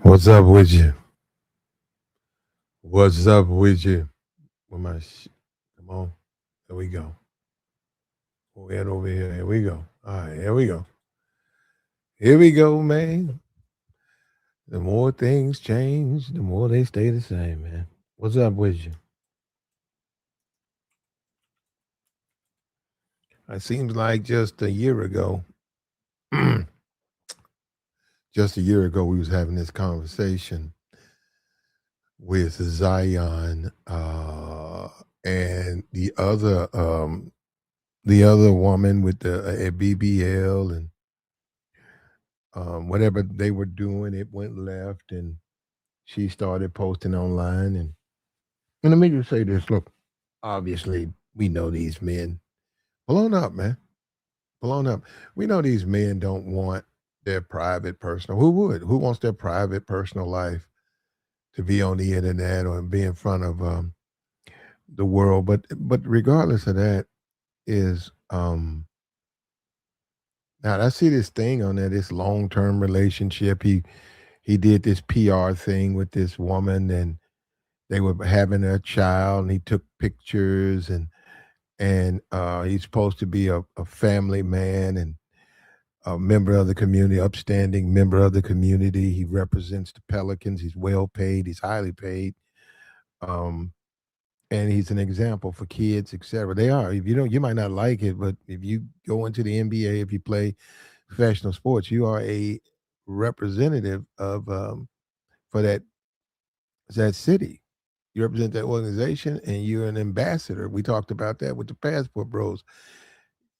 What's up with you? What's up with you? With my come on. There we go. We'll head over here. Here we go. All right, here we go. Here we go, man. The more things change, the more they stay the same, man. What's up with you? It seems like just a year ago, just a year ago, we was having this conversation with Zion and the other woman with the BBL and whatever they were doing, it went left, and she started posting online. And let me just say this: look, obviously, we know these men. Blown up, man, blown up. We know these men don't want their private, personal. Who would? Who wants their private, personal life to be on the internet or be in front of the world? But regardless of that, is now I see this thing on there, this long term relationship. He did this PR thing with this woman, and they were having a child, and he took pictures, and he's supposed to be a family man and a member of the community, upstanding member of the community. He represents the Pelicans. He's well paid. He's highly paid. Um, and he's an example for kids, etc. They are. If you don't, you might not like it, but if you go into the NBA, if you play professional sports, you are a representative of for that city. You represent that organization, and you're an ambassador. We talked about that with the passport bros.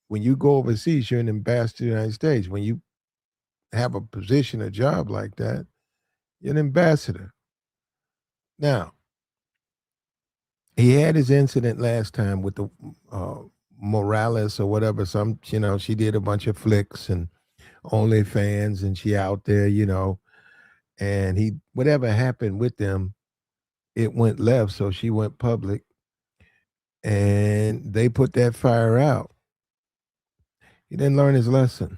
When you go overseas, you're an ambassador to the United States. When you have a position, a job like that, you're an ambassador. Now, he had his incident last time with the uh, Morales or whatever. She did a bunch of flicks and OnlyFans, and she out there, and whatever happened with them, it went left. So she went public, and they put that fire out. He didn't learn his lesson.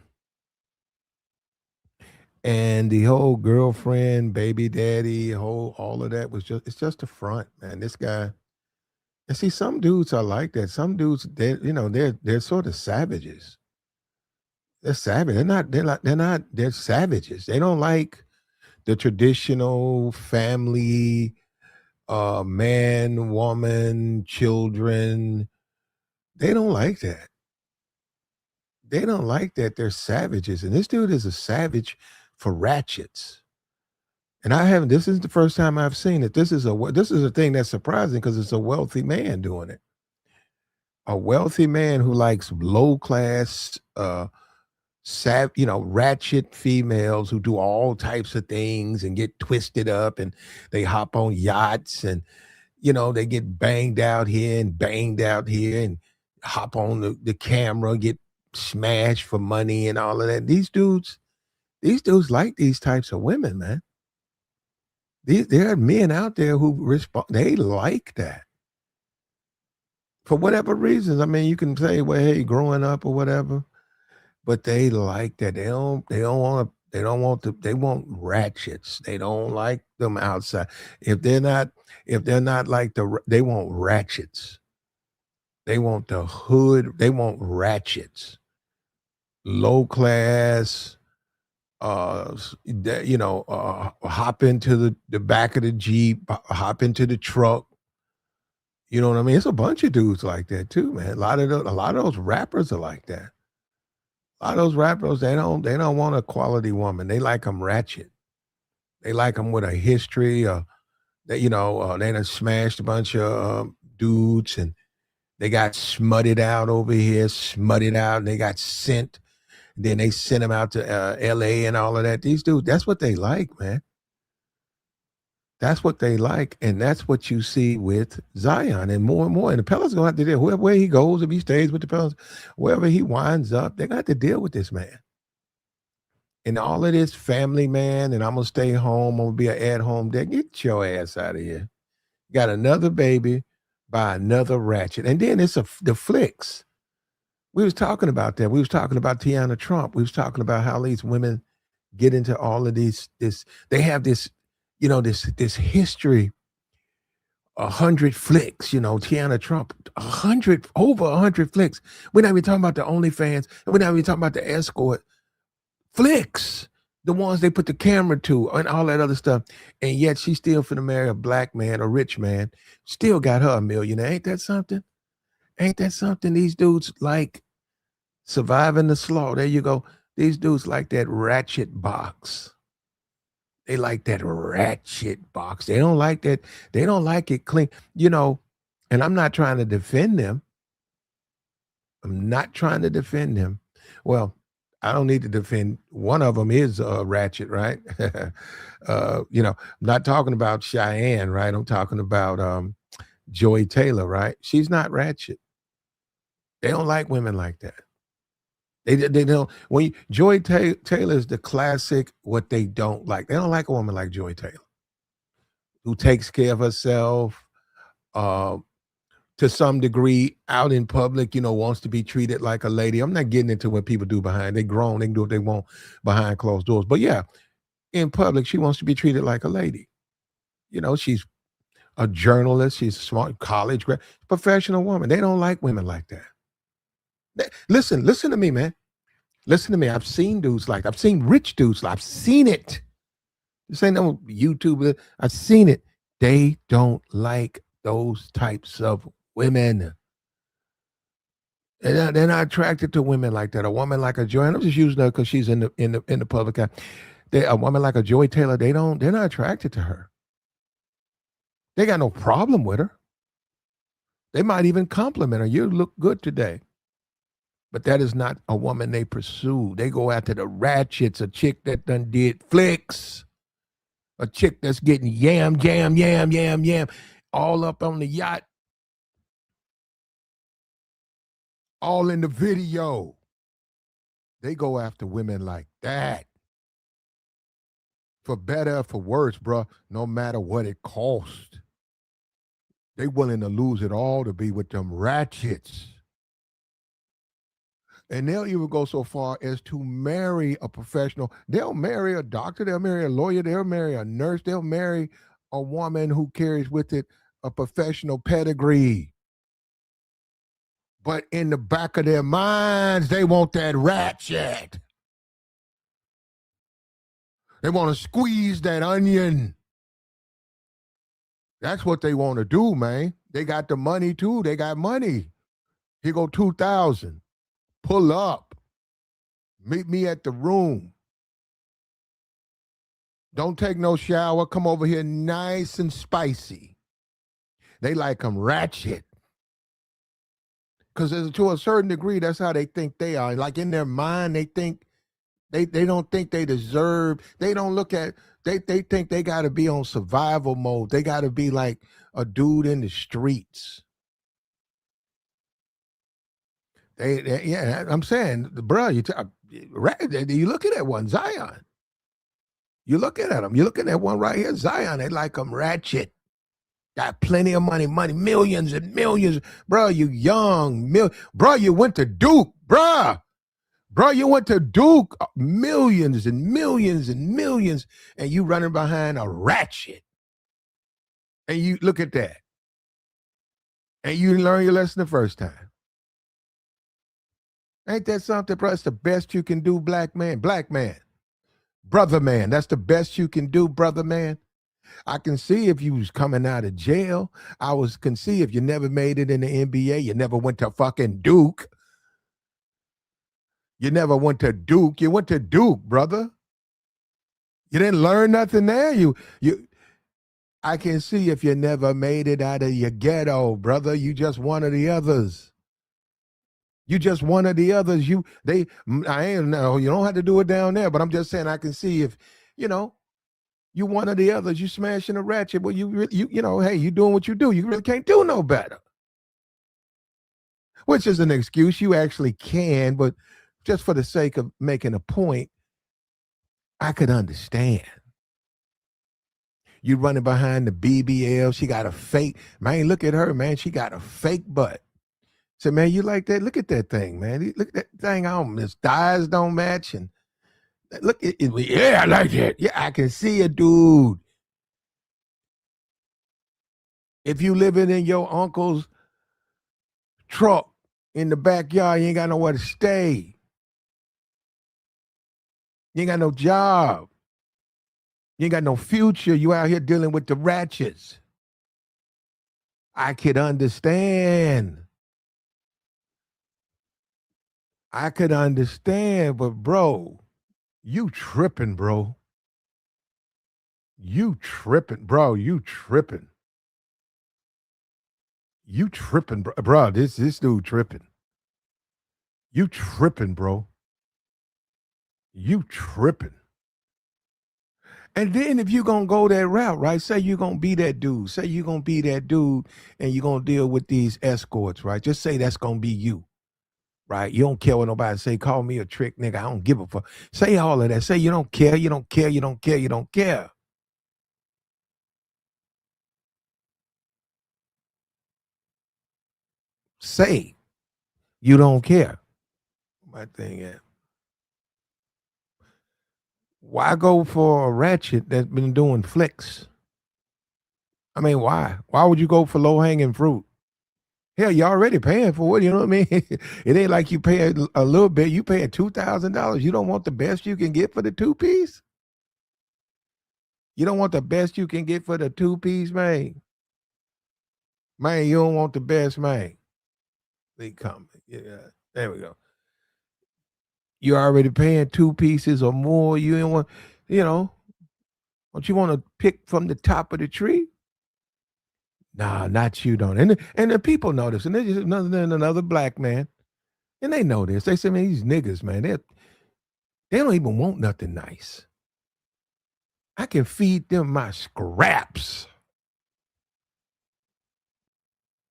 And the whole girlfriend, baby daddy, all of that it's just a front, man. This guy, and see, some dudes are like that. Some dudes, they're sort of savages. They're savage. They're savages. They don't like the traditional family, man, woman, children. They don't like that. They don't like that. They're savages. And this dude is a savage for ratchets. And I haven't. This is the first time I've seen it. This is a thing that's surprising because it's a wealthy man doing it. A wealthy man who likes low class, ratchet females who do all types of things and get twisted up, and they hop on yachts, and they get banged out here and banged out here, and hop on the camera, get smashed for money and all of that. These dudes like these types of women, man. There are men out there who respond. They like that for whatever reasons. I mean, you can say, "Well, hey, growing up or whatever," but they like that. They don't. They don't want to. They don't want to. They want ratchets. They don't like them outside. If they're not. If they're not like they want ratchets. They want the hood. They want ratchets. Low class. Hop into the back of the Jeep. Hop into the truck. You know what I mean? It's a bunch of dudes like that too, man. A lot of those rappers are like that. A lot of those rappers, they don't want a quality woman. They like them ratchet. They like them with a history. They done smashed a bunch of dudes, and they got smutted out over here, smutted out, and they got sent. Then they sent them out to L.A. and all of that. These dudes, that's what they like, man. That's what they like, and that's what you see with Zion, and more. And the Pelicans gonna have to deal. Where he goes, if he stays with the Pelicans, wherever he winds up, they're gonna have to deal with this man. And all of this family man, and I'm gonna stay home, I'm gonna be an at-home dad. Get your ass out of here. Got another baby by another ratchet. And then it's the flicks. We was talking about that. We was talking about Tiana Trump. We was talking about how these women get into all of this. They have this this history, 100 flicks, Tiana Trump, over 100 flicks. We're not even talking about the OnlyFans, and we're not even talking about the escort flicks, the ones they put the camera to, and all that other stuff. And yet she's still finna marry a black man, a rich man, still got her a millionaire. Ain't that something? Ain't that something? These dudes like surviving the slaw. There you go. These dudes like that ratchet box. They like that ratchet box. They don't like that. They don't like it clean, and I'm not trying to defend them. I'm not trying to defend them. Well, I don't need to defend. One of them is ratchet, right? I'm not talking about Cheyenne, right? I'm talking about Joy Taylor, right? She's not ratchet. They don't like women like that. They don't. Joy Taylor is the classic. What they don't like. They don't like a woman like Joy Taylor, who takes care of herself, to some degree, out in public. Wants to be treated like a lady. I'm not getting into what people do behind. They grown. They can do what they want behind closed doors. But yeah, in public, she wants to be treated like a lady. She's a journalist. She's a smart college grad, professional woman. They don't like women like that. Listen to me, man. Listen to me. I've seen dudes like, I've seen rich dudes. I've seen it. This ain't no YouTube. I've seen it. They don't like those types of women. They're not attracted to women like that. A woman like a Joy, and I'm just using her because she's in the public eye. A woman like a Joy Taylor, they're not attracted to her. They got no problem with her. They might even compliment her. You look good today. But that is not a woman they pursue. They go after the ratchets, a chick that done did flicks, a chick that's getting yam, all up on the yacht, all in the video. They go after women like that. For better or for worse, bro, no matter what it costs. They willing to lose it all to be with them ratchets. And they'll even go so far as to marry a professional. They'll marry a doctor. They'll marry a lawyer. They'll marry a nurse. They'll marry a woman who carries with it a professional pedigree. But in the back of their minds, they want that ratchet. They want to squeeze that onion. That's what they want to do, man. They got the money, too. They got money. Here go 2,000. Pull up. Meet me at the room. Don't take no shower. Come over here nice and spicy. They like them ratchet. Because to a certain degree, that's how they think they are. Like in their mind, they think they don't think they deserve. They don't look at, they think they got to be on survival mode. They got to be like a dude in the streets. Yeah, I'm saying, bro, you look at that one, Zion. You looking at him. You're looking at one right here, Zion. They like him ratchet. Got plenty of money, millions and millions. Bro, you young. Bro, you went to Duke, bro. Bro, you went to Duke, millions and millions and millions, and you running behind a ratchet. And you look at that. And you learn your lesson the first time. Ain't that something, bro? It's the best you can do, black man. Black man. Brother man. That's the best you can do, brother man. I can see if you was coming out of jail. Can see if you never made it in the NBA. You never went to fucking Duke. You never went to Duke. You went to Duke, brother. You didn't learn nothing there. I can see if you never made it out of your ghetto, brother. You just one of the others. You just one of the others. You don't have to do it down there, but I'm just saying I can see if, you one of the others, you smashing a ratchet. Well, hey, you doing what you do. You really can't do no better. Which is an excuse. You actually can, but just for the sake of making a point, I could understand. You running behind the BBL. She got a fake, man, look at her, man. She got a fake butt. So, man, you like that? Look at that thing, man. Look at that thing on. His thighs don't match. And look, yeah, I like that. Yeah, I can see a dude. If you living in your uncle's truck in the backyard, you ain't got nowhere to stay. You ain't got no job. You ain't got no future. You out here dealing with the ratchets. I could understand. I could understand, but bro, you tripping, bro. You tripping, bro. You tripping. You tripping, bro. Bro, this dude tripping. You tripping, bro. You tripping. And then if you're gonna go that route, right? Say you're gonna be that dude. Say you're gonna be that dude and you're gonna deal with these escorts, right? Just say that's gonna be you. Right? You don't care what nobody say. Call me a trick, nigga. I don't give a fuck. Say all of that. Say you don't care, you don't care, you don't care, you don't care. Say you don't care. My thing is, why go for a ratchet that's been doing flicks? I mean, why? Why would you go for low hanging fruit? Hell, you already paying for it. You know what I mean? It ain't like you pay a little bit. You paying $2,000. You don't want the best you can get for the two piece. You don't want the best you can get for the two piece, man. Man, you don't want the best, man. They come. Yeah, there we go. You're already paying two pieces or more. You don't want, you know, don't you want to pick from the top of the tree? Nah, not you, don't. And the people know this, and they're just another black man, and they know this. They say, man, these niggas, man, they don't even want nothing nice. I can feed them my scraps,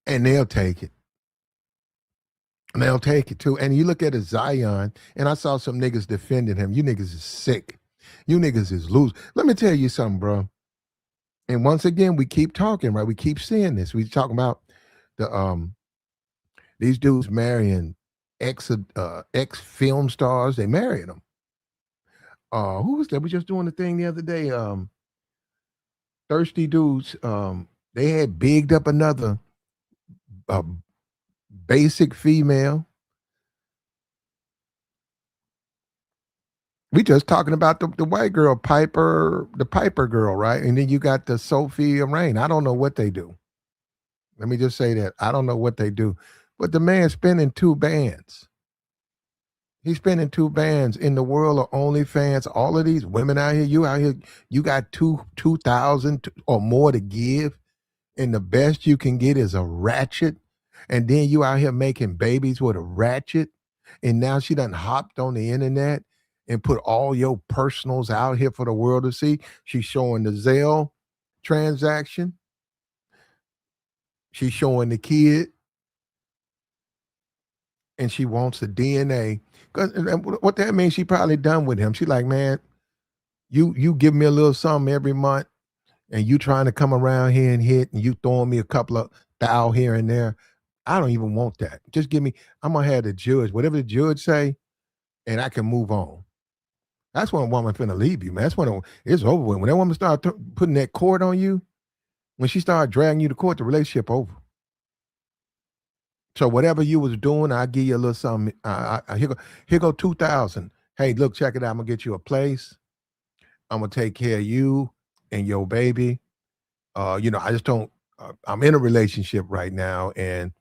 and they'll take it. And they'll take it too. And you look at a Zion, and I saw some niggas defending him. You niggas is sick. You niggas is loose. Let me tell you something, bro. And once again, we keep talking, right? We keep seeing this. We talking about the these dudes marrying ex film stars. They married them. Who was that? We just doing the thing the other day. Thirsty dudes. They had bigged up another uh, basic female. We just talking about the white girl, Piper, the Piper girl, right? And then you got the Sophia Rain. I don't know what they do. Let me just say that. I don't know what they do. But the man's spinning two bands. He's spinning two bands in the world of OnlyFans. All of these women out here, you got 2,000 or more to give. And the best you can get is a ratchet. And then you out here making babies with a ratchet. And now she done hopped on the internet and put all your personals out here for the world to see. She's showing the Zelle transaction. She's showing the kid. And she wants the DNA. Cause what that means, she probably done with him. She like, man, you give me a little something every month, and you trying to come around here and hit, and you throwing me a couple of thou here and there. I don't even want that. Just give me. I'm gonna have the judge, whatever the judge say, and I can move on. That's when a woman finna leave you, man. That's when it's over with. When that woman start putting that cord on you, when she started dragging you to court, the relationship over. So whatever you was doing, I give you a little something. Here go 2,000. Hey, look, check it out. I'm gonna get you a place. I'm gonna take care of you and your baby. I just don't. I'm in a relationship right now, and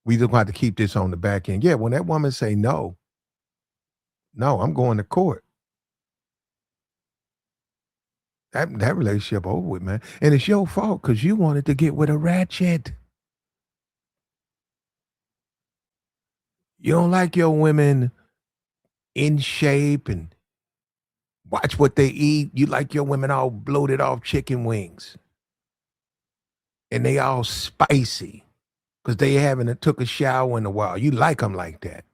we just have to keep this on the back end. Yeah, when that woman say no, no, I'm going to court. That relationship over with, man. And it's your fault because you wanted to get with a ratchet. You don't like your women in shape and watch what they eat. You like your women all bloated off chicken wings. And they all spicy because they haven't took a shower in a while. You like them like that.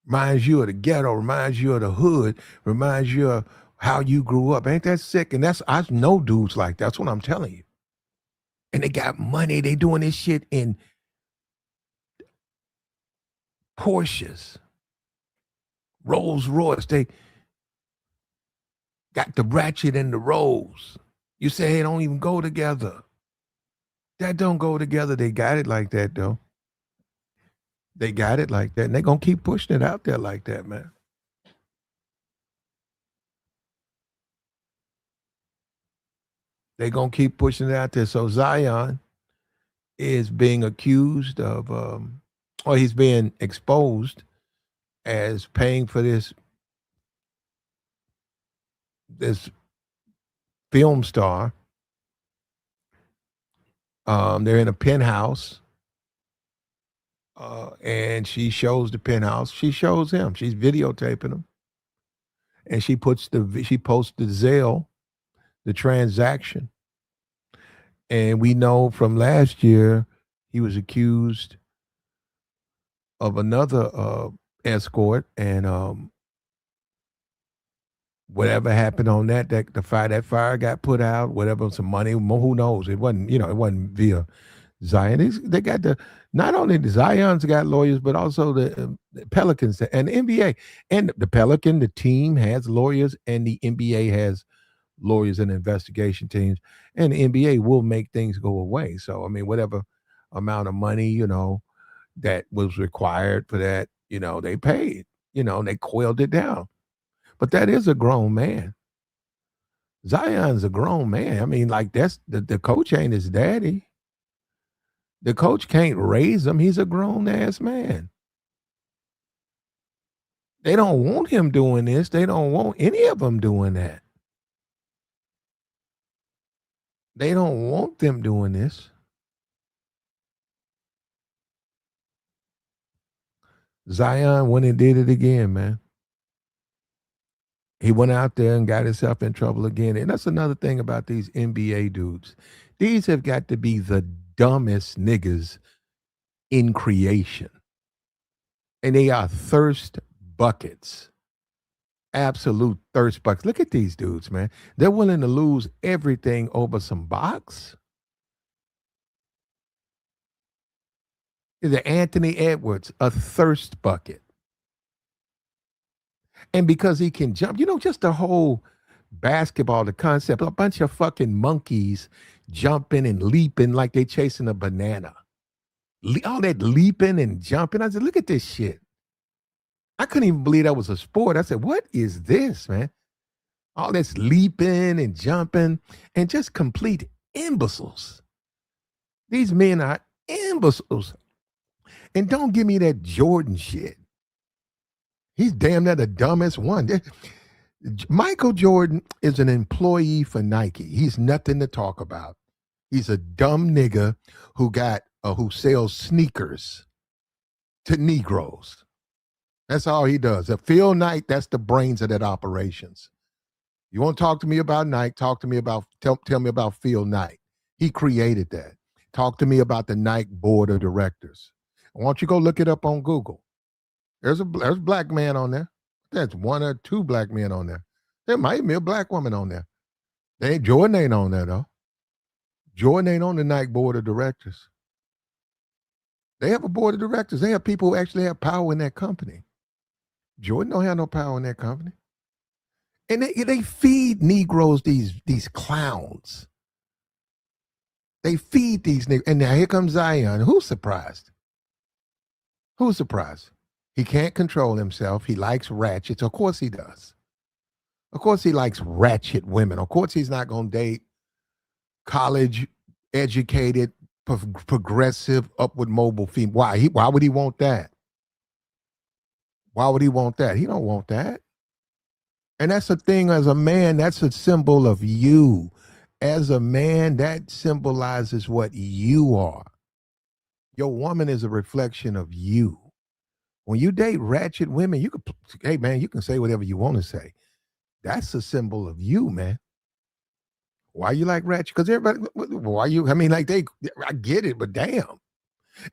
Reminds you of the ghetto, reminds you of the hood, reminds you of how you grew up. Ain't that sick? And I know dudes like that. That's what I'm telling you. And they got money. They doing this shit in Porsches, Rolls Royce. They got the ratchet and the Rolls. You say they don't even go together. That don't go together. They got it like that, though. They got it like that, and they're gonna keep pushing it out there like that, man. They're gonna keep pushing it out there. So Zion is being accused of, or he's being exposed as paying for this film star. They're in a penthouse, and she shows the penthouse. She shows him. She's videotaping him, and she posts the Zelle, the transaction. And we know from last year he was accused of another escort, and whatever happened on that fire got put out. Whatever, some money, who knows? It wasn't, it wasn't via Zion. They got not only the Zion's got lawyers, but also the Pelicans and the NBA. And the Pelican, the team has lawyers, and the NBA has lawyers and investigation teams. And the NBA will make things go away. So I mean, whatever amount of money that was required for that, they paid. They coiled it down. But that is a grown man. Zion's a grown man. I mean, like that's the coach ain't his daddy. The coach can't raise him. He's a grown ass man. They don't want him doing this. They don't want any of them doing that. They don't want them doing this. Zion went and did it again, man. He went out there and got himself in trouble again. And that's another thing about these NBA dudes. These have got to be the dumbest niggas in creation. And they are thirst buckets. Absolute thirst buckets. Look at these dudes, man. They're willing to lose everything over some box. The Anthony Edwards, a thirst bucket. And because he can jump, just the whole basketball, the concept, a bunch of fucking monkeys jumping and leaping like they chasing a banana. All that leaping and jumping. I said, look at this shit. I couldn't even believe that was a sport. I said, what is this, man? All this leaping and jumping and just complete imbeciles. These men are imbeciles. And don't give me that Jordan shit. He's damn near the dumbest one. Michael Jordan is an employee for Nike. He's nothing to talk about. He's a dumb nigga who sells sneakers to Negroes. That's all he does. Phil Knight, that's the brains of that operations. You want to talk to me about Nike? Tell me about Phil Knight. He created that. Talk to me about the Nike board of directors. Why don't you go look it up on Google? There's a black man on there. That's one or two black men on there. There might be a black woman on there. Jordan ain't on there though. Jordan ain't on the Nike board of directors. They have a board of directors. They have people who actually have power in that company. Jordan don't have no power in that company. And they feed Negroes these clowns. They feed these niggas. And now here comes Zion. Who's surprised? Who's surprised? He can't control himself. He likes ratchets. Of course he does. Of course he likes ratchet women. Of course he's not going to date college educated, progressive, upward mobile female. Why would he want that? Why would he want that? He don't want that. And that's the thing, as a man, that's a symbol of you. As a man, that symbolizes what you are. Your woman is a reflection of you. When you date ratchet women, you can say whatever you want to say. That's a symbol of you, man. Why you like ratchet? Because everybody, I get it, but damn.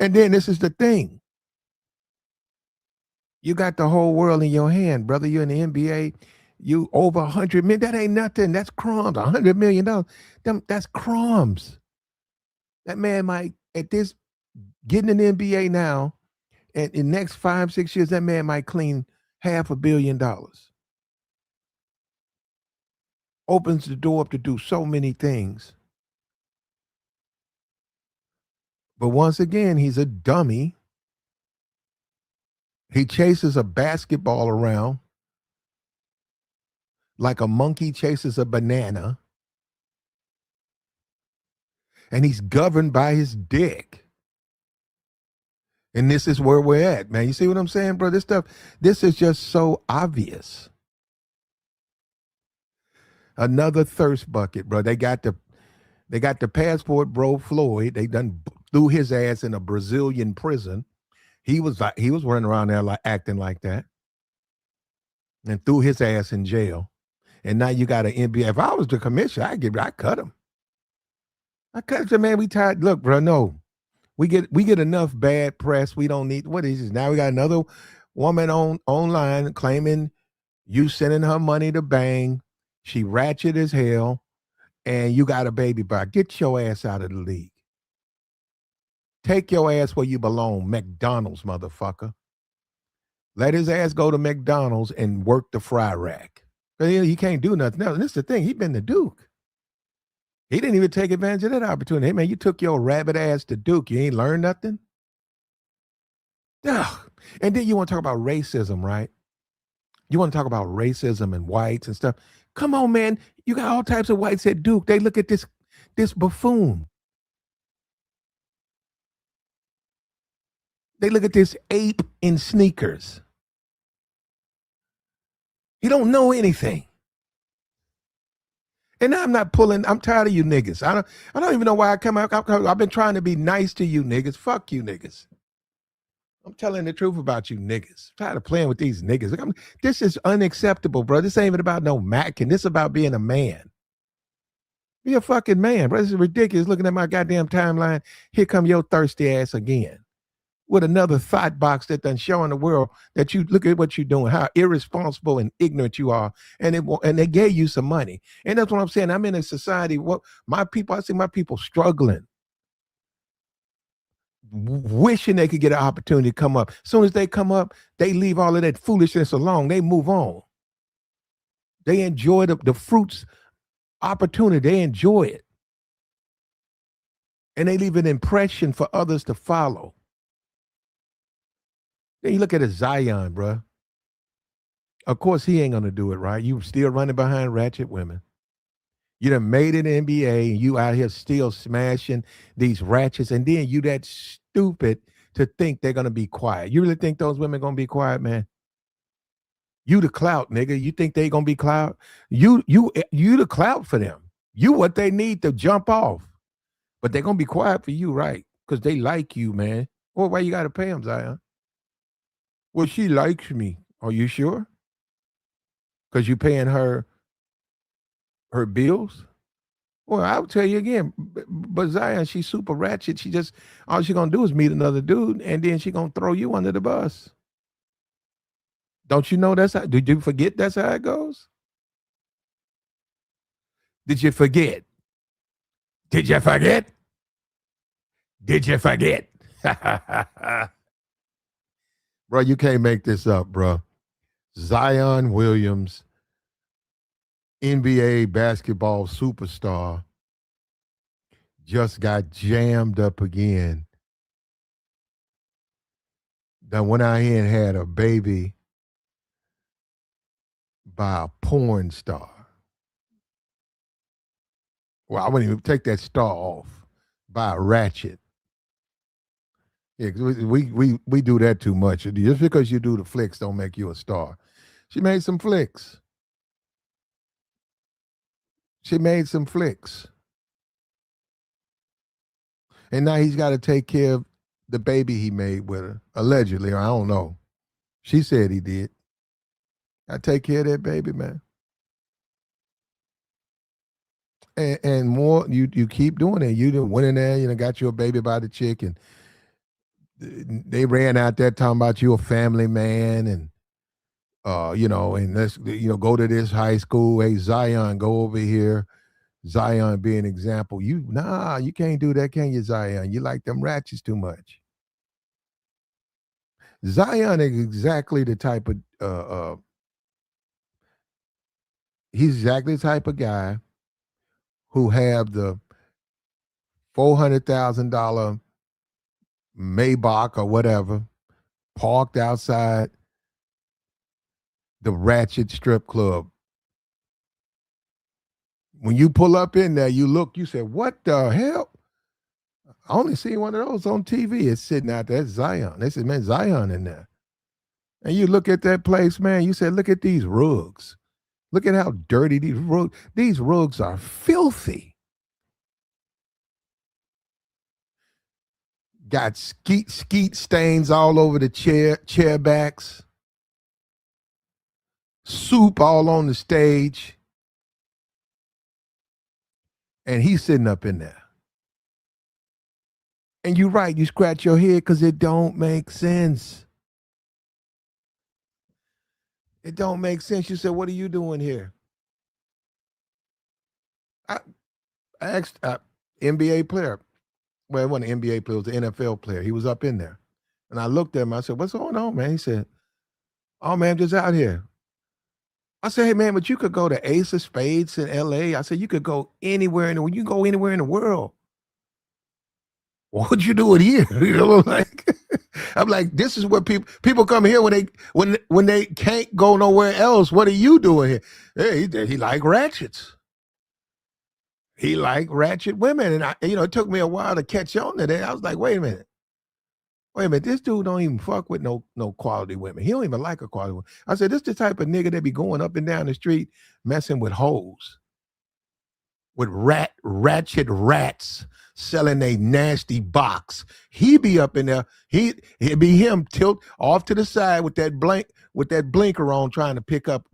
And then this is the thing. You got the whole world in your hand, brother. You're in the NBA. You over 100 million. That ain't nothing. That's crumbs. $100 million. That's crumbs. That man might, getting in the NBA now, and in the next 5-6 years, that man might clean $500 million. opens the door up to do so many things. But once again, he's a dummy. He chases a basketball around like a monkey chases a banana, and he's governed by his dick. And this is where we're at, man. You see what I'm saying, bro? This is just so obvious. Another thirst bucket, bro. They got the passport, bro. Floyd. They done threw his ass in a Brazilian prison. He was running around there like acting like that, and threw his ass in jail. And now you got an NBA. If I was the commissioner, I cut him. I cut him, man. We tired. Look, bro. No, we get enough bad press. We don't need. What is this? Now we got another woman online claiming you sending her money to bang. She ratchet as hell, and you got a baby by. Get your ass out of the league. Take your ass where you belong, McDonald's, motherfucker. Let his ass go to McDonald's and work the fry rack. He can't do nothing else. And this is the thing. He been the Duke. He didn't even take advantage of that opportunity. Hey, man, you took your rabbit ass to Duke. You ain't learned nothing? Ugh. And then you want to talk about racism, right? You want to talk about racism and whites and stuff. Come on, man. You got all types of whites at Duke. They look at this buffoon. They look at this ape in sneakers. He don't know anything. And I'm not pulling. I'm tired of you niggas. I don't even know why I come out. I've been trying to be nice to you niggas. Fuck you niggas. I'm telling the truth about you niggas. I'm tired of playing with these niggas. Look, this is unacceptable, bro. This ain't even about no macking. This is about being a man. Be a fucking man, bro. This is ridiculous. Looking at my goddamn timeline. Here come your thirsty ass again. With another thought box that done showing the world that you look at what you're doing, how irresponsible and ignorant you are, and they gave you some money, and that's what I'm saying. I'm in a society. What I see my people struggling, wishing they could get an opportunity to come up. As soon as they come up, they leave all of that foolishness alone. They move on. They enjoy the fruits opportunity. They enjoy it, and they leave an impression for others to follow. Then you look at a Zion, bro. Of course, he ain't gonna do it, right? You still running behind ratchet women. You done made it in the NBA, and you out here still smashing these ratchets, and then you that stupid to think they're gonna be quiet. You really think those women gonna be quiet, man? You the clout, nigga. You think they gonna be clout? You the clout for them. You what they need to jump off, but they're gonna be quiet for you, right? Because they like you, man. Well, why you gotta pay them, Zion? Well, she likes me. Are you sure? Because you paying her bills? Well, I'll tell you again, but Zion, she's super ratchet. She just all she gonna do is meet another dude, and then she gonna throw you under the bus. Don't you know that's how? Did you forget that's how it goes? Did you forget? Did you forget? Did you forget? Bro, you can't make this up, bro. Zion Williams, NBA basketball superstar, just got jammed up again. That went out here and had a baby by a porn star. Well, I wouldn't even take that star off. By a ratchet. Yeah, 'cause we do that too much. Just because you do the flicks don't make you a star. She made some flicks. She made some flicks. And now he's got to take care of the baby he made with her. Allegedly, I don't know. She said he did. I take care of that baby, man. And more, you keep doing it. You went in there, got you a baby by the chick, and they ran out there talking about you a family man, and and let's go to this high school. Hey, Zion, go over here. Zion be an example. You can't do that, can you, Zion? You like them ratchets too much. Zion is exactly the type of He's exactly the type of guy who have the $400,000 Maybach or whatever parked outside the Ratchet strip club. When you pull up in there, you look, you say, "What the hell?" I only seen one of those on TV. It's sitting out there. It's Zion. They said, "Man, Zion in there." And you look at that place, man. You said, "Look at these rugs. Look at how dirty these rugs. These rugs are filthy. Got skeet stains all over the chair backs. Soup all on the stage." And he's sitting up in there. And you're right, you scratch your head because it don't make sense. It don't make sense. You said, "What are you doing here?" I, I asked NBA player. Well, it wasn't an NBA player, it was an NFL player. He was up in there. And I looked at him, I said, "What's going on, man?" He said, "Oh, man, I'm just out here." I said, "Hey, man, but you could go to Ace of Spades in LA." I said, "You could go anywhere in the world. You can go anywhere in the world. What you doing here?" You know, like I'm like, this is what people come here when they can't go nowhere else. What are you doing here? Hey, he like ratchets. He like ratchet women, and it took me a while to catch on to that. I was like, wait a minute, this dude don't even fuck with no quality women. He don't even like a quality woman. I said, this the type of nigga that be going up and down the street messing with hoes, with ratchet rats selling a nasty box. He be up in there. He'd be him tilt off to the side with that blinker on, trying to pick up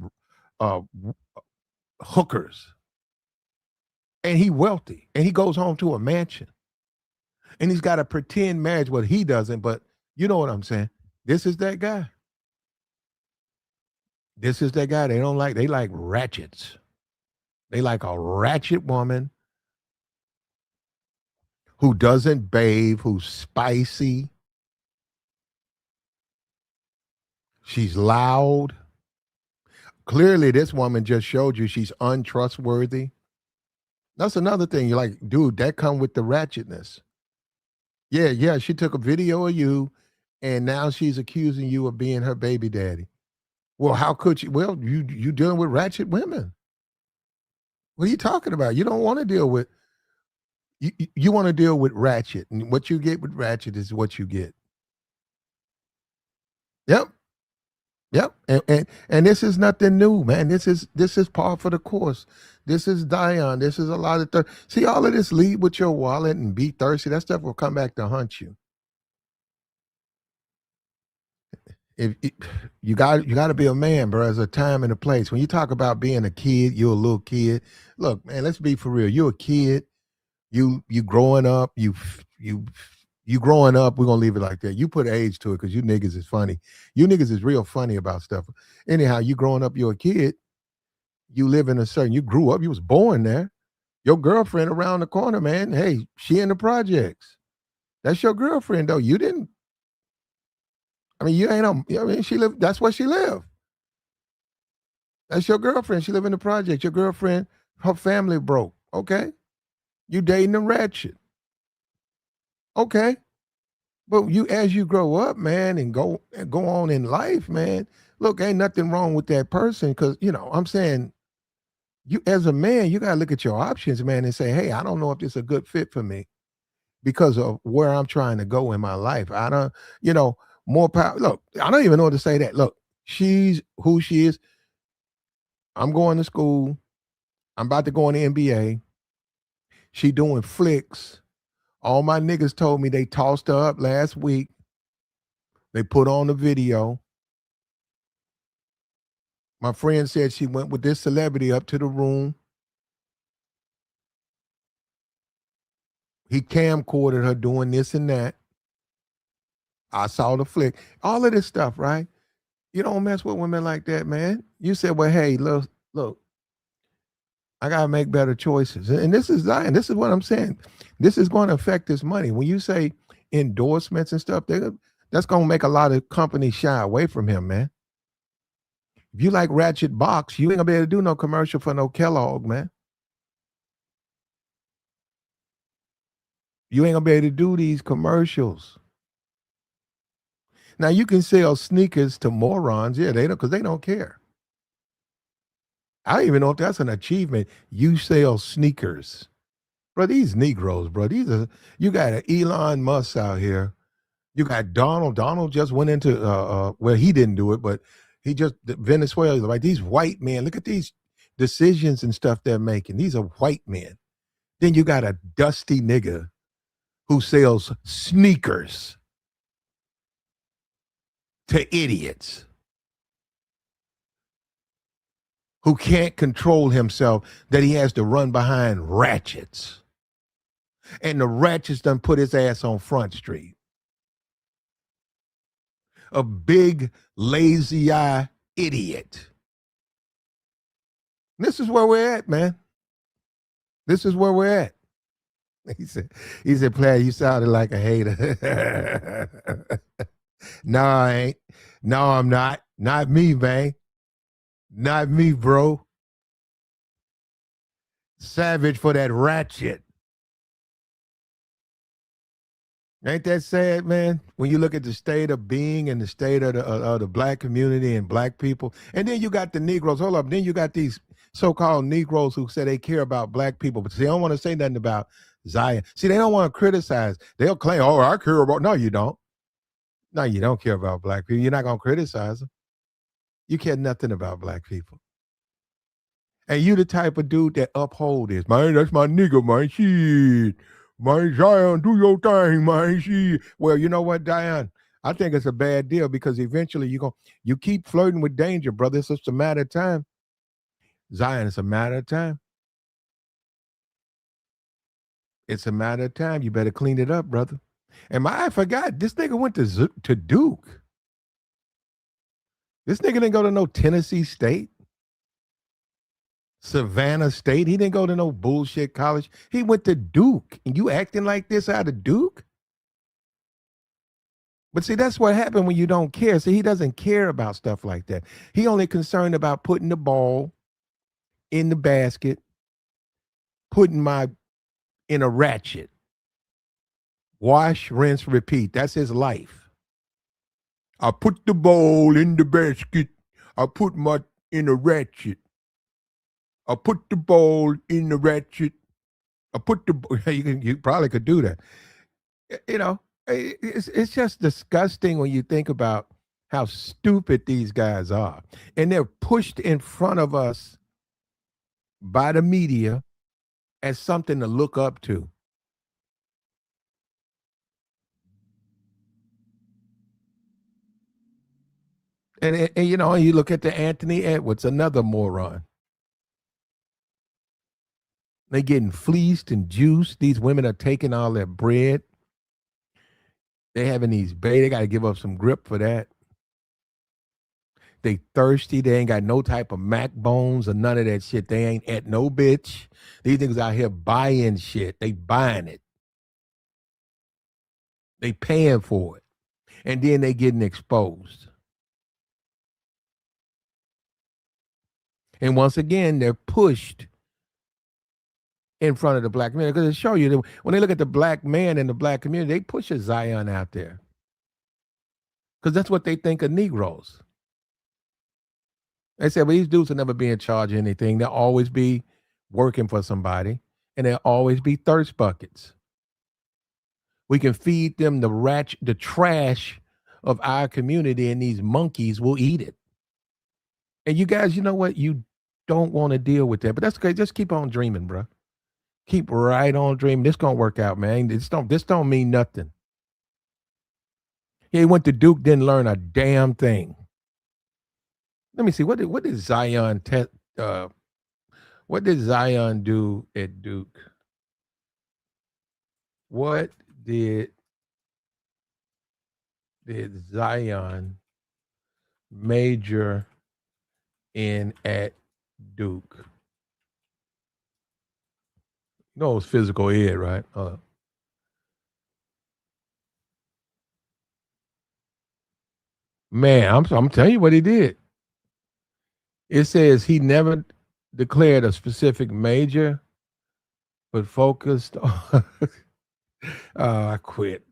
uh, hookers. And he wealthy, and he goes home to a mansion, and he's got a pretend marriage. Well, he doesn't, but you know what I'm saying. This is that guy. This is that guy. They like ratchets. They like a ratchet woman who doesn't bathe, who's spicy. She's loud. Clearly, this woman just showed you she's untrustworthy. That's another thing. You're like, dude, that come with the ratchetness. Yeah, yeah. She took a video of you, and now she's accusing you of being her baby daddy. Well, how could she? Well, you dealing with ratchet women. What are you talking about? You don't want to deal with you want to deal with ratchet, and what you get with ratchet is what you get. Yep, yep. And this is nothing new, man. This is par for the course. This is Dion. This is a lot of see all of this lead with your wallet and be thirsty. That stuff will come back to haunt you. If you got to be a man, bro. There's a time and a place. When you talk about being a kid, you're a little kid. Look, man, let's be for real. You're a kid. You growing up. You growing up. We're gonna leave it like that. You put age to it because you niggas is funny. You niggas is real funny about stuff. Anyhow, you growing up. You're a kid. You live in a certain. You grew up. You was born there. Your girlfriend around the corner, man. Hey, she in the projects. That's your girlfriend, though. You didn't. I mean, you ain't. I mean, she lived. That's where she lived. That's your girlfriend. She live in the project. Your girlfriend, her family broke. Okay. You dating a ratchet. Okay. But as you grow up, man, and go on in life, man, look, ain't nothing wrong with that person. Cause I'm saying you as a man, you gotta look at your options, man, and say, hey, I don't know if this is a good fit for me because of where I'm trying to go in my life. I don't, more power. Look, I don't even know what to say that. Look, she's who she is. I'm going to school. I'm about to go in the NBA. She doing flicks. All my niggas told me they tossed her up last week. They put on the video. My friend said she went with this celebrity up to the room. He camcorded her doing this and that. I saw the flick. All of this stuff, right? You don't mess with women like that, man. You said, well, hey, look, I gotta make better choices. And this is Zion. This is what I'm saying. This is going to affect this money. When you say endorsements and stuff, that's going to make a lot of companies shy away from him, man. If you like Ratchet Box, you ain't gonna be able to do no commercial for no Kellogg, man. You ain't gonna be able to do these commercials. Now you can sell sneakers to morons, yeah, they don't because they don't care. I don't even know if that's an achievement. You sell sneakers. Bro, these Negroes, bro. These are you got an Elon Musk out here. You got Donald. Donald just went into well, he didn't do it, but he just Venezuela, like these white men. Look at these decisions and stuff they're making. These are white men. Then you got a dusty nigga who sells sneakers to idiots who can't control himself, that he has to run behind ratchets. And the ratchets done put his ass on Front Street. A big, lazy eye idiot. This is where we're at, man. This is where we're at. He said, player, you sounded like a hater. No, I ain't. No, I'm not. Not me, man. Not me, bro. Savage for that ratchet. Ain't that sad, man? When you look at the state of being and the state of the black community and black people, and then you got the Negroes. Hold up. Then you got these so-called Negroes who say they care about black people, but they don't want to say nothing about Zion. See, they don't want to criticize. They'll claim, "Oh, I care about." No, you don't. No, you don't care about black people. You're not gonna criticize them. You care nothing about black people. And you the type of dude that uphold this. Man, that's my nigga, man. Shit. Man, Zion, do your thing, man. Shit. Well, you know what, Diane? I think it's a bad deal because eventually you keep flirting with danger, brother. It's just a matter of time. Zion, it's a matter of time. It's a matter of time. You better clean it up, brother. And I forgot, this nigga went to Duke. This nigga didn't go to no Tennessee State. Savannah State. He didn't go to no bullshit college. He went to Duke. And you acting like this out of Duke? But see, that's what happened when you don't care. See, he doesn't care about stuff like that. He only concerned about putting the ball in the basket, putting my in a ratchet. Wash, rinse, repeat. That's his life. I put the ball in the basket. I put my in a ratchet. I put the ball in the ratchet. I put the you probably could do that. You know, it's just disgusting when you think about how stupid these guys are, and they're pushed in front of us by the media as something to look up to. And you know, you look at the Anthony Edwards, another moron. They getting fleeced and juiced. These women are taking all their bread. They having these they got to give up some grip for that. They thirsty. They ain't got no type of Mac bones or none of that shit. They ain't at no bitch. These niggas out here buying shit. They buying it. They paying for it. And then they getting exposed. And once again, they're pushed in front of the black community because it show you that when they look at the black man in the black community, they push a Zion out there because that's what they think of Negroes. They said, well, these dudes will never be in charge of anything. They'll always be working for somebody, and they'll always be thirst buckets. We can feed them the trash of our community, and these monkeys will eat it. And you guys, you know what? You don't want to deal with that, but that's okay. Just keep on dreaming, bro. Keep right on dreaming. This gonna work out, man. This don't mean nothing. He went to Duke, didn't learn a damn thing. Let me see. What did Zion what did Zion do at Duke? What did Zion major in at Duke? No, it was physical ed, right? Man, I'm telling you what he did. It says he never declared a specific major, but focused on. I quit.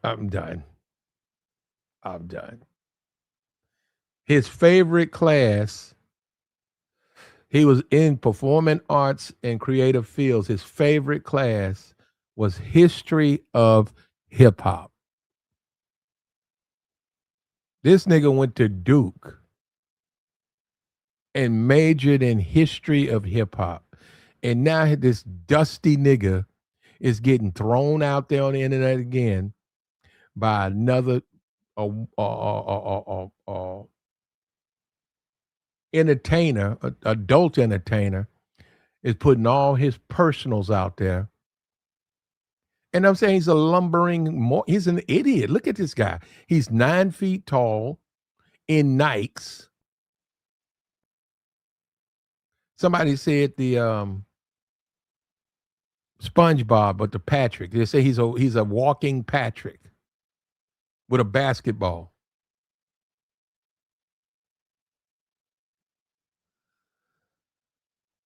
I'm done. I'm done. His favorite class, he was in performing arts and creative fields. His favorite class was history of hip hop. This nigga went to Duke and majored in history of hip hop. And now this dusty nigga is getting thrown out there on the internet again by another entertainer, adult entertainer, is putting all his personals out there. And I'm saying he's a he's an idiot. Look at this guy. He's 9 feet tall in Nikes. Somebody said the SpongeBob, but the Patrick. They say he's a walking Patrick with a basketball.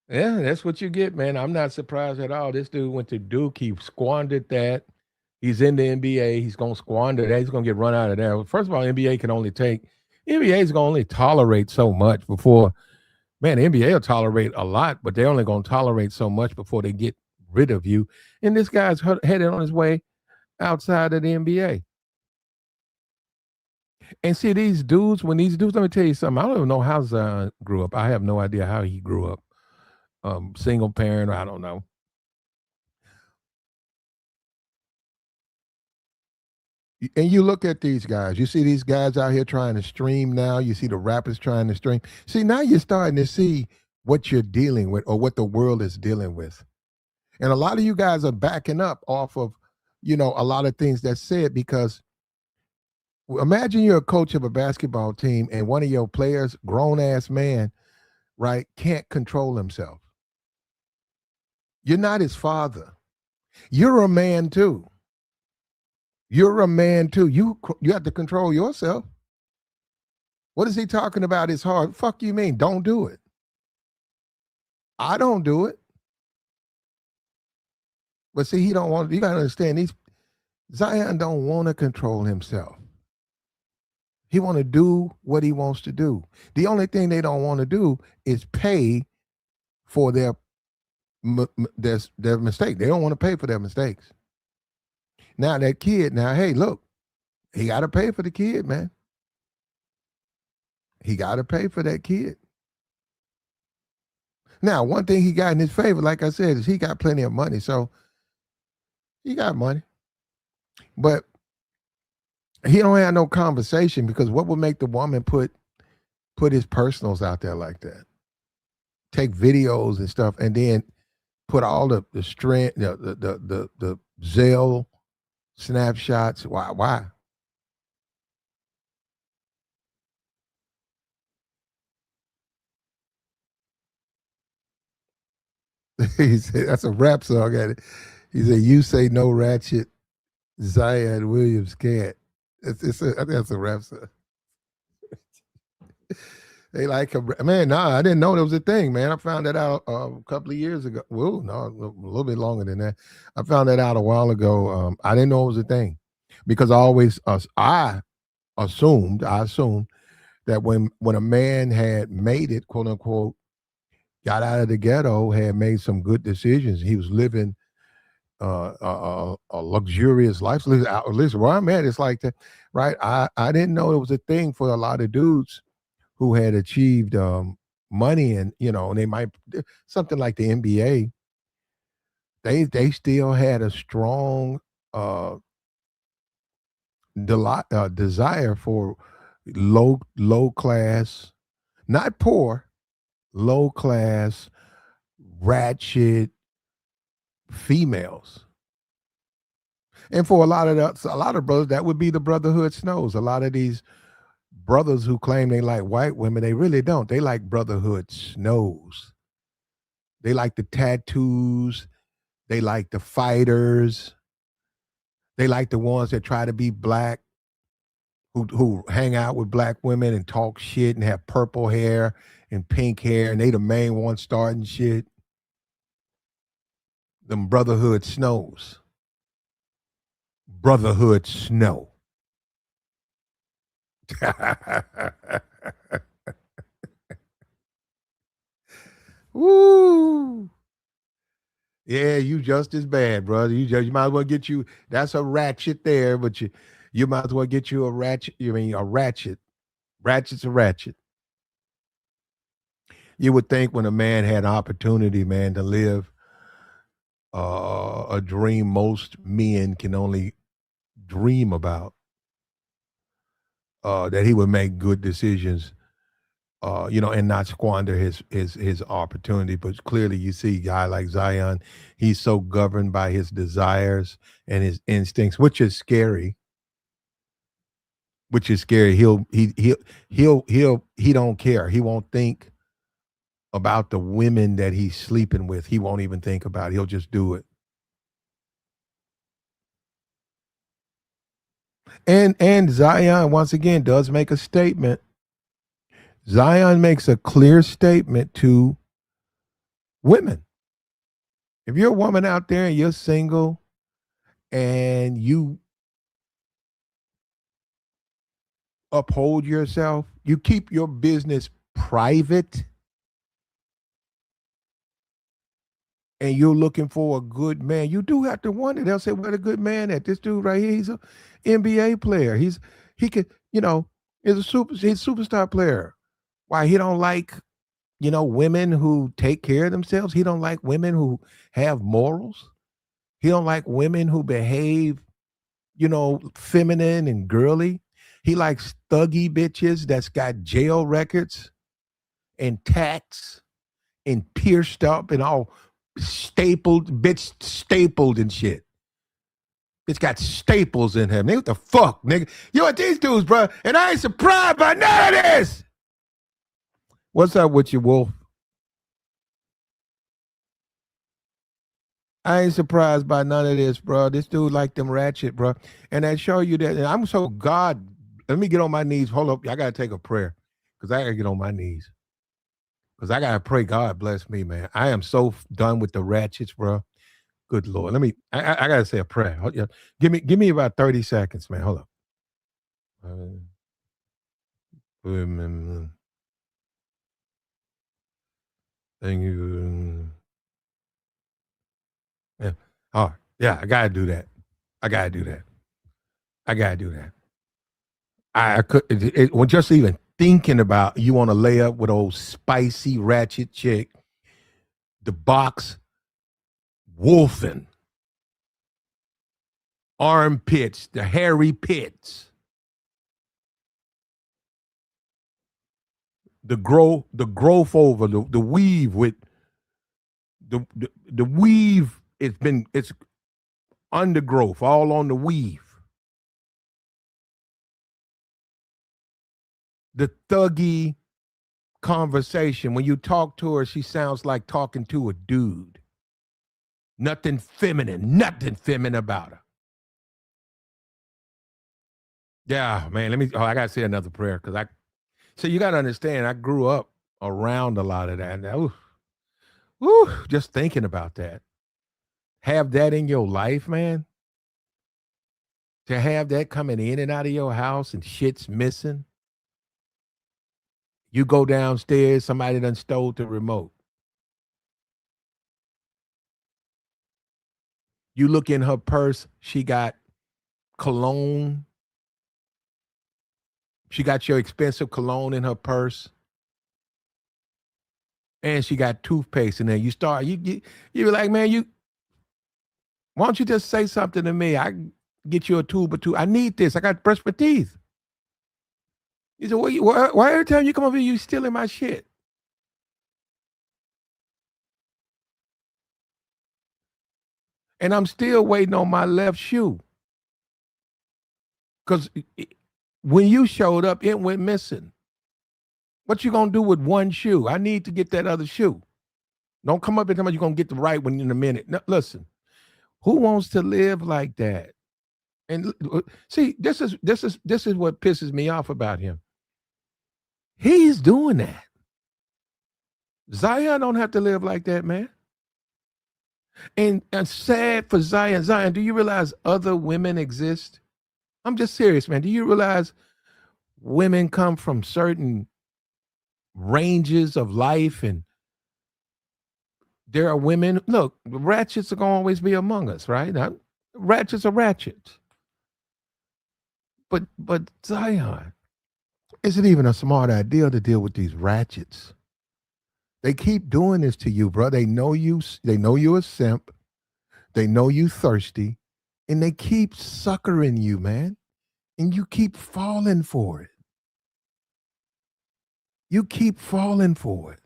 Yeah, that's what you get, man. I'm not surprised at all. This dude went to Duke. He squandered that. He's in the NBA. He's going to squander that. He's going to get run out of there. First of all, NBA is going to only tolerate so much before, man, the NBA will tolerate a lot, but they're only going to tolerate so much before they get rid of you. And this guy's headed on his way outside of the NBA. And see, let me tell you something. I don't even know how Zion grew up. I have no idea how he grew up. Single parent, I don't know. And you look at these guys, you see these guys out here trying to stream now. You see the rappers trying to stream. See, now you're starting to see what you're dealing with or what the world is dealing with. And a lot of you guys are backing up off of, a lot of things that's said because imagine you're a coach of a basketball team and one of your players, grown ass man, right, can't control himself. You're not his father. You're a man too. You're a man too. You have to control yourself. What is he talking about? It's hard. Fuck you mean? Don't do it. I don't do it. But see, he don't want. You gotta understand. Zion don't want to control himself. He want to do what he wants to do. The only thing they don't want to do is pay for their mistake. They don't want to pay for their mistakes. Now that kid, hey, look, he got to pay for the kid, man. He got to pay for that kid. Now, one thing he got in his favor, like I said, is he got plenty of money. So he got money. But he don't have no conversation because what would make the woman put his personals out there like that? Take videos and stuff and then put all the strength, the Zelle snapshots. Why? He said that's a rap song at it. He said, "You say no ratchet, Zion Williams can't." I think that's a rap song. They like him, man. Nah, I didn't know there was a thing, man. I found that out a couple of years ago. Well, no, a little bit longer than that. I found that out a while ago. I didn't know it was a thing because I assumed that when a man had made it, quote unquote, got out of the ghetto, had made some good decisions, he was living a luxurious life. At least where I'm at, it's like that, right? I didn't know it was a thing for a lot of dudes who had achieved money, and and they might something like the NBA. They still had a strong desire for low class, not poor, low class, ratchet females. And for a lot of brothers, that would be the brotherhood snows. A lot of these brothers who claim they like white women, they really don't. They like brotherhood snows. They like the tattoos. They like the fighters. They like the ones that try to be black, who hang out with black women and talk shit and have purple hair and pink hair, and they the main ones starting shit. Them Brotherhood Snows. Brotherhood Snow. Woo! Yeah, you just as bad, brother. You might as well get you. That's a ratchet there, but you might as well get you a ratchet. You mean a ratchet? Ratchet's a ratchet. You would think when a man had an opportunity, man, to live a dream most men can only dream about, that he would make good decisions, and not squander his opportunity. But clearly, you see, a guy like Zion, he's so governed by his desires and his instincts, which is scary. Which is scary. He don't care. He won't think about the women that he's sleeping with. He won't even think about it. He'll just do it. And Zion once again does make a statement. Zion makes a clear statement to women. If you're a woman out there and you're single and you uphold yourself, you keep your business private, and you're looking for a good man, you do have to wonder. They'll say, "What a good man at this dude right here. He's an NBA player. He could, he's a superstar player. Why he don't like, women who take care of themselves? He don't like women who have morals. He don't like women who behave, feminine and girly. He likes thuggy bitches that's got jail records and tats and pierced up and all stapled and shit. It's got staples in him. Nigga, what the fuck, nigga? You know what these dudes, bro? And I ain't surprised by none of this. What's up with you, Wolf? I ain't surprised by none of this, bro. This dude like them ratchet, bro. And I show you that. And I'm so God. Let me get on my knees. Hold up. I got to take a prayer because I got to get on my knees. Because I got to pray God bless me, man. I am so done with the ratchets, bro. Good Lord. I got to say a prayer. Give me about 30 seconds, man. Hold up. Thank you. Yeah. All right. Yeah, I gotta do that. I gotta do that. I could when just even thinking about you want to lay up with old spicy ratchet chick, the box wolfing, armpits, the hairy pits, the growth over the weave with the weave. It's undergrowth all on the weave. The thuggy conversation. When you talk to her, she sounds like talking to a dude. Nothing feminine about her. Yeah, man. I gotta say another prayer because so you gotta understand. I grew up around a lot of that. And just thinking about that. Have that in your life, man. To have that coming in and out of your house and shit's missing. You go downstairs, somebody done stole the remote. You look in her purse, she got cologne. She got your expensive cologne in her purse. And she got toothpaste in there. You be like, man, why don't you just say something to me? I get you a tube or two. I need this. I got to brush my teeth. He said, why every time you come over here, you stealing my shit? And I'm still waiting on my left shoe. Because when you showed up, it went missing. What you going to do with one shoe? I need to get that other shoe. Don't come up and tell me you're going to get the right one in a minute. No, listen, who wants to live like that? And see, this is what pisses me off about him. He's doing that. Zion don't have to live like that, man. And sad for Zion. Zion, do you realize other women exist? I'm just serious, man. Do you realize women come from certain ranges of life, and there are women. Look, ratchets are gonna always be among us, right? Now, ratchets are ratchets. But Zion, is it even a smart idea to deal with these ratchets? They keep doing this to you, bro. They know you. They know you a simp. They know you thirsty, and they keep suckering you, man. And you keep falling for it. You keep falling for it.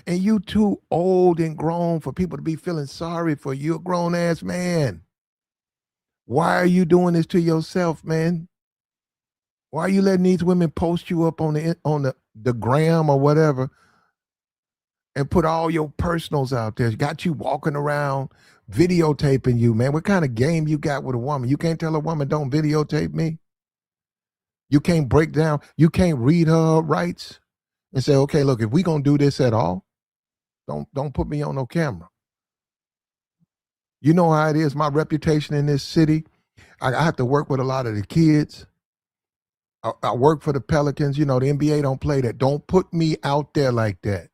And you too old and grown for people to be feeling sorry for you, a grown ass man. Why are you doing this to yourself, man? Why are you letting these women post you up on the gram or whatever and put all your personals out there? Got you walking around videotaping you, man. What kind of game you got with a woman? You can't tell a woman don't videotape me. You can't break down. You can't read her rights and say, okay, look, if we gonna do this at all, don't put me on no camera. You know how it is. My reputation in this city. I have to work with a lot of the kids. I work for the Pelicans. You know, the NBA don't play that. Don't put me out there like that.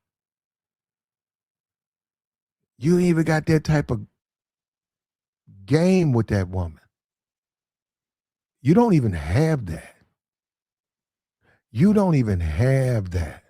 You ain't even got that type of game with that woman. You don't even have that. You don't even have that.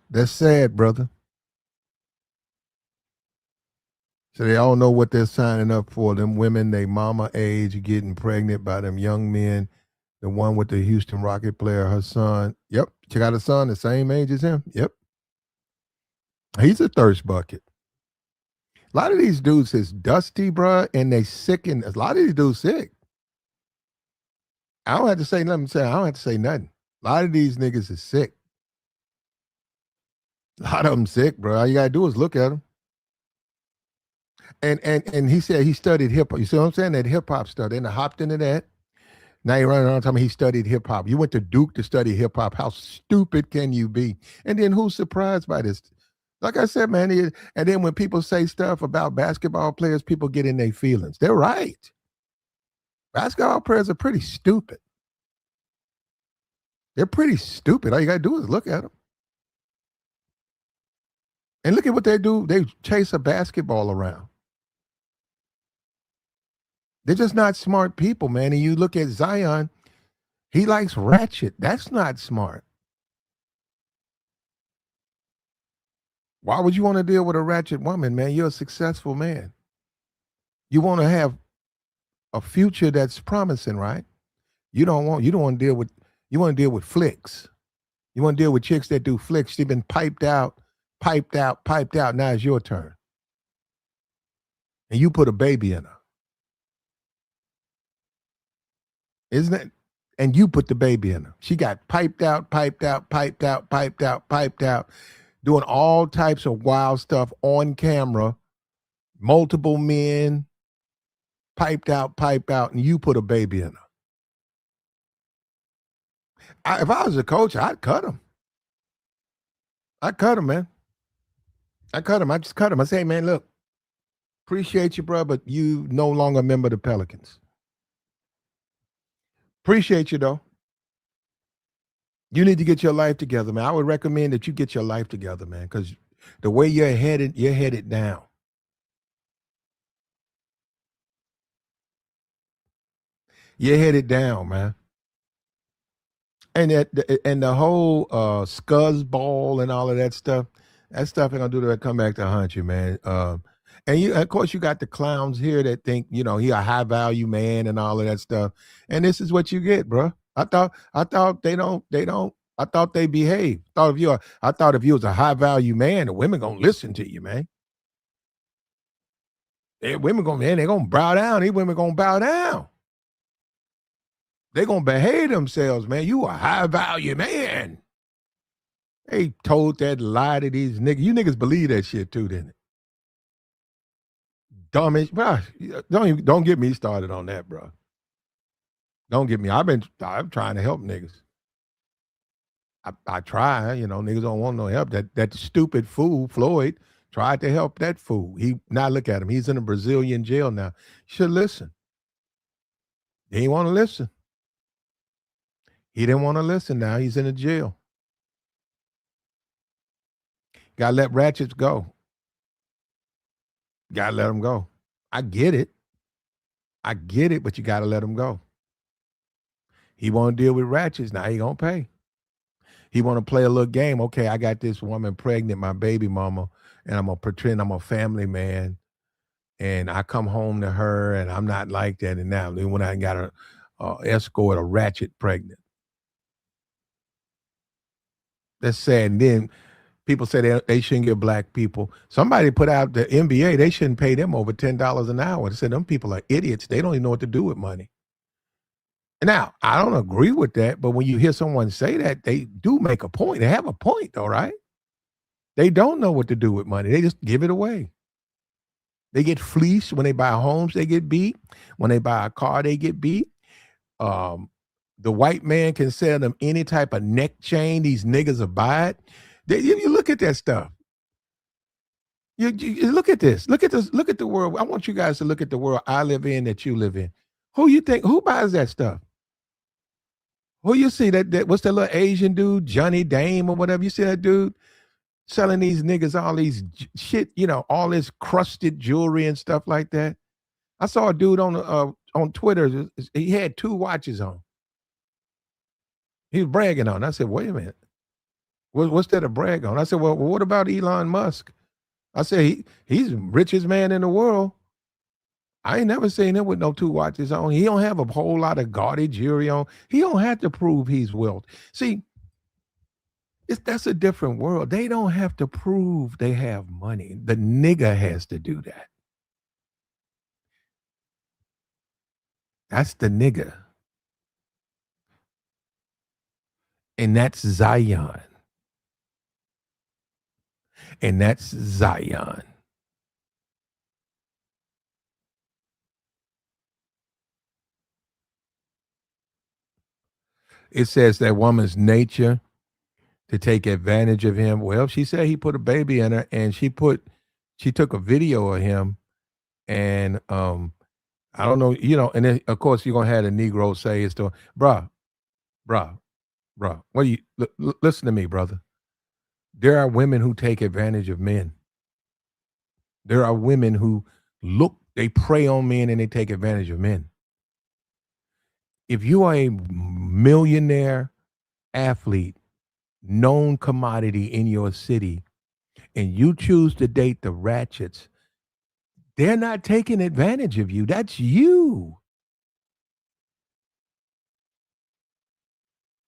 That's sad, brother. So they all know what they're signing up for. Them women, they mama age, getting pregnant by them young men. The one with the Houston Rocket player, her son. Yep. She got a son the same age as him. Yep. He's a thirst bucket. A lot of these dudes is dusty, bruh, and they sick. And a lot of these dudes sick. I don't have to say nothing. I don't have to say nothing. A lot of these niggas is sick. A lot of them sick, bro. All you gotta do is look at them. And he said he studied hip hop. You see what I'm saying? That hip hop stuff. Then I hopped into that. Now you're running around telling me he studied hip hop. You went to Duke to study hip hop. How stupid can you be? And then who's surprised by this? Like I said, man. And then when people say stuff about basketball players, people get in their feelings. They're right. Basketball players are pretty stupid. They're pretty stupid. All you gotta do is look at them. And look at what they do. They chase a basketball around. They're just not smart people, man. And you look at Zion, he likes ratchet. That's not smart. Why would you want to deal with a ratchet woman, man? You're a successful man. You want to have a future that's promising, right? You don't want to deal with you want to deal with flicks. You want to deal with chicks that do flicks. They've been piped out, piped out, piped out. Now it's your turn. And you put a baby in her. Isn't it? And you put the baby in her. She got piped out, piped out, piped out, piped out, piped out, doing all types of wild stuff on camera, multiple men, piped out, and you put a baby in her. If I was a coach, I'd cut him. I'd cut him, man. I cut him. I just cut him. I say, hey, man, look, appreciate you, bro, but you no longer a member of the Pelicans. Appreciate you, though. You need to get your life together, man. I would recommend that you get your life together, man, because the way you're headed down. You're headed down, man. And the whole scuzz ball and all of that stuff ain't gonna do that. Come back to haunt you, man. And you, of course, you got the clowns here that think he a high value man and all of that stuff. And this is what you get, bro. I thought they don't. I thought they behave. I thought if you was a high value man, the women gonna listen to you, man. Women they're gonna bow down. These women gonna bow down. They're gonna behave themselves, man. You a high value man. They told that lie to these niggas. You niggas believe that shit too, didn't it? Dumb bro. Don't get me started on that, bro. Don't get me. I'm trying to help niggas. I try, niggas don't want no help. That stupid fool, Floyd, tried to help that fool. Now look at him. He's in a Brazilian jail now. Should listen. He didn't want to listen. He didn't want to listen now. He's in a jail. Gotta let ratchets go. Gotta let them go. I get it. But you gotta let them go. He want to deal with ratchets. Now he gonna pay. He want to play a little game. Okay, I got this woman pregnant, my baby mama, and I'm gonna pretend I'm a family man, and I come home to her, and I'm not like that. And now when I got a escort a ratchet pregnant, that's sad. And then people say they shouldn't give black people. Somebody put out the NBA. They shouldn't pay them over $10 an hour. They said them people are idiots. They don't even know what to do with money. Now, I don't agree with that, but when you hear someone say that, they do make a point. They have a point, though, right? They don't know what to do with money. They just give it away. They get fleeced when they buy homes. They get beat. When they buy a car, they get beat. The white man can sell them any type of neck chain. These niggas will buy it. You look at that stuff. You look at this. Look at this. Look at the world. I want you guys to look at the world I live in, that you live in. Who buys that stuff? Who you see that what's that little Asian dude, Johnny Dame or whatever? You see that dude selling these niggas all these shit, all this crusted jewelry and stuff like that. I saw a dude on Twitter. He had 2 watches on. He was bragging on. I said, wait a minute. What's that to brag on? I said, well, what about Elon Musk? I said, he's the richest man in the world. I ain't never seen him with no 2 watches on. He don't have a whole lot of gaudy jewelry on. He don't have to prove he's wealthy. See, that's a different world. They don't have to prove they have money. The nigga has to do that. That's the nigga. And that's Zion. And that's Zion. It says that woman's nature to take advantage of him. Well, she said he put a baby in her, and she took a video of him, and I don't know, and then of course you're gonna have the Negro say it's to, bruh, what do you listen to me, brother? There are women who take advantage of men. There are women who they prey on men and they take advantage of men. If you are a millionaire athlete, known commodity in your city, and you choose to date the ratchets, they're not taking advantage of you. That's you.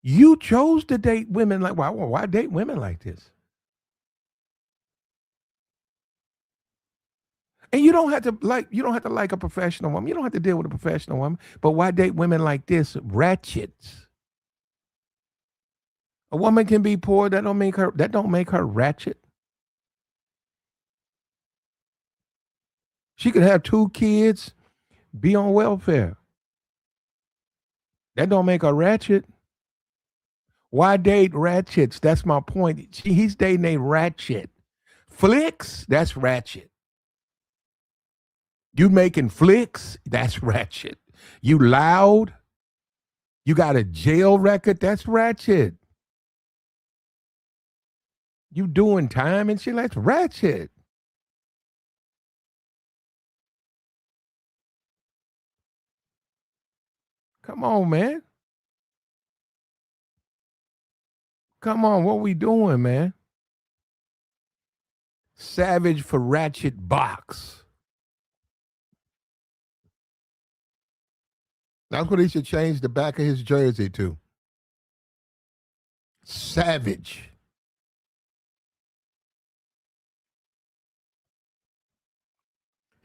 You chose to date women like, why date women like this? And you don't have to like a professional woman. You don't have to deal with a professional woman. But why date women like this? Ratchets. A woman can be poor. That don't make her ratchet. She could have 2 kids, be on welfare. That don't make her ratchet. Why date ratchets? That's my point. He's dating a ratchet. Flicks, that's ratchet. You making flicks, that's ratchet. You loud, you got a jail record, that's ratchet. You doing time and shit, that's ratchet. Come on, man. Come on, what we doing, man? Savage for ratchet box. That's what he should change the back of his jersey to. Savage.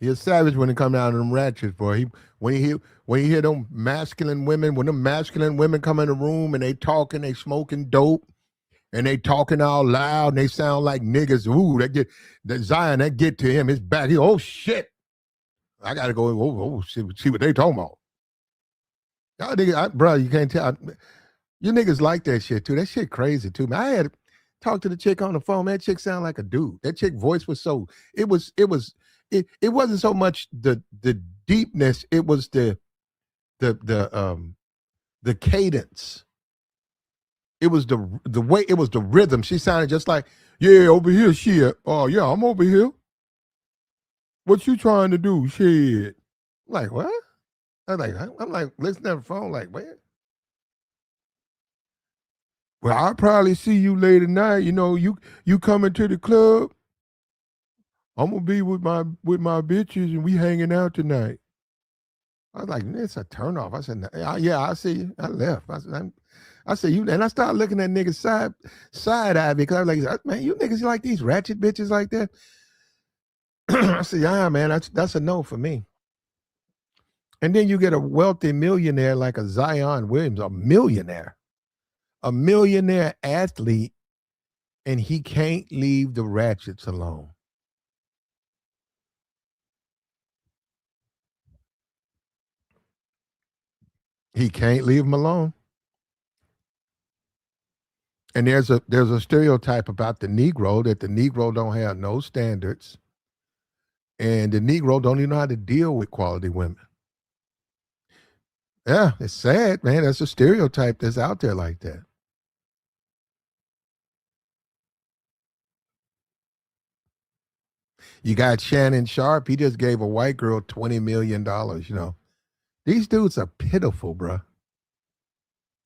He a savage when it come down to them ratchets, boy. When he hear them masculine women, when them masculine women come in the room and they talking, they smoking dope, and they talking all loud, and they sound like niggas. Ooh, that Zion, that get to him. His back. He, oh shit. I gotta go. See what they talking about. Y'all niggas, bro, you can't tell. You niggas like that shit too. That shit crazy too, man. I had talked to the chick on the phone. Man, that chick sound like a dude. That chick voice was so. It wasn't so much the deepness. It was the cadence. It was the way. It was the rhythm. She sounded just like, yeah, over here, shit. Oh yeah, I'm over here. What you trying to do, shit? I'm like what? I'm like listening to the phone. Like what? Well, I'll probably see you late at night. You coming to the club? I'm gonna be with my bitches and we hanging out tonight. I was like, it's a turnoff. I said, yeah, I see you. I left. I said, you, and I started looking at niggas side eye because I was like, man, you niggas like these ratchet bitches like that. I said, yeah, man, that's a no for me. And then you get a wealthy millionaire like a Zion Williams, a millionaire athlete, and he can't leave the ratchets alone. He can't leave them alone. And there's a stereotype about the Negro that the Negro don't have no standards, and the Negro don't even know how to deal with quality women. Yeah, it's sad, man. That's a stereotype that's out there like that. You got Shannon Sharp. He just gave a white girl $20 million. These dudes are pitiful, bro.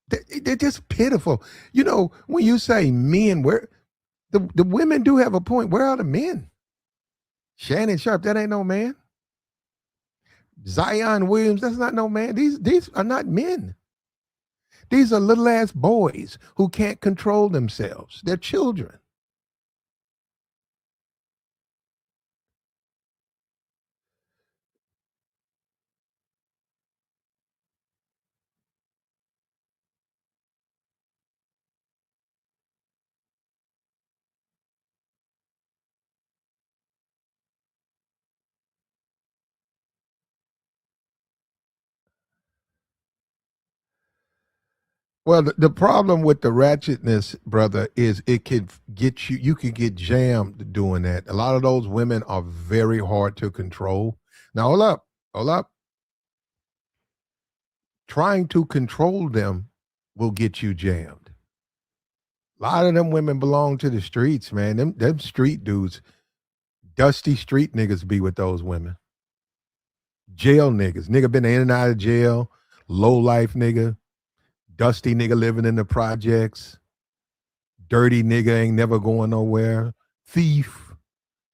They're just pitiful. When you say men, where the women do have a point. Where are the men? Shannon Sharp, that ain't no man. Zion Williams, that's not no man. These are not men. These are little ass boys who can't control themselves. They're children. Well, the problem with the ratchetness, brother, is it could get you. You could get jammed doing that. A lot of those women are very hard to control. Now, hold up. Trying to control them will get you jammed. A lot of them women belong to the streets, man. Them street dudes, dusty street niggas be with those women. Jail niggas, nigga been in and out of jail, low life nigga, dusty nigga living in the projects, dirty nigga ain't never going nowhere, thief,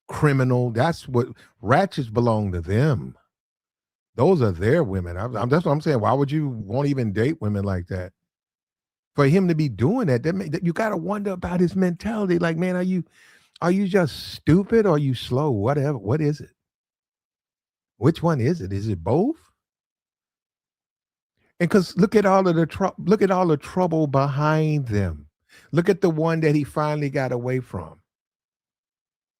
criminal. That's what ratchets belong to them. Those are their women. That's what I'm saying. Why would you want to even date women like that? For him to be doing that you got to wonder about his mentality. Like, man, are you just stupid or are you slow? Whatever. What is it? Which one is it? Is it both? And because look at all the trouble behind them. Look at the one that he finally got away from.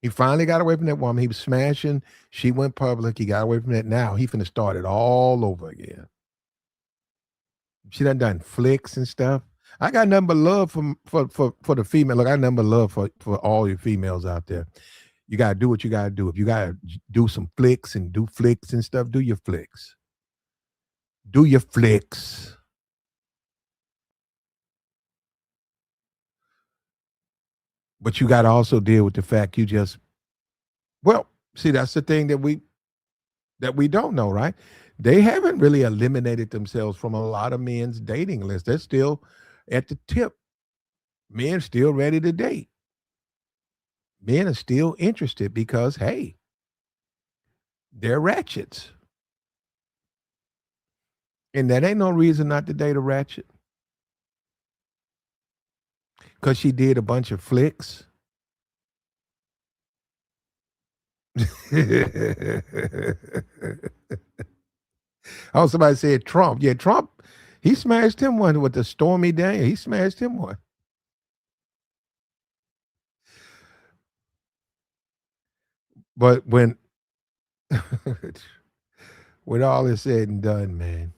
He finally got away from that woman. He was smashing. She went public. He got away from that. Now he finna start it all over again. She done flicks and stuff. I got nothing but love for the female. Look, I got nothing but love for all your females out there. You gotta do what you gotta do. If you gotta do some flicks and do flicks and stuff, do your flicks. Do your flicks. But you gotta also deal with the fact you just well, see, that's the thing that we don't know, right? They haven't really eliminated themselves from a lot of men's dating list. They're still at the tip. Men still ready to date. Men are still interested because hey, they're ratchets. And that ain't no reason not to date a ratchet. Because she did a bunch of flicks. Oh, somebody said Trump. Yeah, Trump, he smashed him one with the Stormy Daniels. He smashed him one. But when all is said and done, man,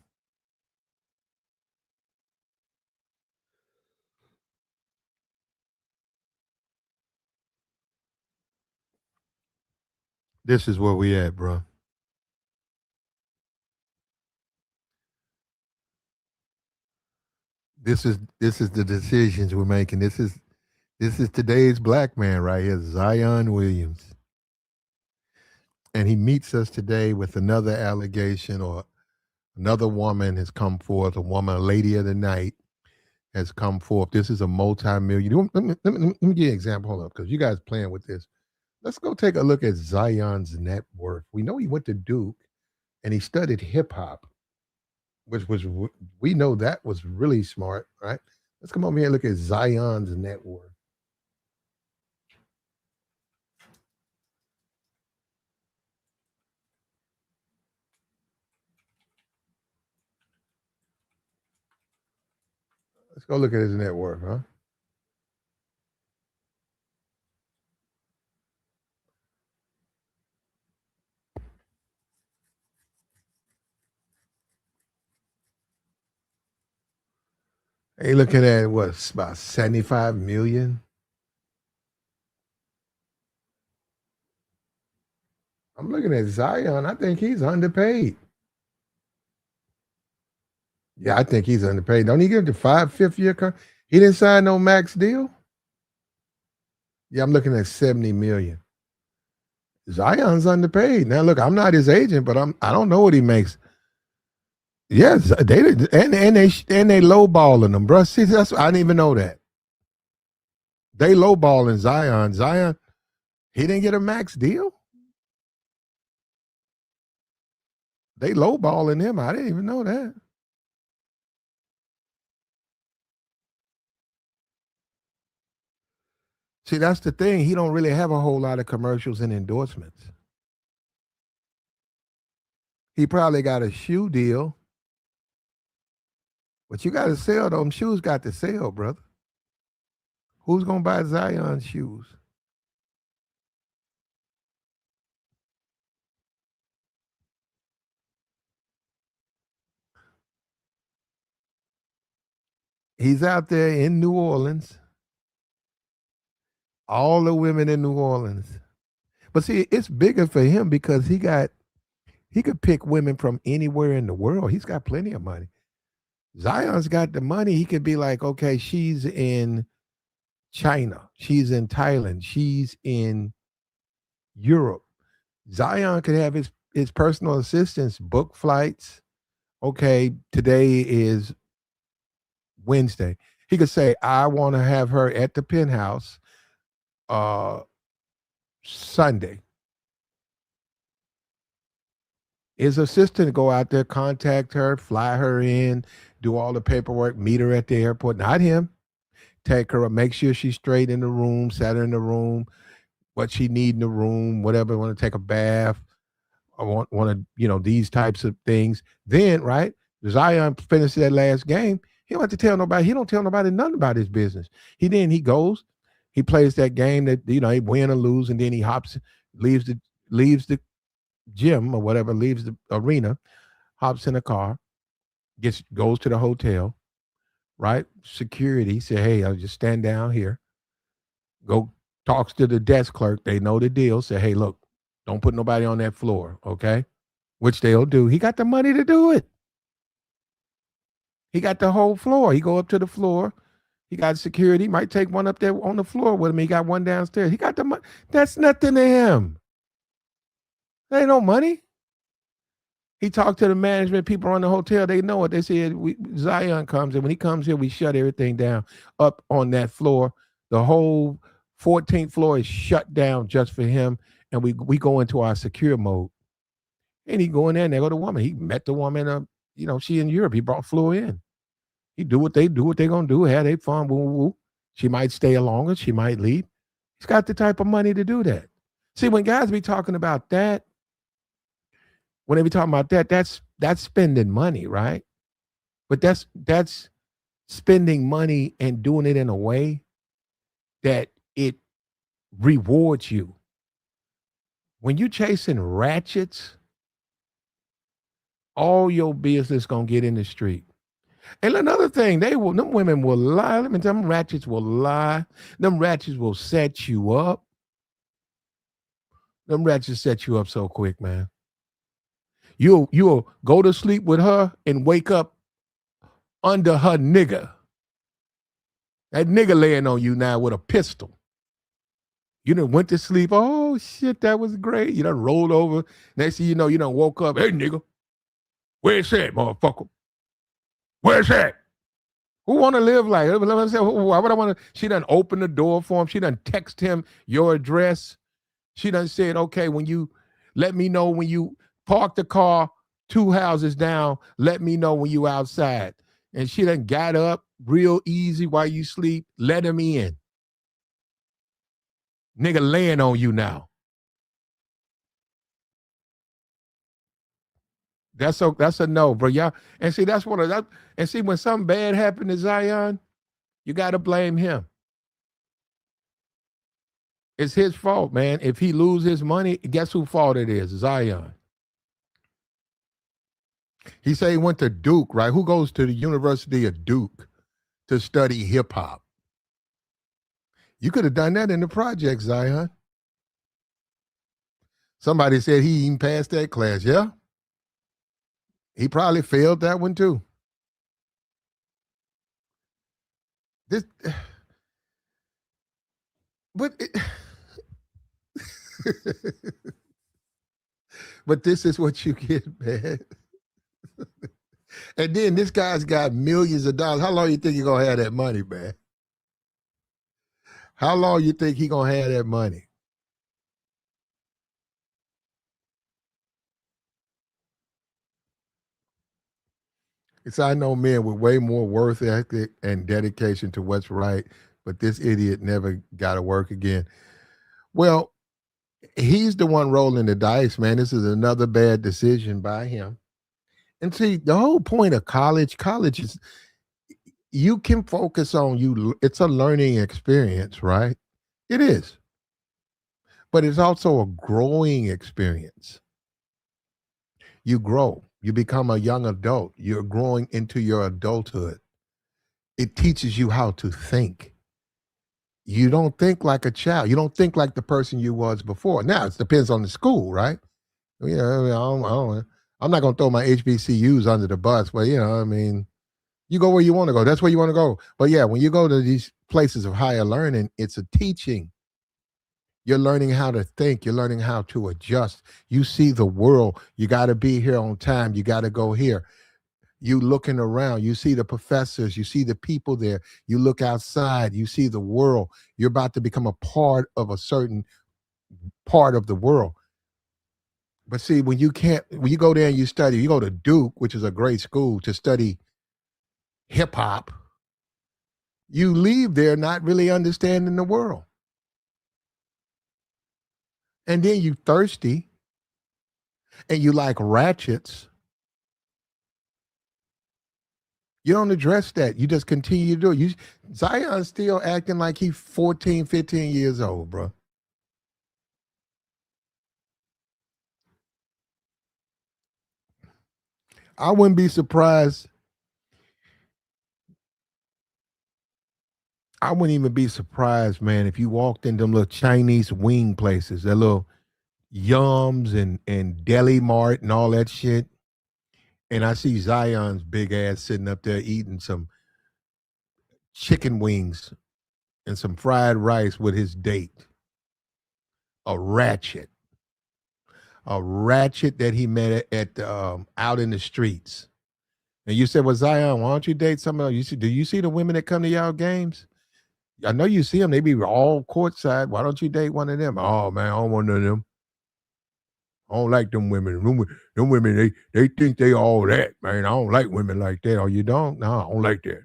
this is where we at, bro. This is the decisions we're making. This is today's black man right here, Zion Williams. And he meets us today with another allegation or another woman has come forth, a woman, a lady of the night has come forth. This is a multi-million. Let me give you an example. Hold up, because you guys playing with this. Let's go take a look at Zion's net worth. We know he went to Duke and he studied hip hop, which was, we know that was really smart, right? Let's come over here and look at Zion's net worth. Let's go look at his net worth, huh? Hey, looking at what, about 75 million. I'm looking at Zion. I think he's underpaid. Yeah, I think he's underpaid. Don't he get the 5 fifth year? He didn't sign no max deal. Yeah, I'm looking at 70 million. Zion's underpaid. Now, look, I'm not his agent, but I don't know what he makes. Yes, they and they lowballing them, bro. See, I didn't even know that. They lowballing Zion. Zion, he didn't get a max deal. They lowballing him. I didn't even know that. See, that's the thing. He don't really have a whole lot of commercials and endorsements. He probably got a shoe deal, but you got to sell them shoes. Got to sell, brother. Who's gonna buy Zion shoes? He's out there in New Orleans. All the women in New Orleans. But see, it's bigger for him because he could pick women from anywhere in the world. He's got plenty of money. Zion's got the money. He could be like, okay, she's in China, she's in Thailand, she's in Europe. Zion could have his personal assistants book flights. Okay, today is Wednesday. He could say, I want to have her at the penthouse uh Sunday. His assistant go out there, contact her, fly her in, do all the paperwork, meet her at the airport. Not him. Take her, make sure she's straight in the room, set her in the room, what she need in the room, whatever. Want to take a bath, I want to, these types of things. Then, right, Zion finishes that last game. He don't have to tell nobody. He don't tell nobody nothing about his business. He goes, he plays that game that he win or lose, and then he hops, leaves the gym or whatever, leaves the arena, hops in a car, goes to the hotel, right? Security say, hey, I'll just stand down here. Go talks to the desk clerk. They know the deal. Say, hey, look, don't put nobody on that floor, okay? Which they'll do. He got the money to do it. He got the whole floor. He go up to the floor. He got security. Might take one up there on the floor with him. He got one downstairs. He got the money. That's nothing to him. That ain't no money. He talked to the management people on the hotel. They know it. They said Zion comes, and when he comes here, we shut everything down up on that floor. The whole 14th floor is shut down just for him, and we go into our secure mode. And he go in there, and there go the woman. He met the woman. She in Europe. He flew in. He do what they do. What they gonna do? Have they fun? Woo, woo, woo. She might stay longer. She might leave. He's got the type of money to do that. See, when guys be talking about that, when they be talking about that, that's spending money, right? But that's spending money and doing it in a way that it rewards you. When you chasing ratchets, all your business gonna get in the street. And another thing, them women will lie. Let me tell them ratchets will lie. Them ratchets will set you up. Them ratchets set you up so quick, man. You'll go to sleep with her and wake up under her nigga. That nigga laying on you now with a pistol. You done went to sleep. Oh shit, that was great. You done rolled over. Next thing you know, you done woke up. Hey nigga, where's that, motherfucker? Where's that? Who want to live like? Why would I want to? She done opened the door for him. She done text him your address. She done said, okay, when you let me know when you park the car 2 houses down, let me know when you outside. And she done got up real easy while you sleep. Let him in. Nigga laying on you now. That's a no, bro. Y'all, and see, that's one of that. And see, when something bad happened to Zion, you got to blame him. It's his fault, man. If he lose his money, guess whose fault it is? Zion. He said he went to Duke, right? Who goes to the University of Duke to study hip hop? You could have done that in the project, Zion. Somebody said he even passed that class. Yeah, he probably failed that one too. This, but it, but this is what you get, man. And then this guy's got millions of dollars. How long you think he gonna have that money, man? How long you think he gonna have that money? It's I know men with way more worth ethic and dedication to what's right, but this idiot never got to work again. Well, he's the one rolling the dice, man. This is another bad decision by him. And see, the whole point of college is you can focus on you. It's a learning experience, right? It is, but it's also a growing experience. You grow, you become a young adult, you're growing into your adulthood. It teaches you how to think. You don't think like a child. You don't think like the person you was before. Now it depends on the school, right? You know, I mean, I'm not going to throw my HBCUs under the bus, but I mean, you go where you want to go. That's where you want to go. But yeah, when you go to these places of higher learning, it's a teaching. You're learning how to think. You're learning how to adjust. You see the world. You got to be here on time. You got to go here. You looking around, you see the professors, you see the people there, you look outside, you see the world. You're about to become a part of a certain part of the world. But see, when you go there and you study, you go to Duke, which is a great school, to study hip hop, you leave there not really understanding the world. And then you thirsty and you like ratchets. You don't address that. You just continue to do it. Zion's still acting like he's 14, 15 years old, bro. I wouldn't be surprised. I wouldn't even be surprised, man, if you walked in them little Chinese wing places, that little Yums and Deli Mart and all that shit, and I see Zion's big ass sitting up there eating some chicken wings and some fried rice with his date. A ratchet. A ratchet that he met at out in the streets. And you said, well, Zion, why don't you date some of them? Do you see the women that come to y'all games? I know you see them. They be all courtside. Why don't you date one of them? Oh, man, I don't want none of them. I don't like them women. Them women, they think they all that, man. I don't like women like that. Oh, you don't? No, I don't like that.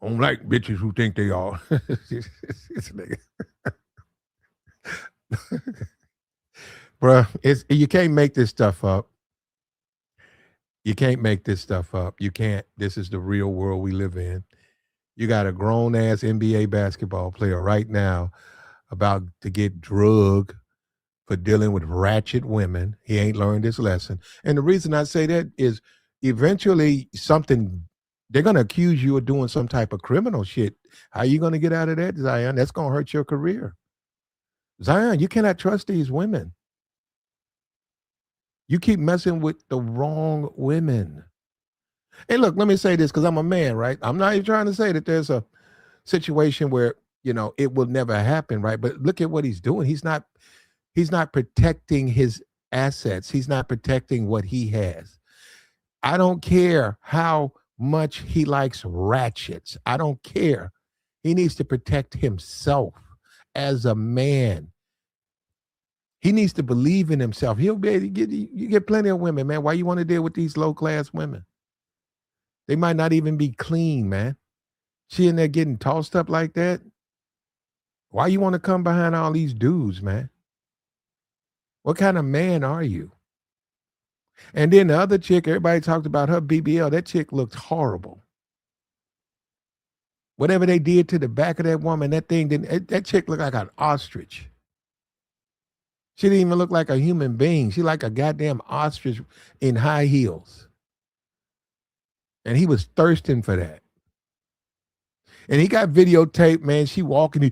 I don't like bitches who think they all. This nigga. Bruh, you can't make this stuff up. You can't make this stuff up. You can't. This is the real world we live in. You got a grown ass NBA basketball player right now about to get drugged for dealing with ratchet women. He ain't learned his lesson. And the reason I say that is eventually something, they're going to accuse you of doing some type of criminal shit. How you going to get out of that, Zion? That's going to hurt your career. Zion, you cannot trust these women. You keep messing with the wrong women. Hey, look, let me say this because I'm a man, right? I'm not even trying to say that there's a situation where, it will never happen, right? But look at what he's doing. He's not protecting his assets. He's not protecting what he has. I don't care how much he likes ratchets. I don't care. He needs to protect himself as a man. He needs to believe in himself. He'll be able to you get plenty of women, man. Why you want to deal with these low class women? They might not even be clean, man. She in there getting tossed up like that. Why you want to come behind all these dudes, man? What kind of man are you? And then the other chick, everybody talked about her BBL. That chick looked horrible. Whatever they did to the back of that woman, that chick looked like an ostrich. She didn't even look like a human being. She like a goddamn ostrich in high heels. And he was thirsting for that. And he got videotape, man. She walking,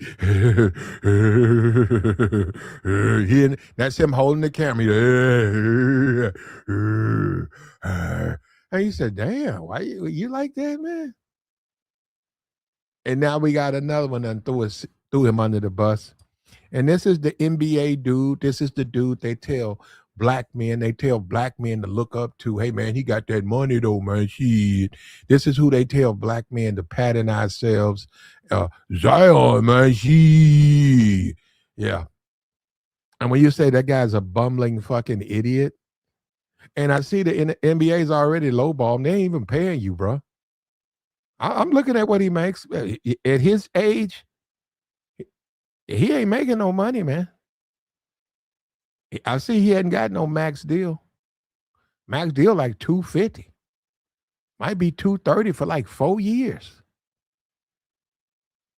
that's him holding the camera. And he said, damn, why you like that, man? And now we got another one that threw him under the bus. And this is the NBA dude. This is the dude they tell black men to look up to. Hey, man, he got that money, though, man. Shit. This is who they tell black men to pattern ourselves. Zion, man. Shit. Yeah. And when you say that guy's a bumbling fucking idiot, and I see the NBA's already lowball, they ain't even paying you, bro. I'm looking at what he makes. At his age, he ain't making no money, man. I see he hadn't got no max deal. Max deal like $250. Might be $230 for like 4 years.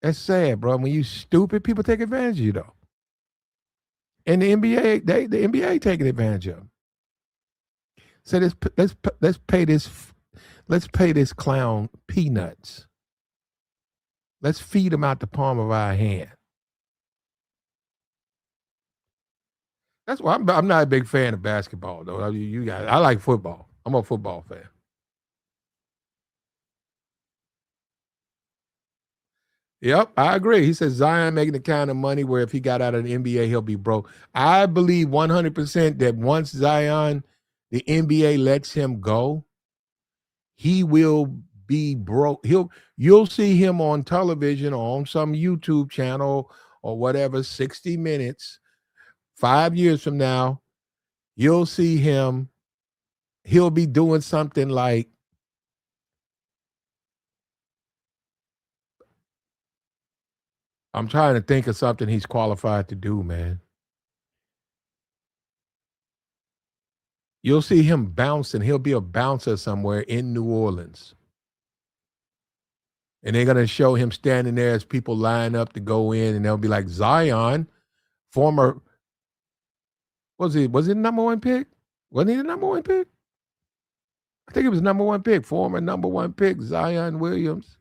That's sad, bro. When you stupid, people take advantage of you, though. And the NBA, the NBA taking advantage of him. So let's pay this clown peanuts. Let's feed him out the palm of our hand. That's why I'm not a big fan of basketball, though. I like football. I'm a football fan. Yep, I agree. He says Zion making the kind of money where if he got out of the NBA, he'll be broke. I believe 100% that once Zion, the NBA lets him go, he will be broke. You'll see him on television or on some YouTube channel or whatever, 60 Minutes. 5 years from now, you'll see him. He'll be doing something like, I'm trying to think of something he's qualified to do, man. You'll see him bouncing. He'll be a bouncer somewhere in New Orleans. And they're going to show him standing there as people line up to go in, and they'll be like, Zion, former, was he the number one pick? Wasn't he the number one pick? I think it was number one pick, former number one pick, Zion Williams.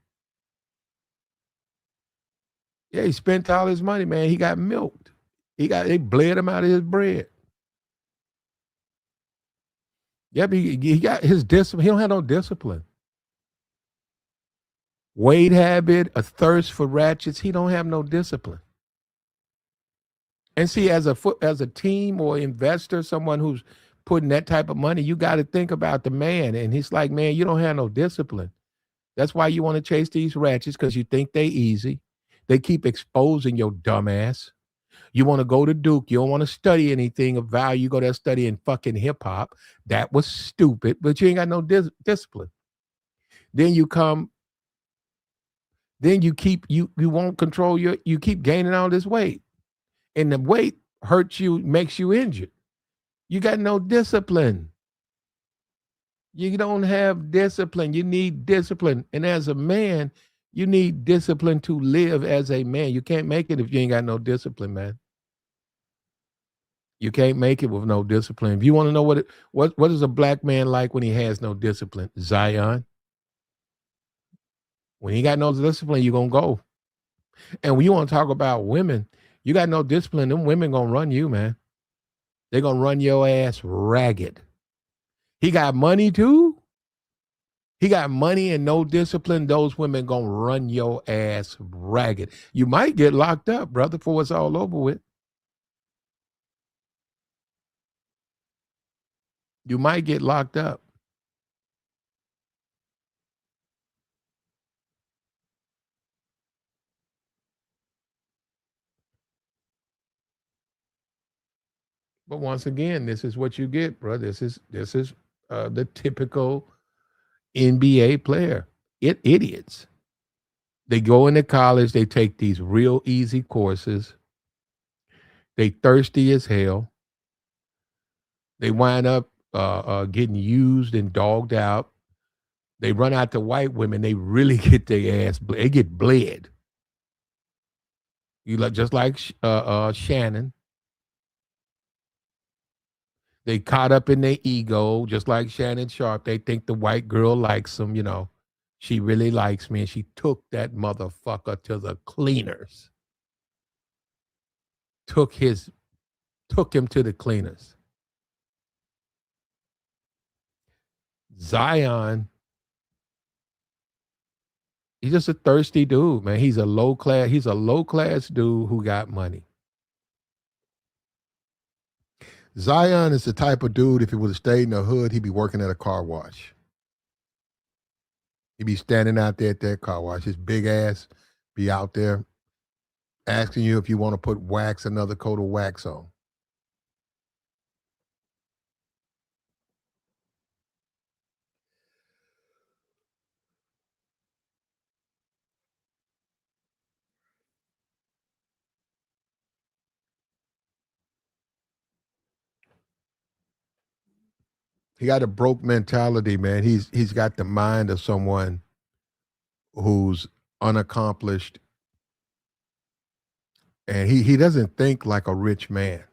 Yeah, he spent all his money, man. He got milked. They bled him out of his bread. Yep, he got his discipline. He don't have no discipline. Weight habit, a thirst for ratchets. He don't have no discipline. And see, as a team or investor, someone who's putting that type of money, you got to think about the man. And he's like, man, you don't have no discipline. That's why you want to chase these ratchets, because you think they easy. They keep exposing your dumb ass. You want to go to Duke. You don't want to study anything of value. You go there studying fucking hip hop. That was stupid, but you ain't got no discipline. Then you come. Then you won't control you keep gaining all this weight. And the weight hurts you, makes you injured. You got no discipline. You don't have discipline. You need discipline. And as a man, you need discipline to live as a man. You can't make it if you ain't got no discipline, man. You can't make it with no discipline. If you want to know what is a black man like when he has no discipline, Zion. When he got no discipline, you gonna go. And when you want to talk about women, you got no discipline, them women gonna run you, man. They're gonna run your ass ragged. He got money too. He got money and no discipline. Those women gonna run your ass ragged. You might get locked up, brother, before it's all over with. You might get locked up. But once again, this is what you get, bro. This is the typical NBA player. Idiots. They go into college. They take these real easy courses. They thirsty as hell. They wind up getting used and dogged out. They run out to white women. They really get their ass. They get bled. You like just like Shannon. They caught up in their ego, just like Shannon Sharp. They think the white girl likes them. She really likes me, and she took that motherfucker to the cleaners. Took him to the cleaners. Zion, he's just a thirsty dude, man. He's a low class dude who got money. Zion is the type of dude, if he would have stayed in the hood, he'd be working at a car wash. He'd be standing out there at that car wash. His big ass be out there asking you if you want to put another coat of wax on. He got a broke mentality, man. He's got the mind of someone who's unaccomplished, and he doesn't think like a rich man.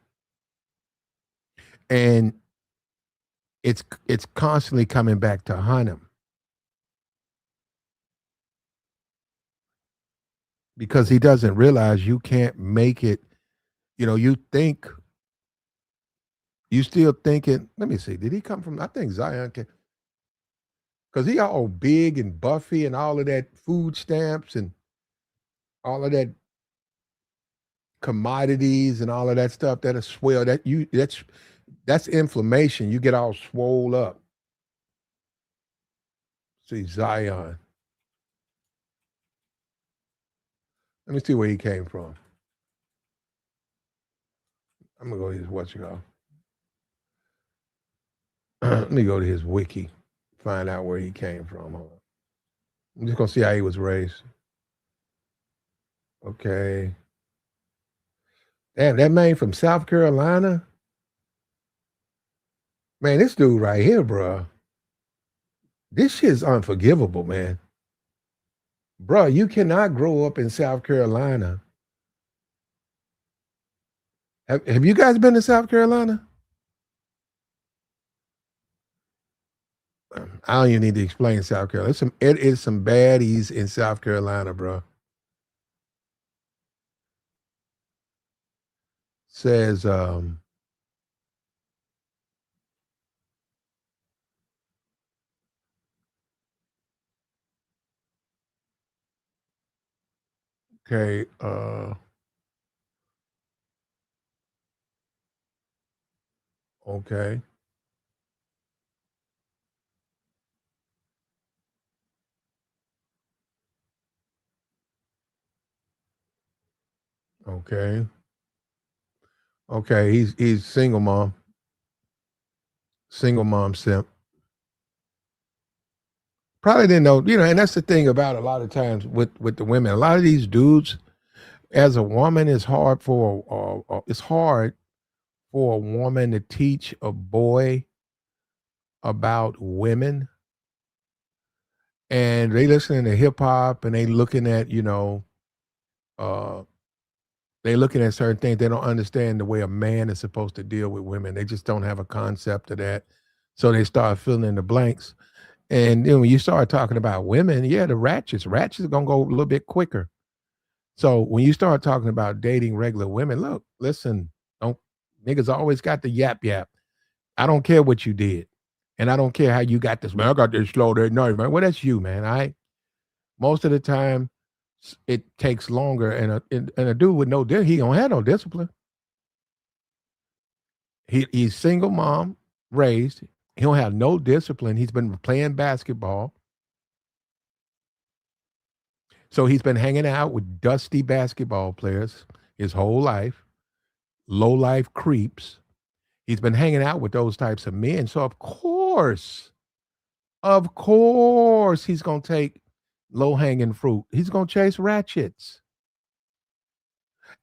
And it's constantly coming back to hunt him because he doesn't realize you can't make it. You still thinking. Let me see. Did he come from? I think Zion can, because he all big and buffy and all of that food stamps and all of that commodities and all of that stuff that is swell. That's inflammation. You get all swole up. See Zion. Let me see where he came from. I'm gonna go to his what you call. Let me go to his wiki, find out where he came from. Hold on. I'm just gonna see how he was raised. Okay. Damn, that man from South Carolina. Man, this dude right here, bro. This shit's unforgivable, man. Bro, you cannot grow up in South Carolina. Have you guys been to South Carolina? I don't even need to explain South Carolina. It is some baddies in South Carolina, bro. Says okay, okay. Okay. Okay, he's single mom. Single mom simp. Probably didn't know, and that's the thing about a lot of times with the women. A lot of these dudes, As a woman, it's hard for a woman to teach a boy about women, and they listening to hip hop and they looking at uh they looking at certain things. They don't understand the way a man is supposed to deal with women. They just don't have a concept of that. So they start filling in the blanks. And then when you start talking about women, yeah, the ratchets are gonna go a little bit quicker. So when you start talking about dating regular women, look, listen, don't niggas always got the yap yap. I don't care what you did. And I don't care how you got this, man. I got this slow that noise, man. Well, that's you, man. I most of the time it takes longer, and a dude with he don't have no discipline. He's single mom raised. He don't have no discipline. He's been playing basketball. So he's been hanging out with dusty basketball players his whole life, low life creeps. He's been hanging out with those types of men. So of course, he's gonna take low hanging fruit. He's gonna chase ratchets.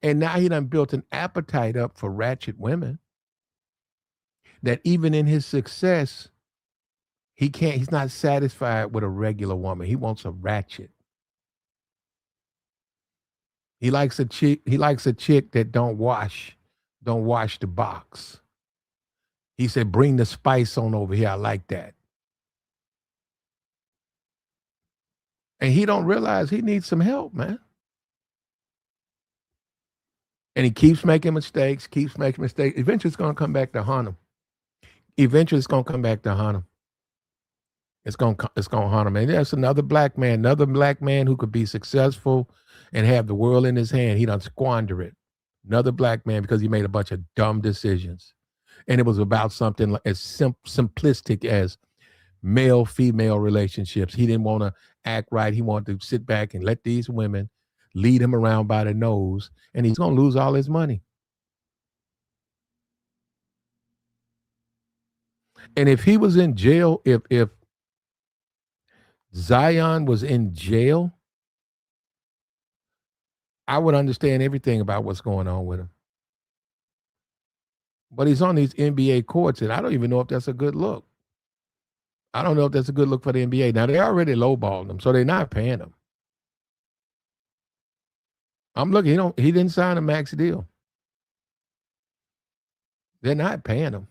And now he done built an appetite up for ratchet women that even in his success, he's not satisfied with a regular woman. He wants a ratchet. He likes a chick that don't wash the box. He said, bring the spice on over here. I like that. And he don't realize he needs some help, man. And he keeps making mistakes. Eventually it's gonna come back to haunt him. Eventually it's gonna come back to haunt him. It's gonna haunt him. And that's another black man who could be successful and have the world in his hand. He done squander it. Another black man because he made a bunch of dumb decisions. And it was about something as simplistic as male female relationships. He didn't want to act right. He wanted to sit back and let these women lead him around by the nose, and he's going to lose all his money. And if he was in jail, if Zion was in jail, I would understand everything about what's going on with him. But he's on these NBA courts, and I don't even know if that's a good look. I don't know if that's a good look for the NBA. Now they already lowballed him, so they're not paying him. I'm looking. He didn't sign a max deal. They're not paying him.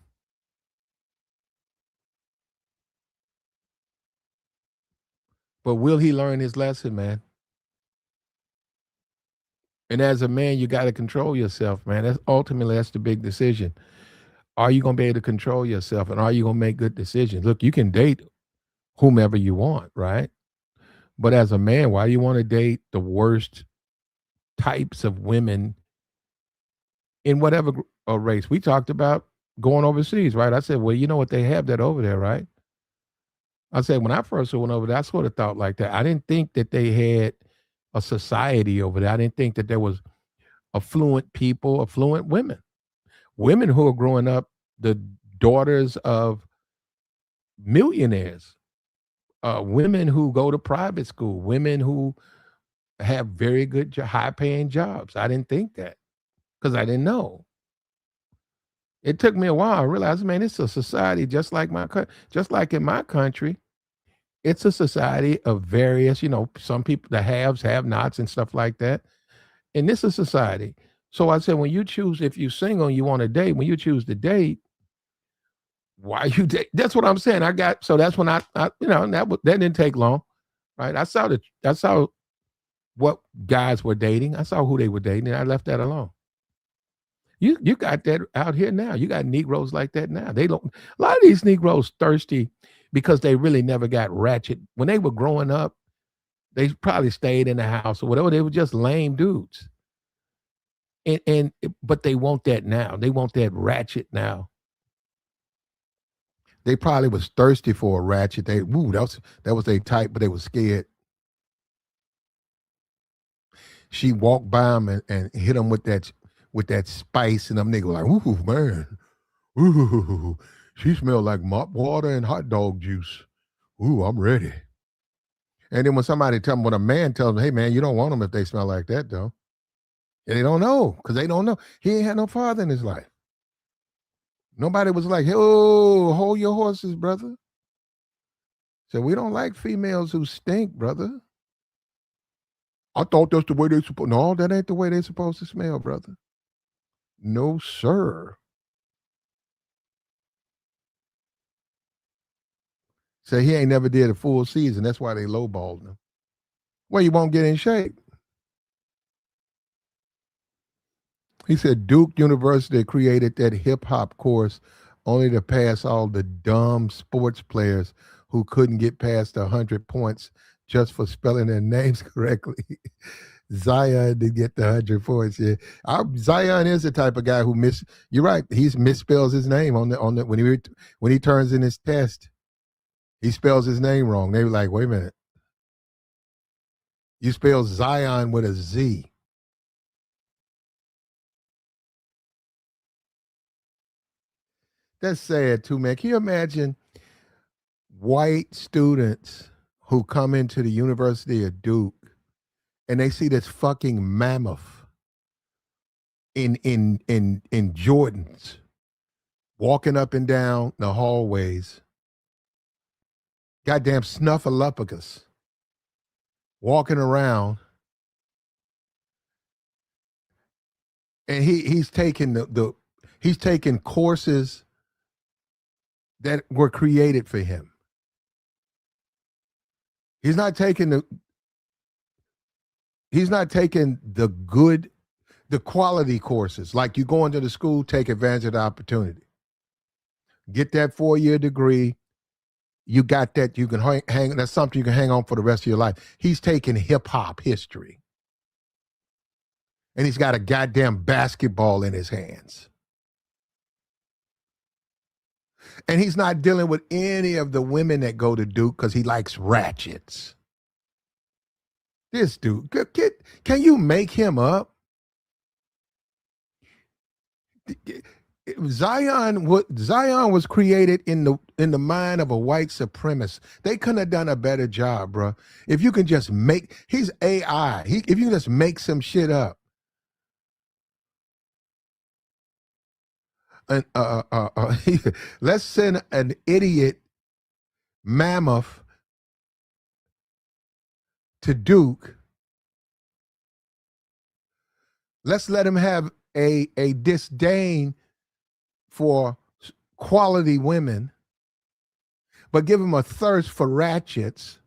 But will he learn his lesson, man? And as a man, you got to control yourself, man. That's the big decision. Are you going to be able to control yourself, and are you going to make good decisions? Look, you can date whomever you want, right? But as a man, why do you want to date the worst types of women in whatever race? We talked about going overseas, right? I said, well, you know what? They have that over there, right? I said, when I first went over there, I sort of thought like that. I didn't think that they had a society over there. I didn't think that there was affluent people, affluent women who are growing up, the daughters of millionaires, women who go to private school, women who have very good, high paying jobs. I didn't think that because I didn't know. It took me a while. I realized, man, it's a society just like in my country. It's a society of various, some people, the haves, have nots, and stuff like that. And this is society. So I said, when you choose, if you're single and you want to date, when you choose to date, why you date? That's what I'm saying. So that's when that didn't take long, right? I saw what guys were dating. I saw who they were dating, and I left that alone. You got that out here now. You got Negroes like that now. They don't. A lot of these Negroes thirsty because they really never got ratchet when they were growing up. They probably stayed in the house or whatever. They were just lame dudes. But they want that now. They want that ratchet now. They probably was thirsty for a ratchet. That was their type, but they was scared. She walked by him and hit him with that spice, and them niggas were like, ooh, man. Ooh, she smelled like mop water and hot dog juice. Ooh, I'm ready. And then when a man tells them, hey man, you don't want them if they smell like that though. And they don't know because they don't know. He ain't had no father in his life. Nobody was like, "Oh, hold your horses, brother." So we don't like females who stink, brother. I thought that's the way they supposed. No, that ain't the way they supposed to smell, brother. No, sir. Say he ain't never did a full season. That's why they lowballed him. Well, you won't get in shape. He said Duke University created that hip hop course only to pass all the dumb sports players who couldn't get past 100 points just for spelling their names correctly. Zion did get the 100 points. Yeah, Zion is the type of guy who miss. You're right. He's misspells his name on the when he turns in his test. He spells his name wrong. They were like, "Wait a minute, you spell Zion with a Z." That's sad too, man. Can you imagine white students who come into the University of Duke and they see this fucking mammoth in Jordans walking up and down the hallways, goddamn snuffleupagus walking around, and he's taking he's taking courses that were created for him. He's not taking the good, the quality courses. Like you go into the school, take advantage of the opportunity. Get that 4-year degree. You got that. You can hang. That's something you can hang on for the rest of your life. He's taking hip hop history, and he's got a goddamn basketball in his hands, and he's not dealing with any of the women that go to Duke because he likes ratchets. This dude, can you make him up? Zion was created in the mind of a white supremacist. They couldn't have done a better job, bro. If you can just he's AI. If you can just make some shit up, and let's send an idiot mammoth to Duke. Let's let him have a disdain for quality women, but give him a thirst for ratchets.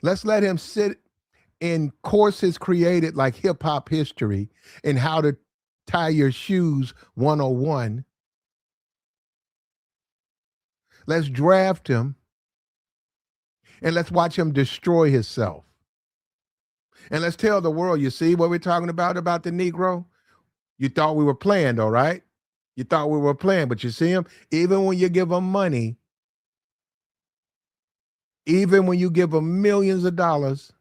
Let's let him sit in courses created like hip hop history and how to tie your shoes 101. Let's draft him and let's watch him destroy himself. And let's tell the world, you see what we're talking about the Negro? You thought we were playing though, right? You thought we were playing, but you see him, even when you give him money, even when you give him millions of dollars,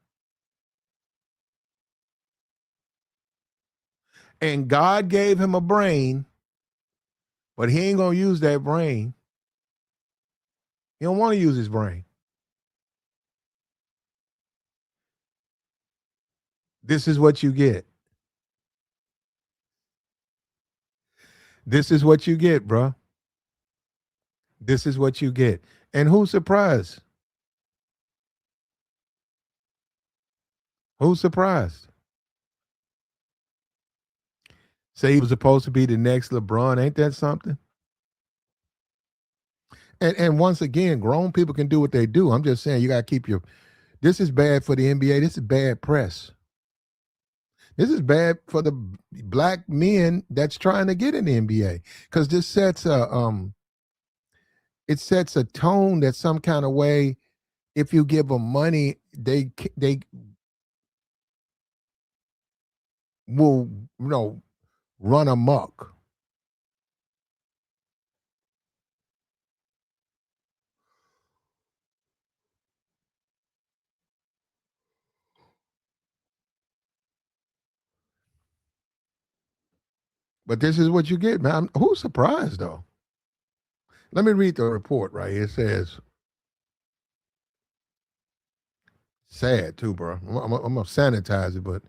and God gave him a brain, but he ain't gonna use that brain. He don't want to use his brain. This is what you get. This is what you get, bro. This is what you get. And who's surprised? Who's surprised? Say he was supposed to be the next LeBron. Ain't that something? And once again, grown people can do what they do. I'm just saying you gotta keep your this is bad for the NBA. This is bad press. This is bad for the black men that's trying to get in the NBA. Because this sets it sets a tone that some kind of way, if you give them money, they will, run amok. But this is what you get, man. Who's surprised though? Let me read the report right here. It says, sad too, bro. I'm gonna sanitize it, but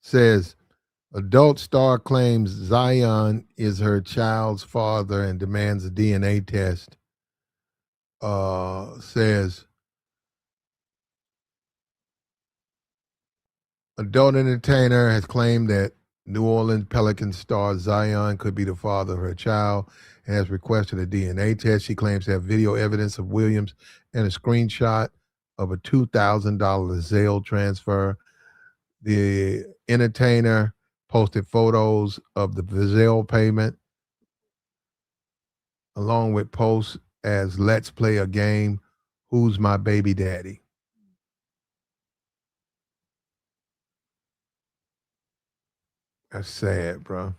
Says adult star claims Zion is her child's father and demands a DNA test. Says adult entertainer has claimed that New Orleans Pelicans star Zion could be the father of her child and has requested a DNA test. She claims to have video evidence of Williams and a screenshot of a $2,000 Zelle transfer. The entertainer posted photos of the Zelle payment along with posts as "Let's play a game. Who's my baby daddy?" That's sad, bro.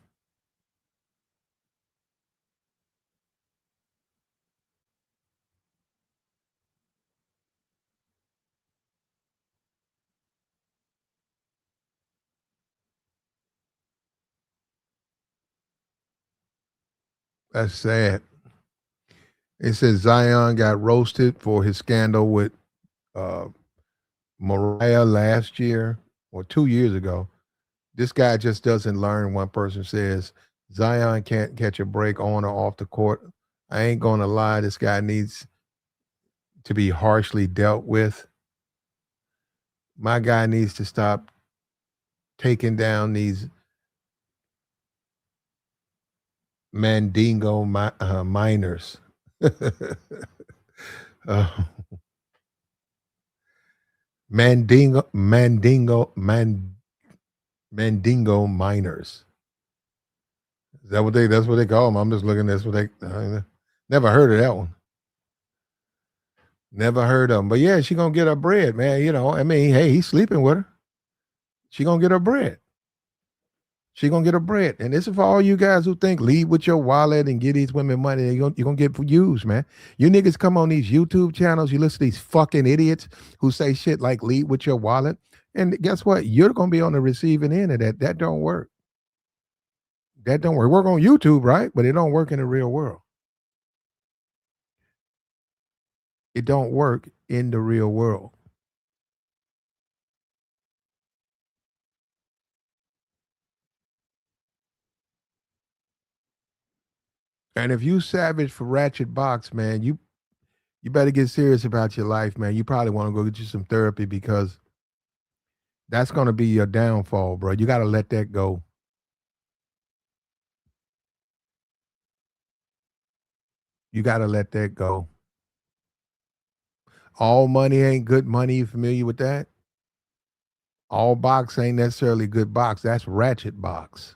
That's sad. It says Zion got roasted for his scandal with uh, Mariah last year or 2 years ago. This guy just doesn't learn. One person says Zion can't catch a break on or off the court. I ain't gonna lie, this guy needs to be harshly dealt with. My guy needs to stop taking down these Mandingo miners. uh, Mandingo miners. Is that what they? That's what they call them. I'm just looking. That's what they. Never heard of that one. Never heard of them. But yeah, she gonna get her bread, man. You know, I mean, hey, he's sleeping with her. She gonna get her bread. She gonna get her bread. And this is for all you guys who think lead with your wallet and give these women money. You're gonna get used, man. You niggas come on these YouTube channels, you listen to these fucking idiots who say shit like lead with your wallet. And guess what? You're gonna be on the receiving end of that. That don't work. That don't work. Work on YouTube, right? But it don't work in the real world. It don't work in the real world. And if you savage for Ratchet Box, man, you better get serious about your life, man. You probably want to go get you some therapy because that's gonna be your downfall, bro. You gotta let that go. You gotta let that go. All money ain't good money. You familiar with that? All box ain't necessarily good box. That's Ratchet Box.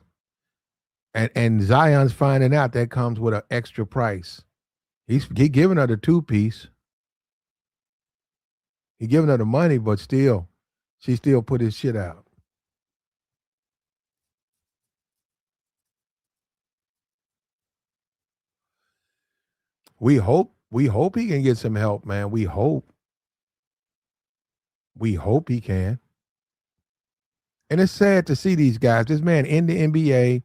And Zion's finding out that comes with an extra price. He giving her the 2 piece. He giving her the money, but still, she still put his shit out. We hope he can get some help, man. We hope he can. And it's sad to see these guys. This man in the NBA,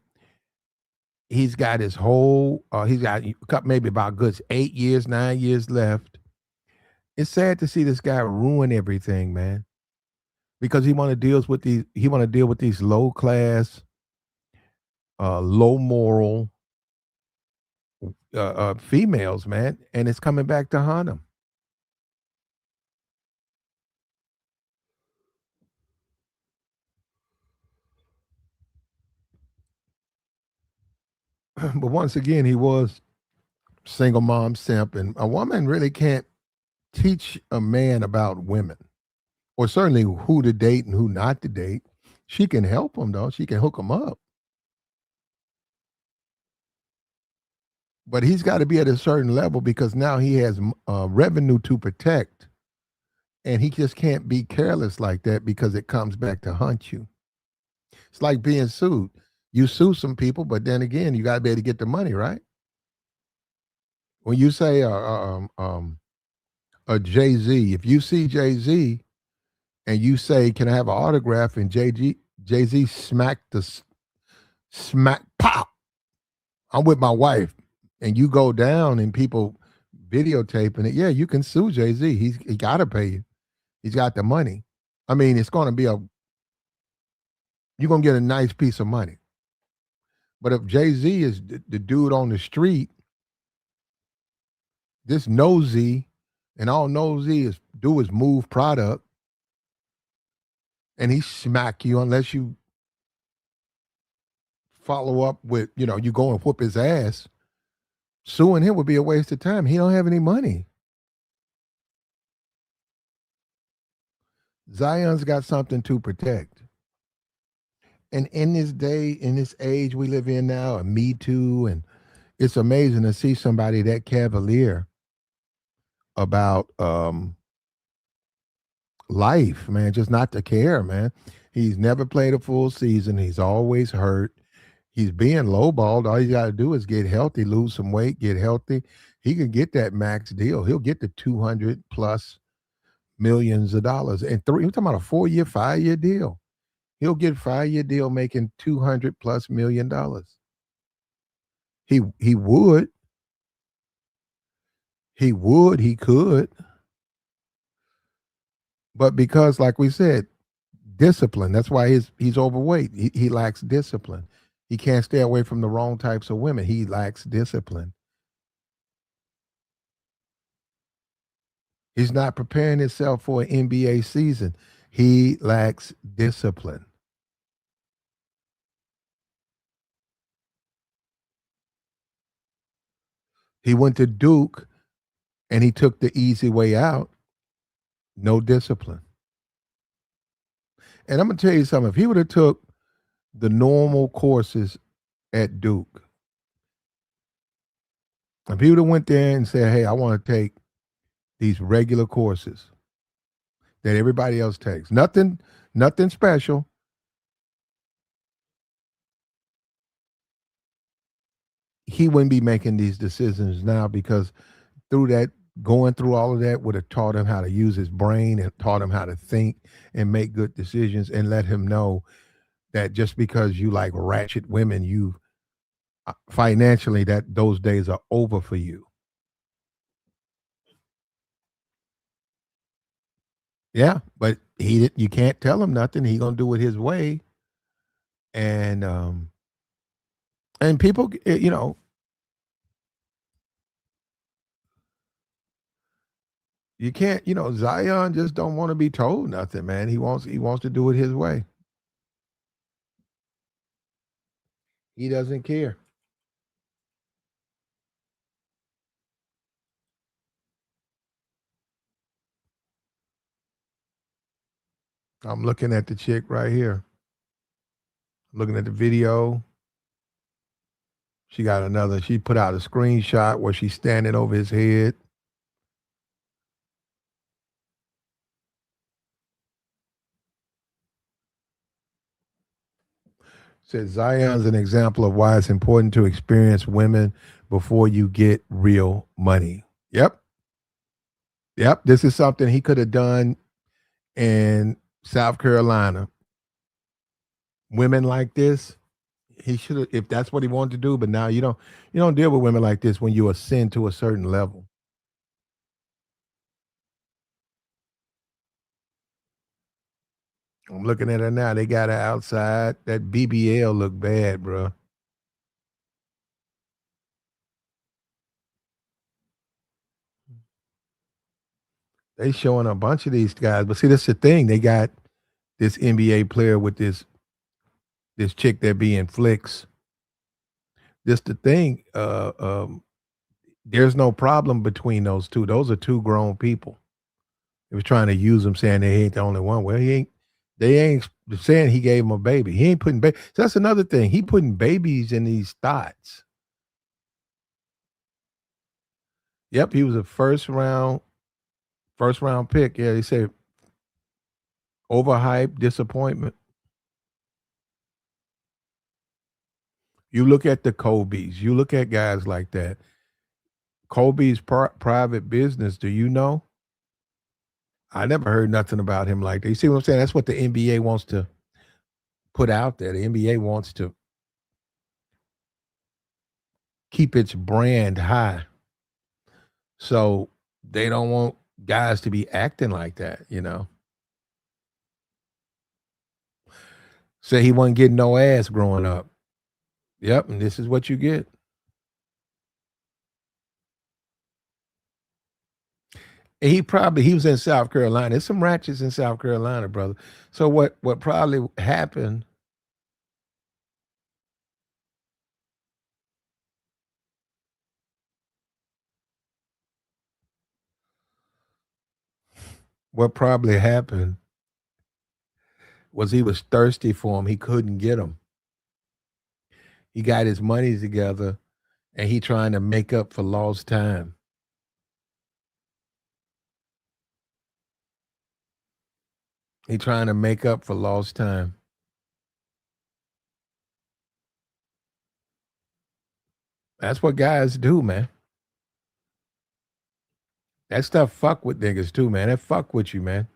he's got his whole he's got maybe about good 8 years, 9 years left. It's sad to see this guy ruin everything, man. Because he want to deal with these low class, low moral females, man, and it's coming back to haunt him. But once again, he was single mom simp, and a woman really can't teach a man about women, or certainly who to date and who not to date. She can help him though. She can hook him up, but he's got to be at a certain level because now he has revenue to protect, and he just can't be careless like that because it comes back to haunt you. It's like being sued. You sue some people, but then again, you got to be able to get the money, right? When you say a Jay Z, if you see Jay Z and you say, "Can I have an autograph?" and Jay Z smacked smack pop. I'm with my wife, and you go down and people videotaping it. Yeah, you can sue Jay Z. He got to pay you. He's got the money. I mean, it's going to be a you're gonna get a nice piece of money. But if Jay-Z is the dude on the street, this nosy, and all nosy is do is move product, and he smack you unless you follow up with, you go and whoop his ass. Suing him would be a waste of time. He don't have any money. Zion's got something to protect. And in this day, in this age we live in now, and Me Too, and it's amazing to see somebody that cavalier about life, man, just not to care, man. He's never played a full season. He's always hurt. He's being lowballed. All you got to do is get healthy, lose some weight, get healthy. He can get that max deal. He'll get the 200 plus millions of dollars. And we're talking about a 4-year, 5-year deal. He'll get 5-year deal making 200 plus $1 million. He would. He could. But because, like we said, discipline. That's why he's overweight. He lacks discipline. He can't stay away from the wrong types of women. He lacks discipline. He's not preparing himself for an NBA season. He lacks discipline. He went to Duke and he took the easy way out. No discipline. And I'm gonna tell you something. If he would have took the normal courses at Duke, if he would have went there and said, "Hey, I want to take these regular courses that everybody else takes, nothing special," he wouldn't be making these decisions now because through that, going through all of that would have taught him how to use his brain and taught him how to think and make good decisions and let him know that just because you like ratchet women, you financially that those days are over for you. Yeah, but you can't tell him nothing. He gonna do it his way, and people, you can't, Zion just don't want to be told nothing, man. He wants to do it his way. He doesn't care. I'm looking at the chick right here. Looking at the video. She put out a screenshot where she's standing over his head. Said Zion's an example of why it's important to experience women before you get real money. Yep. Yep. This is something he could have done in South Carolina. Women like this, he should have, if that's what he wanted to do, but now you don't deal with women like this when you ascend to a certain level. I'm looking at her now. They got her outside. That BBL look bad, bro. They showing a bunch of these guys, but see, that's the thing. They got this NBA player with this chick that be in flicks. This the thing. There's no problem between those two. Those are two grown people. They was trying to use him, saying they ain't the only one. Well, he ain't. They ain't saying he gave him a baby. He ain't putting baby. So that's another thing. He putting babies in these thoughts. Yep, he was a first round pick. Yeah, they say overhyped, disappointment. You look at the Kobe's. You look at guys like that. Kobe's private business. Do you know? I never heard nothing about him like that. You see what I'm saying? That's what the NBA wants to put out there. The NBA wants to keep its brand high. So they don't want guys to be acting like that. Say he wasn't getting no ass growing up. Yep, and this is what you get. And he was in South Carolina. There's some ratchets in South Carolina, brother. So what probably happened, what probably happened was he was thirsty for him. He couldn't get him. He got his money together and he trying to make up for lost time. He trying to make up for lost time. That's what guys do, man. That stuff fuck with niggas too, man. That fuck with you, man.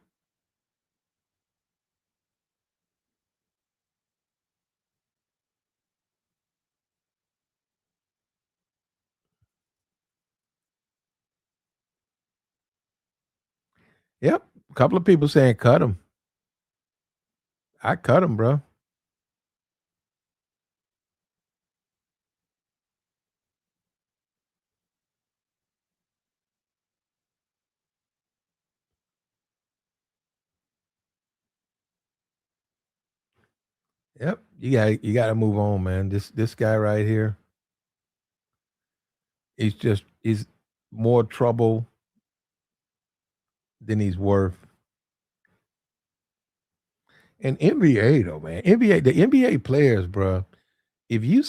Yep. A couple of people saying cut him. I cut him, bro. Yep. You gotta move on, man. This guy right here, he's more trouble than he's worth. And NBA though, man. The NBA players, bro. If you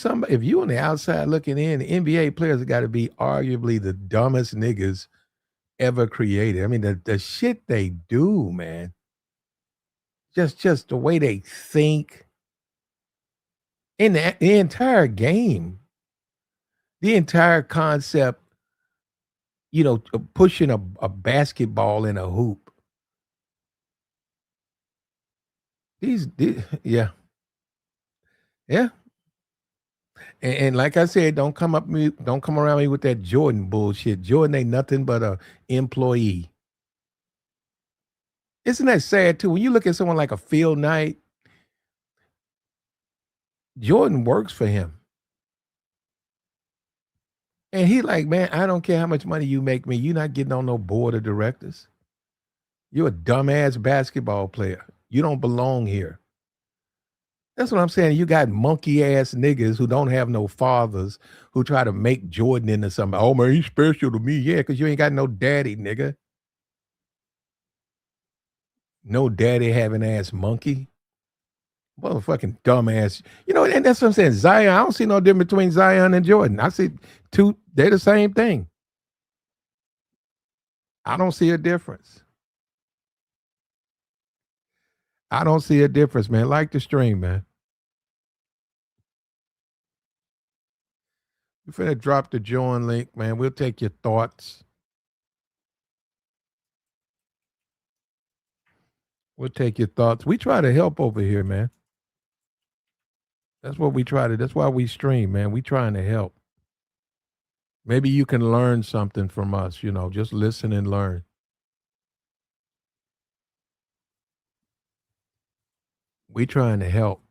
on the outside looking in, the NBA players have got to be arguably the dumbest niggas ever created. I mean, the shit they do, man. Just the way they think in the entire game, the entire concept, pushing a basketball in a hoop. Yeah, yeah. And like I said, don't come around me with that Jordan bullshit. Jordan ain't nothing but a employee. Isn't that sad too? When you look at someone like a Phil Knight, Jordan works for him. And he like, man, I don't care how much money you make me. You're not getting on no board of directors. You're a dumbass basketball player. You don't belong here. That's what I'm saying. You got monkey ass niggas who don't have no fathers who try to make Jordan into something. Oh man, he's special to me. Yeah, because you ain't got no daddy, nigga. No daddy having ass monkey. Motherfucking dumbass. And that's what I'm saying. Zion, I don't see no difference between Zion and Jordan. I see they're the same thing. I don't see a difference. I don't see a difference, man. Like the stream, man. We're finna drop the join link, man. We'll take your thoughts. We'll take your thoughts. We try to help over here, man. That's what we try to. That's why we stream, man. We trying to help. Maybe you can learn something from us. Just listen and learn. We trying to help.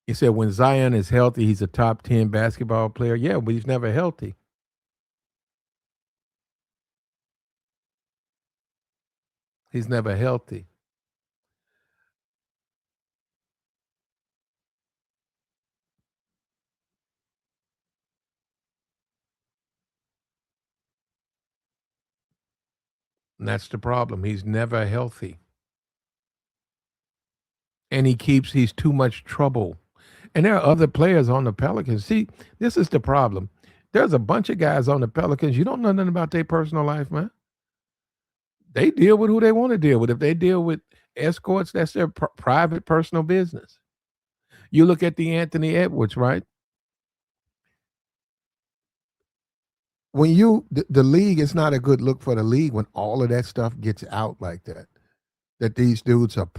He said when Zion is healthy, he's a top 10 basketball player. Yeah, but he's never healthy. He's never healthy. And that's the problem. He's never healthy. And he's too much trouble. And there are other players on the Pelicans. See, this is the problem. There's a bunch of guys on the Pelicans. You don't know nothing about their personal life, man. They deal with who they want to deal with. If they deal with escorts, that's their private personal business. You look at the Anthony Edwards, right? When the league, it's not a good look for the league when all of that stuff gets out like that. That these dudes are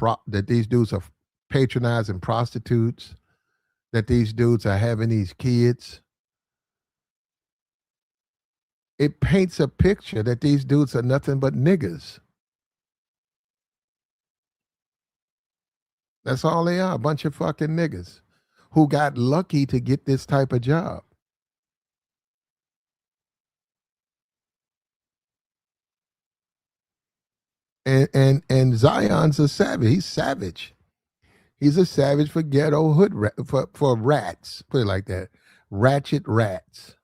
patronizing prostitutes, that these dudes are having these kids. It paints a picture that these dudes are nothing but niggas. That's all they are, a bunch of fucking niggas who got lucky to get this type of job. And Zion's a savage. He's savage. He's a savage for ghetto hood for rats. Put it like that. Ratchet rats.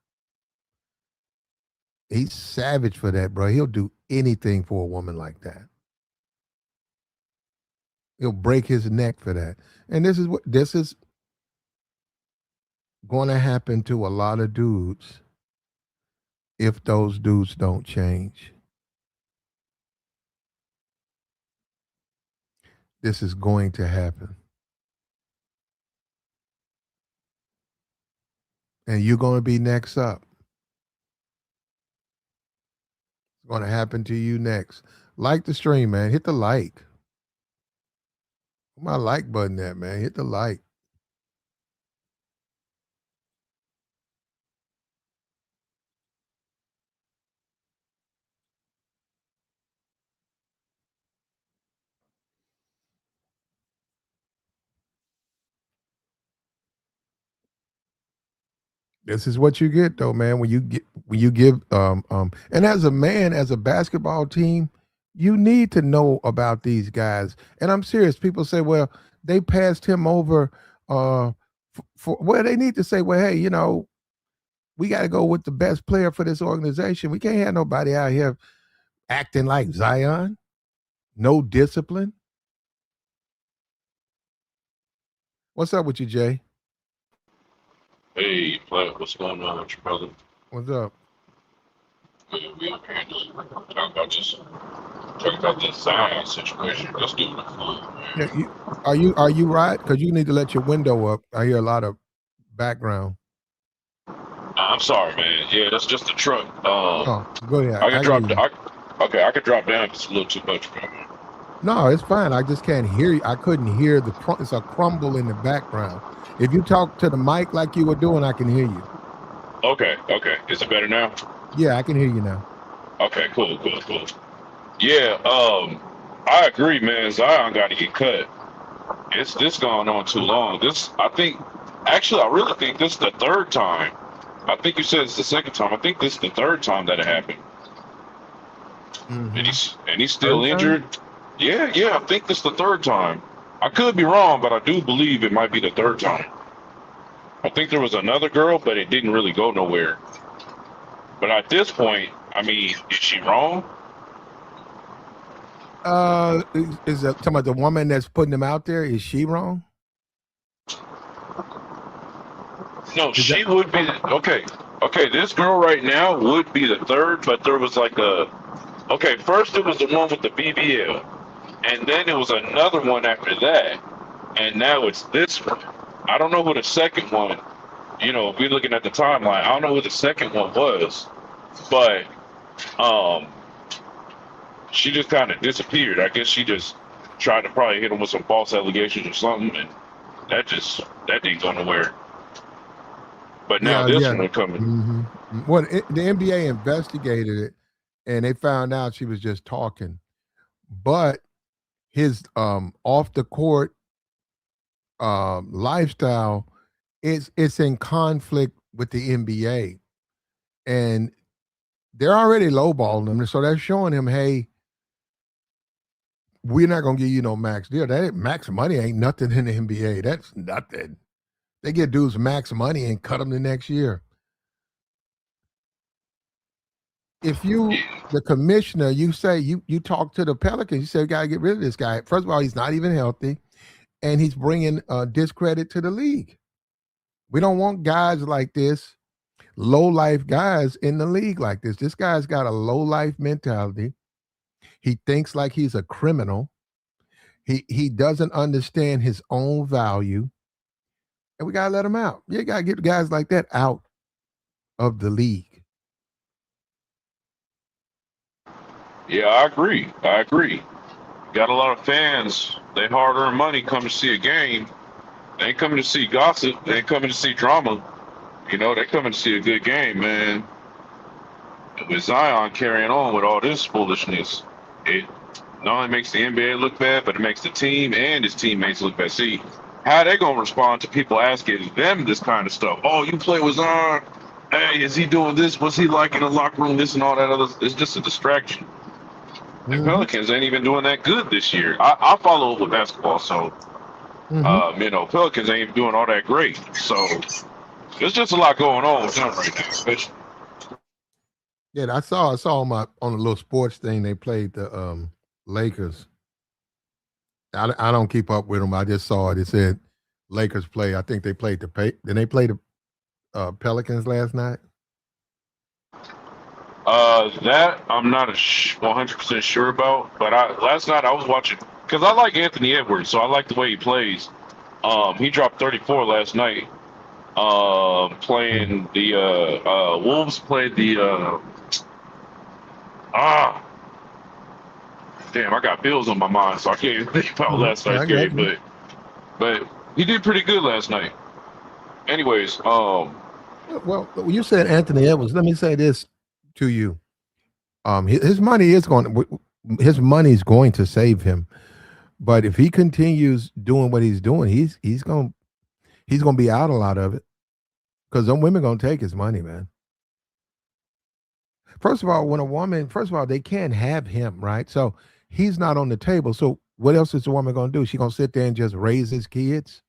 He's savage for that, bro. He'll do anything for a woman like that. He'll break his neck for that. And this is going to happen to a lot of dudes if those dudes don't change. This is going to happen. And you're going to be next up. It's going to happen to you next. Like the stream, man. Hit the like. Where my like button at, man? Hit the like. This is what you get though, man. When you give and as a man, as a basketball team, you need to know about these guys. And I'm serious. People say, well, they passed him over for well, they need to say, well, hey, we got to go with the best player for this organization. We can't have nobody out here acting like Zion. No discipline. What's up with you, Jay? Hey, Flat, what's going on with you, brother? What's up? We up here just talking about this Zion situation. Just doing the fun, Yeah, man. are you right? Because you need to let your window up. I hear a lot of background. I'm sorry, man. Yeah, that's just the truck. Oh, go ahead. I can I hear drop. you. Okay, I could drop down. It's a little too much for me. No, it's fine. I just can't hear you. I couldn't hear it's a crumble in the background. If you talk to the mic like you were doing, I can hear you. Okay. Is it better now? Yeah, I can hear you now. Okay, cool. Yeah, I agree, man. Zion got to get cut. It's this going on too long. I really think this is the third time. I think you said it's the second time. I think this is the third time that it happened. Mm-hmm. And he's still injured. Yeah, I think this is the third time. I could be wrong, but I do believe it might be the third time. I think there was another girl, but it didn't really go nowhere. But at this point, I mean, is she wrong? Is that talking about the woman that's putting him out there? Is she wrong? No, she would be. Okay. This girl right now would be the third, but there was like okay, first it was the one with the BBL, and then it was another one after that, and now it's this one. I don't know who the second one. If we're looking at the timeline, I don't know who the second one was, but she just kind of disappeared. I guess she just tried to probably hit him with some false allegations or something, and that didn't go nowhere. But now this one coming. Mm-hmm. Well, the NBA investigated it, and they found out she was just talking. But his off the court lifestyle it's in conflict with the NBA, and they're already lowballing him. So they're showing him, hey, we're not gonna give you no max deal. That max money ain't nothing in the NBA. That's nothing. They get dudes max money and cut them the next year. If you, the commissioner, you say you talk to the Pelicans, you say you gotta get rid of this guy. First of all, he's not even healthy, and he's bringing discredit to the league. We don't want guys like this, low life guys in the league like this. This guy's got a low life mentality. He thinks like he's a criminal. He doesn't understand his own value, and we gotta let him out. You gotta get guys like that out of the league. Yeah, I agree. Got a lot of fans. They hard-earned money come to see a game. They ain't coming to see gossip. They ain't coming to see drama. They coming to see a good game, man. With Zion carrying on with all this foolishness, Not only makes the NBA look bad, but it makes the team and his teammates look bad. See, how they gonna respond to people asking them this kind of stuff? Oh, you play with Zion? Hey, is he doing this? What's he like in the locker room? This and all that other. It's just a distraction. The Hmm. Pelicans ain't even doing that good this year. I follow up with basketball, so Hmm. Pelicans ain't doing all that great. So there's just a lot going on with them right now. Yeah, I saw on a little sports thing they played the Lakers. I don't keep up with them. I just saw it. It said Lakers play. I think they played Then they played the Pelicans last night. That I'm not 100% sure about, but last night I was watching because I like Anthony Edwards, so I like the way he plays. He dropped 34 last night. Mm. Playing the Wolves played the ah damn, I got Bills on my mind, so I can't even think about Mhm. last Yeah, night's I got game. you. But he did pretty good last night. Anyways, Well, you said Anthony Edwards. Let me say this to you. His money is his money is going to save him. But if he continues doing what he's doing, he's gonna be out a lot of it because them women gonna take his money, man. First of all, first of all, they can't have him, right? So he's not on the table. So what else is the woman gonna do? She gonna sit there and just raise his kids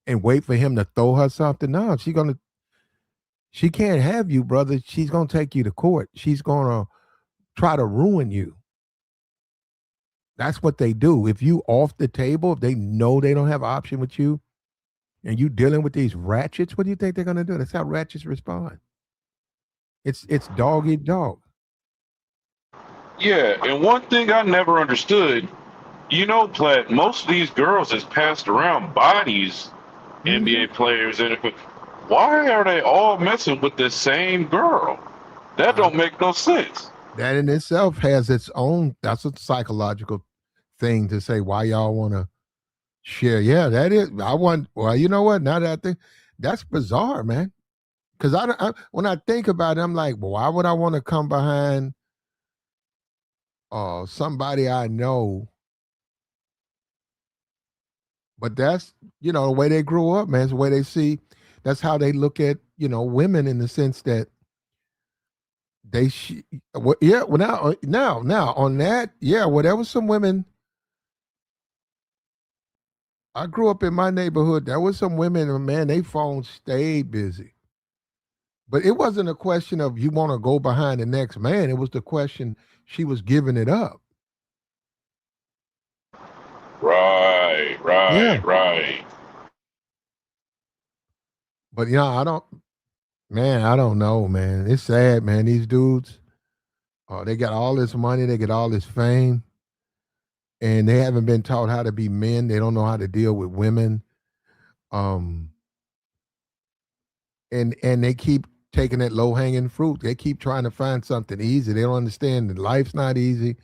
and wait for him to throw her something? No, she can't have you, brother. She's gonna take you to court. She's gonna try to ruin you. That's what they do. If you off the table, if they know they don't have an option with you, and you dealing with these ratchets, what do you think they're gonna do? That's how ratchets respond. It's dog eat dog. yeah, and one thing I never understood, Platt, most of these girls is passed around by these Hmm. NBA players, and why are they all messing with the same girl? That Uh, don't make no sense. that in itself has its own. That's a psychological thing to say. Why y'all want to share? Yeah, that is. I want. Well, you know what? Now that I think, that's bizarre, man. Because when I think about it, I'm like, well, why would I want to come behind somebody I know? But that's the way they grew up, man. It's the way they see. That's how they look at women in the sense that they yeah. Well, now on that, yeah. Well, there was some women. I grew up in my neighborhood. There was some women, and man, they phones stayed busy. But it wasn't a question of you want to go behind the next man. It was the question she was giving it up. Right, Yeah. right, right. But I don't. Man, I don't know, man. It's sad, man. These dudes, they got all this money, they get all this fame, and they haven't been taught how to be men. They don't know how to deal with women. Um, and they keep taking that low hanging fruit. They keep trying to find something easy. They don't understand that life's not easy,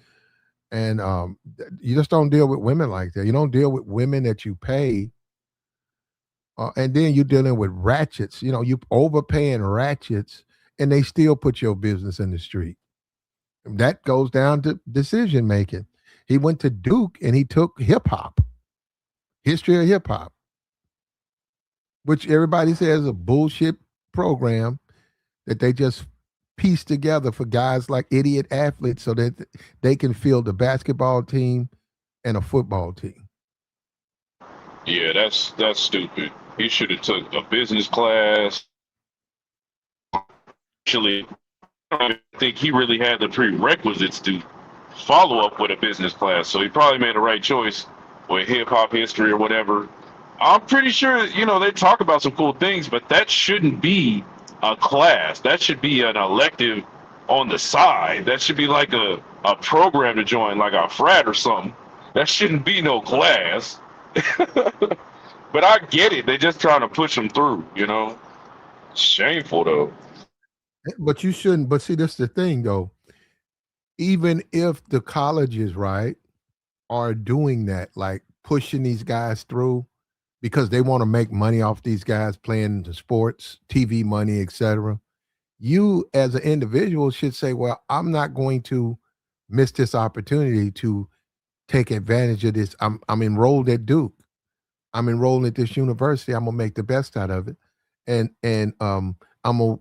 and you just don't deal with women like that. You don't deal with women that you pay, and then you're dealing with ratchets. You overpaying ratchets, and they still put your business in the street. That goes down to decision making. He went to Duke and he took hip hop, history of hip hop, which everybody says is a bullshit program that they just piece together for guys like idiot athletes so that they can field a basketball team and a football team. Yeah, that's stupid. He should have took a business class. Actually, I don't think he really had the prerequisites to follow up with a business class. So he probably made the right choice with hip hop history or whatever. I'm pretty sure, they talk about some cool things, but that shouldn't be a class. That should be an elective on the side. That should be like a program to join, like a frat or something. That shouldn't be no class. But I get it. They're just trying to push them through. Shameful though. But you shouldn't. But see, that's the thing, though. Even if the colleges, right, are doing that, like pushing these guys through because they want to make money off these guys playing the sports, TV money, etc. You, as an individual, should say, "Well, I'm not going to miss this opportunity to take advantage of this. I'm enrolled at Duke. I'm enrolled at this university. I'm gonna make the best out of it, and I'm gonna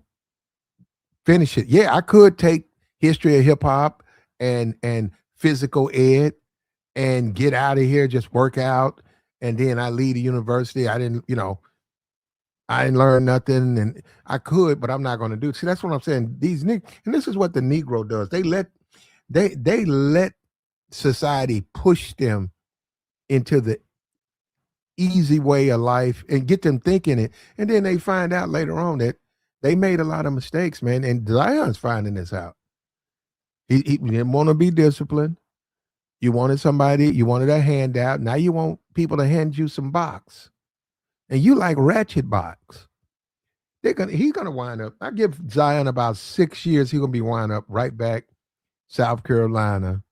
finish it. Yeah, I could take history of hip hop and physical ed and get out of here, just work out, and then I leave the university. I didn't learn nothing, and I could, but I'm not going to do it. See, that's what I'm saying. And this is what the Negro does. They let society push them into the easy way of life and get them thinking it, and then they find out later on that they made a lot of mistakes, man. And Zion's finding this out. He didn't want to be disciplined. You wanted a handout. Now you want people to hand you some box, and you like ratchet box. He's gonna wind up. I give Zion about 6 years. He's gonna be wind up right back, South Carolina,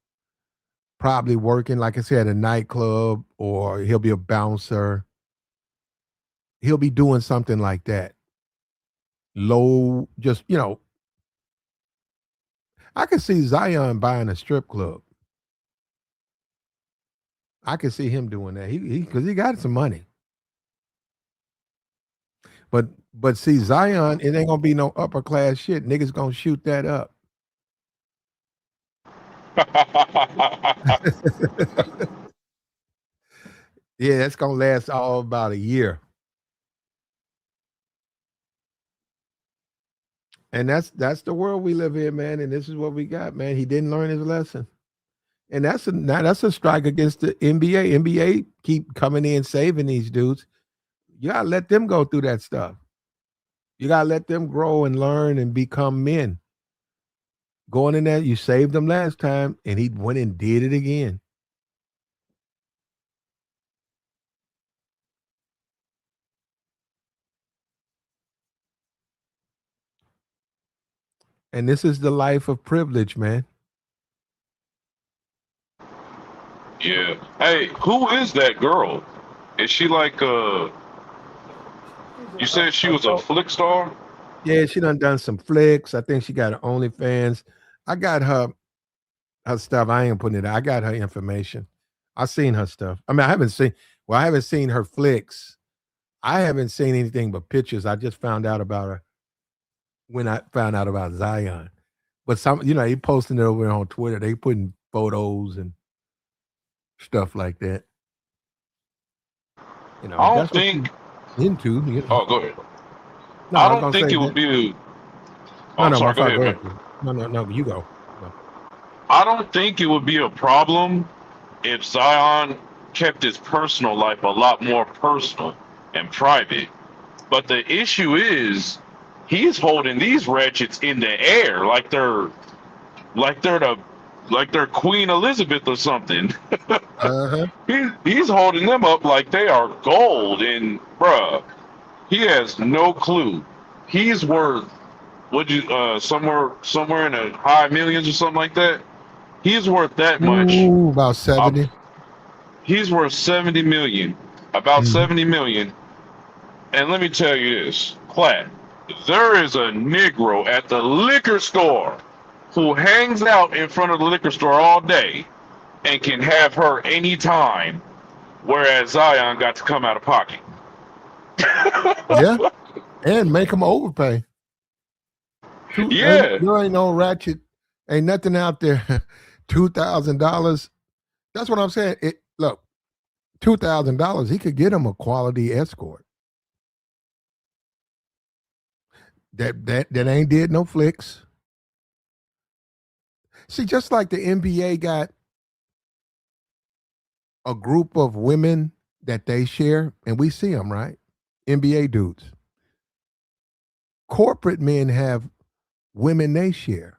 probably working, like I said, a nightclub, or he'll be a bouncer. He'll be doing something like that. Low, just I could see Zion buying a strip club. I could see him doing that. He because he got some money. But see, Zion, it ain't gonna be no upper class shit. Niggas gonna shoot that up. Yeah, that's gonna last all about a year. And that's the world we live in, man. And this is what we got, man. He didn't learn his lesson. And that's a strike against the NBA. NBA keep coming in saving these dudes. You gotta let them go through that stuff. You gotta let them grow and learn and become men. Going in there, you saved them last time, and he went and did it again. And this is the life of privilege, man. Yeah. Hey, who is that girl? Is she like you said she was a flick star? Yeah, she done some flicks. I think she got her OnlyFans. I got her stuff. I ain't putting it out. I got her information. I seen her stuff. I mean, I haven't seen her flicks. I haven't seen anything but pictures. I just found out about her when I found out about Zion. But he posting it over on Twitter. They putting photos and stuff like that. I don't that's what think. she's into. Oh, go ahead. No, I I was don't gonna think say it that. would be. Oh, No, I'm no, my sorry. Go fault. ahead, Go man. ahead. No, you go. No. I don't think it would be a problem if Zion kept his personal life a lot more personal and private. But the issue is, he's holding these ratchets in the air like they're the like they're Queen Elizabeth or something. Uh-huh. He's holding them up like they are gold, and bruh, he has no clue. He's worth somewhere in the high millions or something like that. He's worth that much. Ooh, about 70. He's worth 70 million, about Mhm. 70 million. And let me tell you this, Platt, there is a Negro at the liquor store who hangs out in front of the liquor store all day and can have her anytime, whereas Zion got to come out of pocket. Yeah, and make them overpay. Yeah. There ain't no ratchet, ain't nothing out there. $2,000. That's what I'm saying. Look, $2,000. He could get him a quality escort. That ain't did no flicks. See, just like the NBA got a group of women that they share, and we see them, right? NBA dudes. Corporate men have women they share.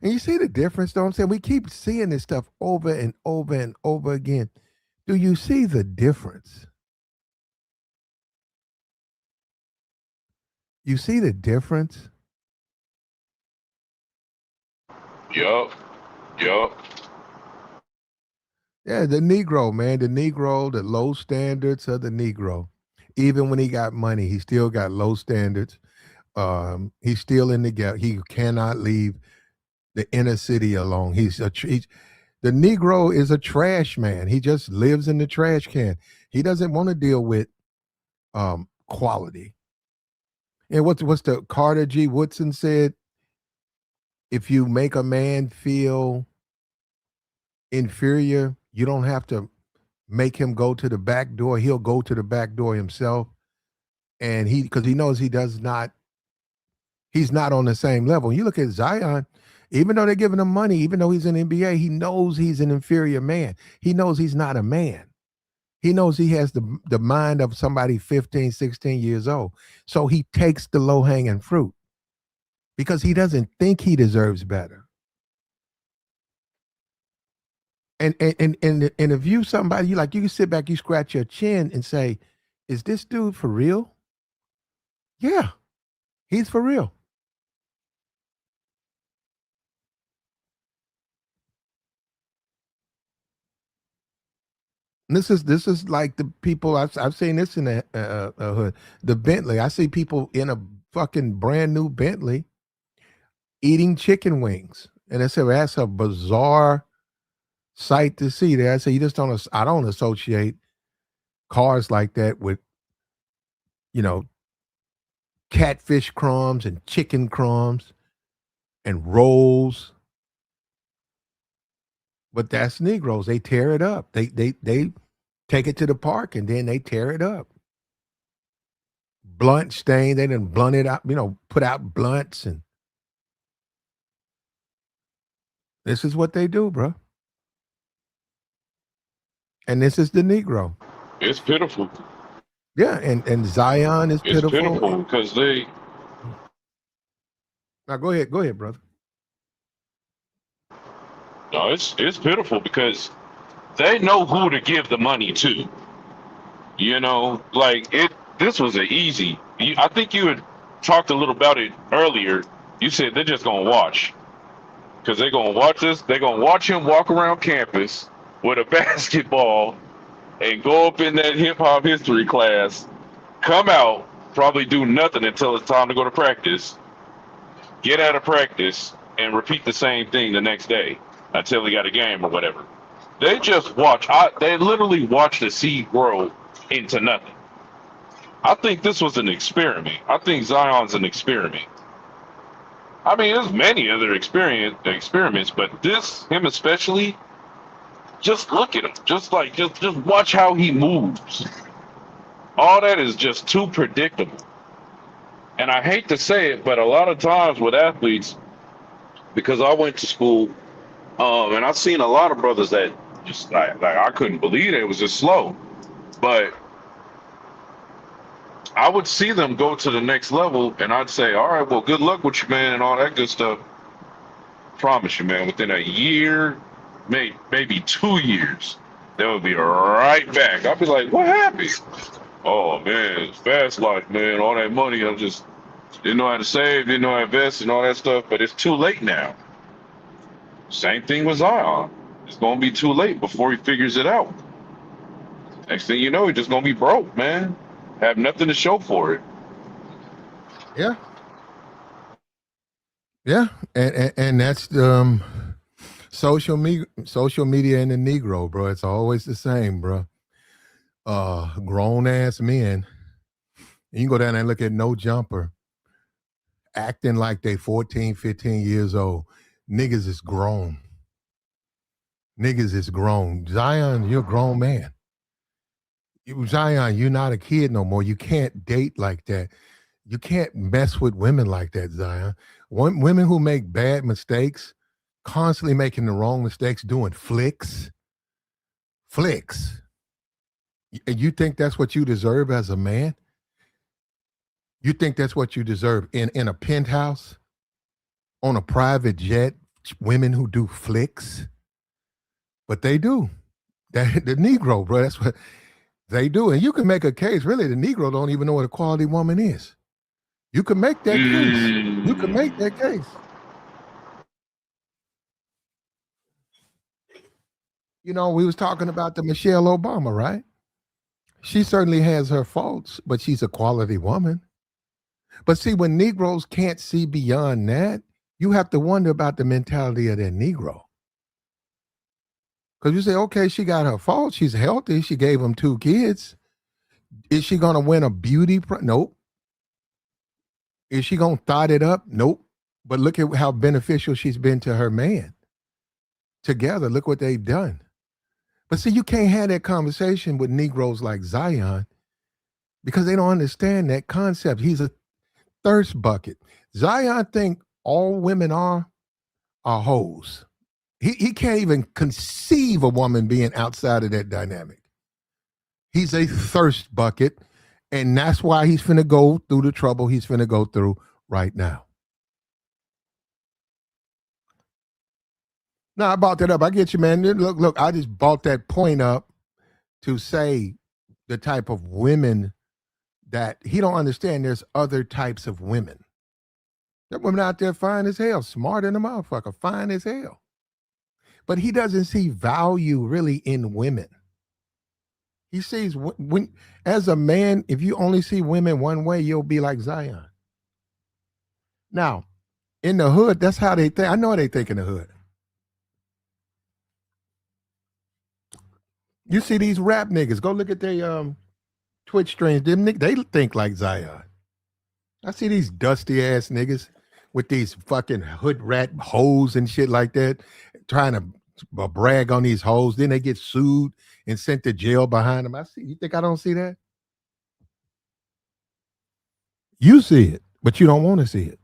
And you see the difference, though? I'm saying we keep seeing this stuff over and over and over again. Do you see the difference? You see the difference? Yup. Yeah, the Negro, man. The Negro, the low standards of the Negro. Even when he got money, he still got low standards. He's still in the ghetto. He cannot leave the inner city alone. The Negro is a trash man. He just lives in the trash can. He doesn't want to deal with quality. And what's the Carter G. Woodson said? If you make a man feel inferior, you don't have to make him go to the back door. He'll go to the back door himself. And because he knows he's not on the same level. You look at Zion, even though they're giving him money, even though he's in NBA, he knows he's an inferior man. He knows he's not a man. He knows he has the mind of somebody 15, 16 years old. So he takes the low-hanging fruit because he doesn't think he deserves better. And if you somebody, you can sit back, you scratch your chin and say, is this dude for real? Yeah, he's for real. This is like the people I've seen this in the hood. The Bentley. I see people in a fucking brand new Bentley eating chicken wings, and I said, well, that's a bizarre sight to see. There, I say, I don't associate cars like that with, catfish crumbs and chicken crumbs and rolls. But that's Negroes. They tear it up. They take it to the park and then they tear it up. Blunt stain. They didn't blunt it out, put out blunts, and this is what they do, bro. And this is the Negro. It's pitiful. Yeah, and Zion is pitiful. It's pitiful because they. Now go ahead, brother. No, it's pitiful because they know who to give the money to. This was an easy. I think you had talked a little about it earlier. You said they're just gonna watch because they're gonna watch this. They're gonna watch him walk around campus with a basketball and go up in that hip hop history class, come out, probably do nothing until it's time to go to practice, get out of practice, and repeat the same thing the next day until he got a game or whatever. They just watch. They literally watch the seed grow into nothing. I think this was an experiment. I think Zion's an experiment. I mean, there's many other experiments, but him especially, just look at him. Just watch how he moves. All that is just too predictable. And I hate to say it, but a lot of times with athletes, because I went to school, and I've seen a lot of brothers that just like I couldn't believe it was just slow. But I would see them go to the next level, and I'd say, all right, well, good luck with you, man, and all that good stuff. Promise you, man, within a year, maybe 2 years, they would be right back. I'd be like, what happened? Oh, man, it's fast life, man. All that money, I just didn't know how to save, didn't know how to invest and all that stuff, but it's too late now. Same thing with Zion. It's going to be too late before he figures it out. Next thing you know, he's just going to be broke, man. Have nothing to show for it. Yeah. Yeah, and that's social media and the Negro, bro. It's always the same, bro. Grown ass men. You can go down there and look at No Jumper, acting like they 14, 15 years old. Niggas is grown. Niggas is grown. Zion, you're a grown man. Zion, you're not a kid no more. You can't date like that. You can't mess with women like that, Zion. Women who make bad mistakes, constantly making the wrong mistakes, doing flicks. And you think that's what you deserve as a man? You think that's what you deserve in a penthouse, on a private jet, women who do flicks? But they do. The Negro, bro, that's what they do. And you can make a case, really, the Negro don't even know what a quality woman is. You can make that case. You can make that case. We was talking about the Michelle Obama, right? She certainly has her faults, but she's a quality woman. But see, when Negroes can't see beyond that, you have to wonder about the mentality of that Negro. Because you say, okay, she got her fault. She's healthy. She gave him 2 kids. Is she going to win a nope. Is she going to thought it up? Nope. But look at how beneficial she's been to her man. Together, look what they've done. But see, you can't have that conversation with Negroes like Zion because they don't understand that concept. He's a thirst bucket. Zion think all women are hoes. He can't even conceive a woman being outside of that dynamic. He's a thirst bucket, and that's why he's finna go through the trouble he's finna go through right now. No, I brought that up. I get you, man. Look, I just brought that point up to say the type of women that he don't understand. There's other types of women. There are women out there fine as hell, smart in the motherfucker, fine as hell. But he doesn't see value really in women. He sees when, as a man, if you only see women one way, you'll be like Zion. Now, in the hood, that's how they think. I know how they think in the hood. You see these rap niggas. Go look at their Twitch streams. They think like Zion. I see these dusty ass niggas with these fucking hood rat hoes and shit like that, trying to brag on these hoes. Then they get sued and sent to jail behind them. I see. You think I don't see that? You see it, but you don't want to see it.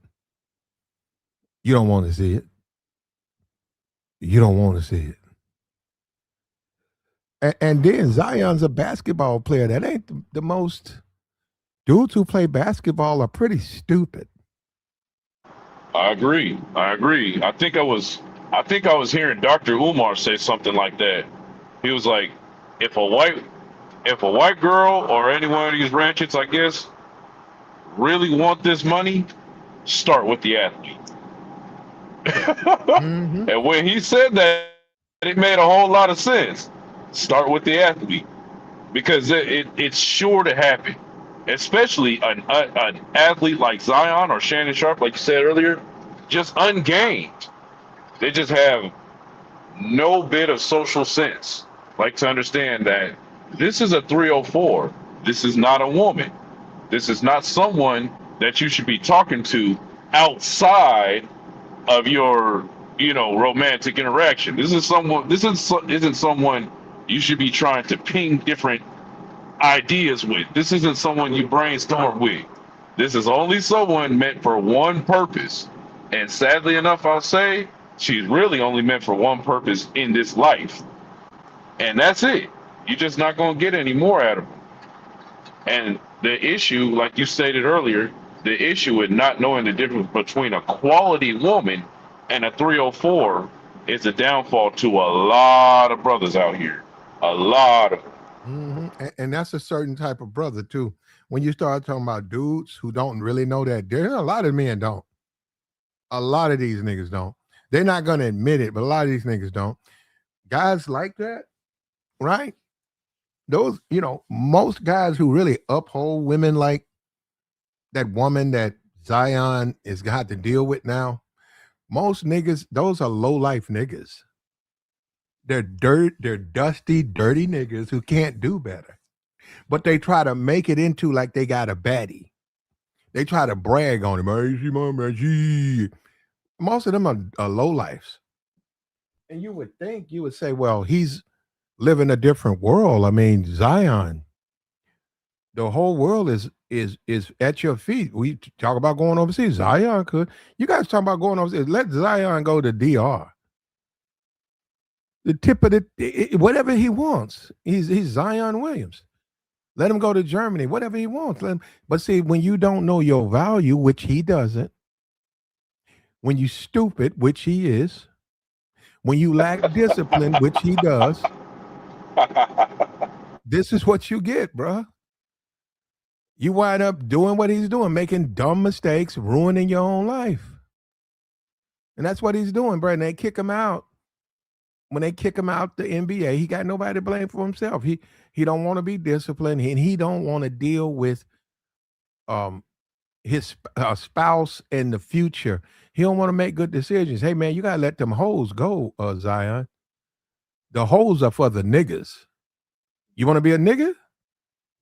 You don't want to see it. You don't want to see it. And then Zion's a basketball player. That ain't the most. Dudes who play basketball are pretty stupid. I agree. I think I was hearing Dr. Umar say something like that. He was like, if a white girl or any one of these ranchers, I guess, really want this money, start with the athlete. Mm-hmm. And when he said that, it made a whole lot of sense. Start with the athlete, because it's sure to happen. Especially an athlete like Zion or Shannon Sharp, like you said earlier, just ungained. They just have no bit of social sense. Like to understand that this is a 304. This is not a woman. This is not someone that you should be talking to outside of your, romantic interaction. This isn't someone you should be trying to ping different ideas with. This isn't someone you brainstorm with. This is only someone meant for one purpose. And sadly enough, I'll say she's really only meant for one purpose in this life. And that's it. You're just not going to get any more out of them. And the issue, like you stated earlier, the issue with not knowing the difference between a quality woman and a 304 is a downfall to a lot of brothers out here. A lot of them. Mm-hmm. And that's a certain type of brother too. When you start talking about dudes who don't really know that, there a lot of men don't. A lot of these niggas don't. They're not going to admit it, but a lot of these niggas don't. Guys like that, right? Those, most guys who really uphold women like that woman that Zion has got to deal with now, most niggas, those are low life niggas. They're dusty, dirty niggas who can't do better. But they try to make it into like they got a baddie. They try to brag on him. Most of them are low lives. And you would think, you would say, well, he's living a different world. I mean, Zion, the whole world is at your feet. We talk about going overseas. Zion could. You guys talk about going overseas. Let Zion go to DR. The tip of whatever he wants. He's Zion Williams. Let him go to Germany, whatever he wants. But see, when you don't know your value, which he doesn't, when you stupid, which he is, when you lack discipline, which he does, this is what you get, bruh. You wind up doing what he's doing, making dumb mistakes, ruining your own life. And that's what he's doing, bro. And they kick him out. When they kick him out the NBA, he got nobody to blame for himself. He don't want to be disciplined, and he don't want to deal with his spouse in the future. He don't want to make good decisions. Hey, man, you got to let them hoes go, Zion. The hoes are for the niggas. You want to be a nigga?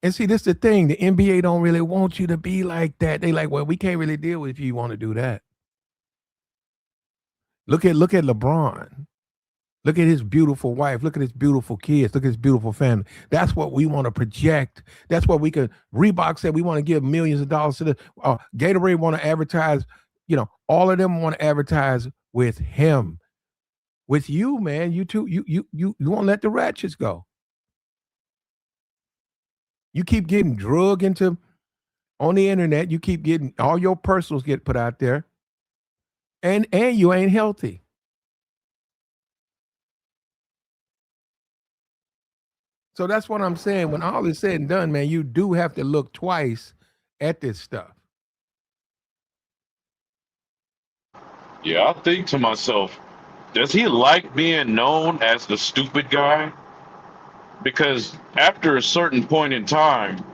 And see, this the thing. The NBA don't really want you to be like that. They like, well, we can't really deal with you want to do that. Look at LeBron. Look at his beautiful wife. Look at his beautiful kids. Look at his beautiful family. That's what we want to project. That's what we could. Reebok said we want to give millions of dollars to the. Gatorade want to advertise. All of them want to advertise with him, with you, man. You too. You won't let the ratchets go. You keep getting drug into on the internet. You keep getting all your personals get put out there, and you ain't healthy. So that's what I'm saying. When all is said and done, man, you do have to look twice at this stuff. Yeah, I think to myself, does he like being known as the stupid guy? Because after a certain point in time,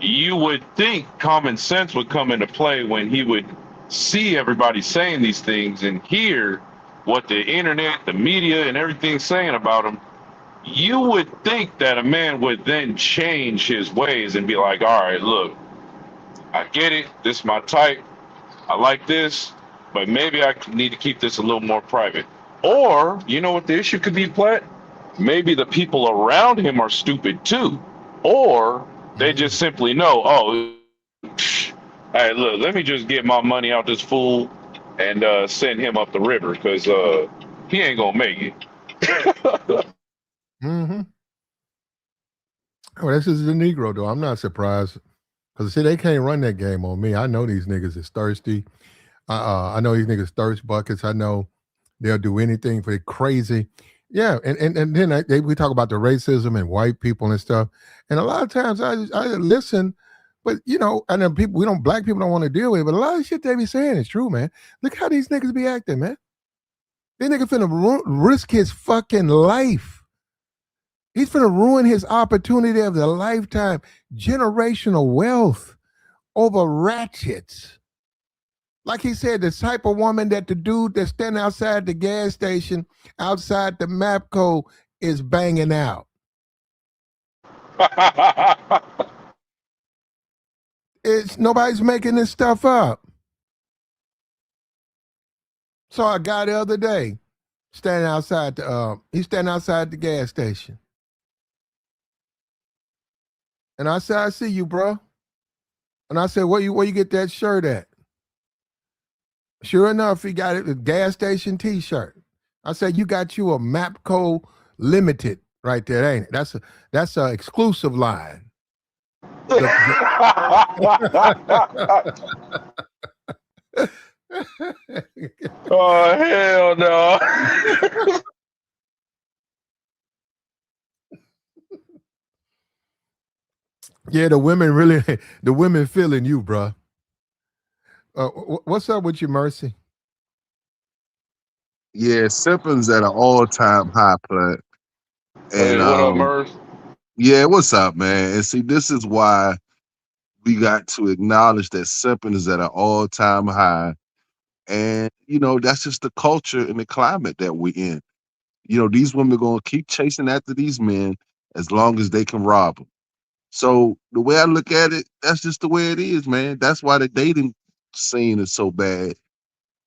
you would think common sense would come into play when he would see everybody saying these things and hear what the internet, the media, and everything's saying about him. You would think that a man would then change his ways and be like, all right, look, I get it. This is my type. I like this, but maybe I need to keep this a little more private. Or, you know what the issue could be, Platt? Maybe the people around him are stupid too. Or they just simply know, oh, hey, look, let me just get my money out this fool and send him up the river because he ain't going to make it. Mm-hmm. Oh, this is the Negro, though. I'm not surprised. Because, see, they can't run that game on me. I know these niggas is thirsty. I know these niggas thirst buckets. I know they'll do anything for the crazy. Yeah, and then we talk about the racism and white people and stuff. And a lot of times I listen, but, and then black people don't want to deal with it. But a lot of shit they be saying is true, man. Look how these niggas be acting, man. This nigga finna risk his fucking life. He's finna ruin his opportunity of the lifetime, generational wealth over ratchets. Like he said, the type of woman that the dude that's standing outside the gas station, outside the MAPCO, is banging out. Nobody's making this stuff up. Saw a guy the other day standing outside the gas station. And I said, I see you, bro. And I said, where you get that shirt at? Sure enough, he got it, a gas station T-shirt. I said, you got you a MAPCO Limited right there, ain't it? That's a exclusive line. Oh, hell no. Yeah, the women feeling you, bro. What's up with you, Mercy? Yeah, Simpsons at an all-time high play. And Hey, what up, Murs? yeah, what's up, man? And see, this is why we got to acknowledge that Simpson is at an all-time high. And, that's just the culture and the climate that we're in. These women are going to keep chasing after these men as long as they can rob them. So the way I look at it, that's just the way it is, man. That's why the dating scene is so bad,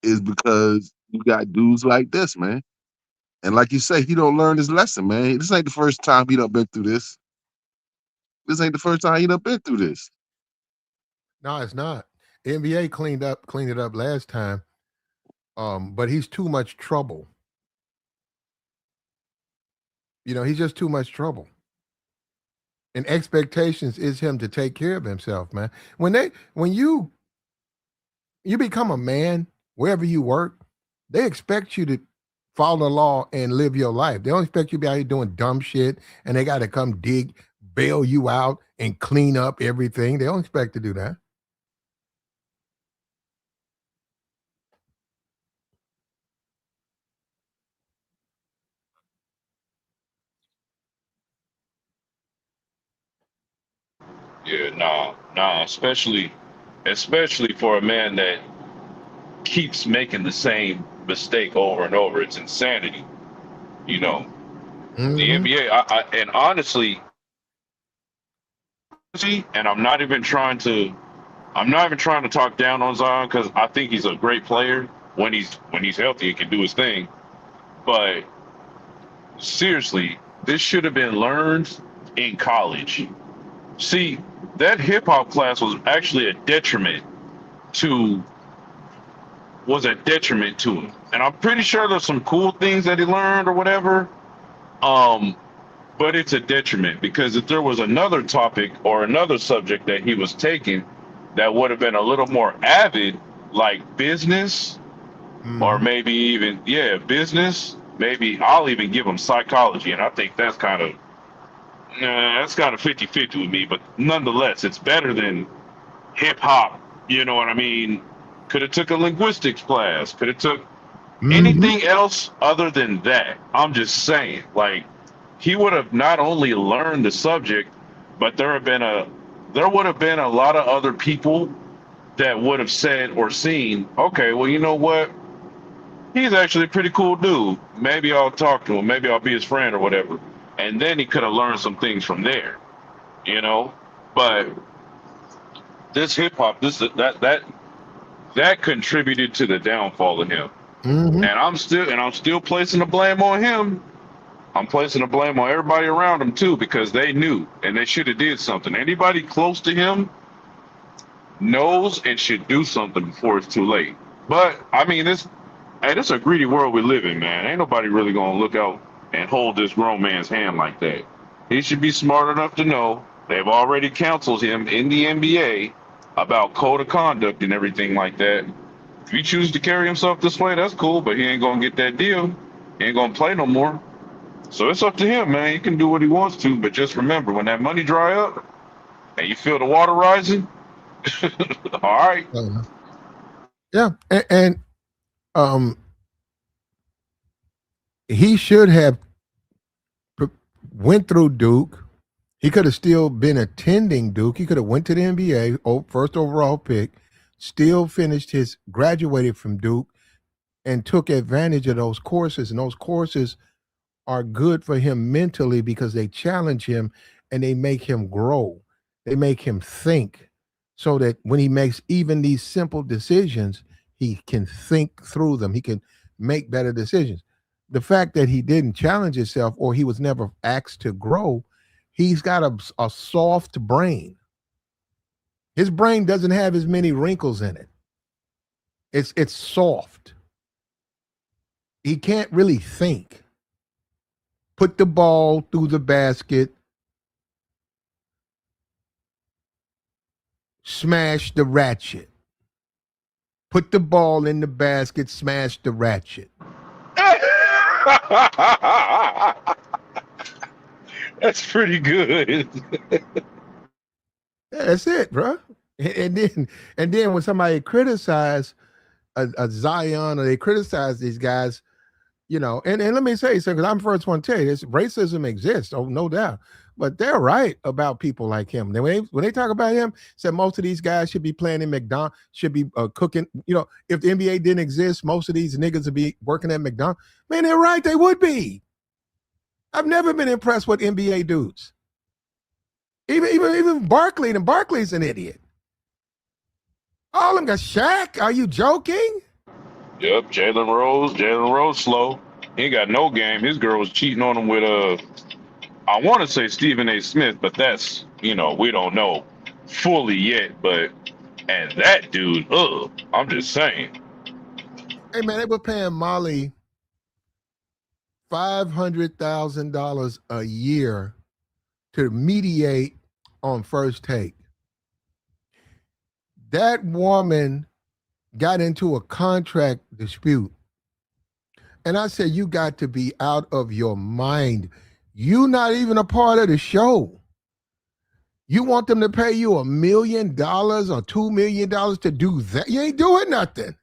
is because you got dudes like this, man. And like you say, he don't learn his lesson, man. This ain't the first time he done been through this. This ain't the first time he done been through this. No, it's not. The NBA cleaned it up last time. But he's too much trouble. He's just too much trouble. And expectations is him to take care of himself, man. When you become a man, wherever you work, they expect you to follow the law and live your life. They don't expect you to be out here doing dumb shit and they got to come bail you out and clean up everything. They don't expect to do that. Yeah, nah, especially for a man that keeps making the same mistake over and over. It's insanity, you know. The Mm-hmm. NBA, and honestly, and I'm not even trying to talk down on Zion because I think he's a great player when he's healthy. He can do his thing. But seriously, this should have been learned in college. See, that hip hop class was actually to a detriment to him. And I'm pretty sure there's some cool things that he learned or whatever. Um, but it's a detriment because if there was another topic or another subject that he was taking that would have been a little more avid, like business, or Mm-hmm. maybe even business, maybe I'll even give him psychology, and I think that's kind of 50-50 with me, but nonetheless it's better than hip hop. You know what I mean? Could have took a linguistics class, could have took Mm-hmm. anything else other than that. I'm just saying, like, he would have not only learned the subject, but there would have been a lot of other people that would have said or seen, okay, well, you know what? He's actually a pretty cool dude. Maybe I'll talk to him. Maybe I'll be his friend or whatever. And then he could have learned some things from there, you know. But this hip hop, that contributed to the downfall of him. Mm-hmm. I'm still placing the blame on him. I'm placing the blame on everybody around him too because they knew and they should have did something. Anybody close to him knows and should do something before it's too late. But I mean, this a greedy world we live in, man. Ain't nobody really gonna look out and hold this grown man's hand like that. He should be smart enough to know they've already counseled him in the NBA about code of conduct and everything like that. If he chooses to carry himself this way, that's cool, but he ain't gonna get that deal. He ain't gonna play no more. So it's up to him, man. He can do what he wants to, but just remember, when that money dry up and you feel the water rising, all right. Yeah, and um, he should have went through Duke. He could have still been attending Duke. He could have went to the NBA, first overall pick, still finished graduated from Duke, and took advantage of those courses. And those courses are good for him mentally because they challenge him and they make him grow. They make him think so that when he makes even these simple decisions, he can think through them. He can make better decisions. The fact that he didn't challenge himself or he was never asked to grow, he's got a soft brain. His brain doesn't have as many wrinkles in it. It's soft. He can't really think. Put the ball through the basket, smash the ratchet. Put the ball in the basket, smash the ratchet. That's pretty good. Yeah, that's it, bro. And then when somebody criticize a Zion or they criticize these guys, and let me say so because I'm the first one to tell you this: racism exists, oh no doubt. But they're right about people like him. When they talk about him, said most of these guys should be playing in McDonald's, should be cooking. If the NBA didn't exist, most of these niggas would be working at McDonald's. Man, they're right. They would be. I've never been impressed with NBA dudes. Even Barkley, and Barkley's an idiot. All of them got Shaq. Are you joking? Yep, Jalen Rose slow. He ain't got no game. His girl was cheating on him with I want to say Stephen A. Smith, but that's we don't know fully yet. But and that dude, I'm just saying. Hey man, they were paying Molly $500,000 a year to mediate on First Take. That woman got into a contract dispute. And I said, you got to be out of your mind. You're not even a part of the show. You want them to pay you $1 million or $2 million to do that? You ain't doing nothing.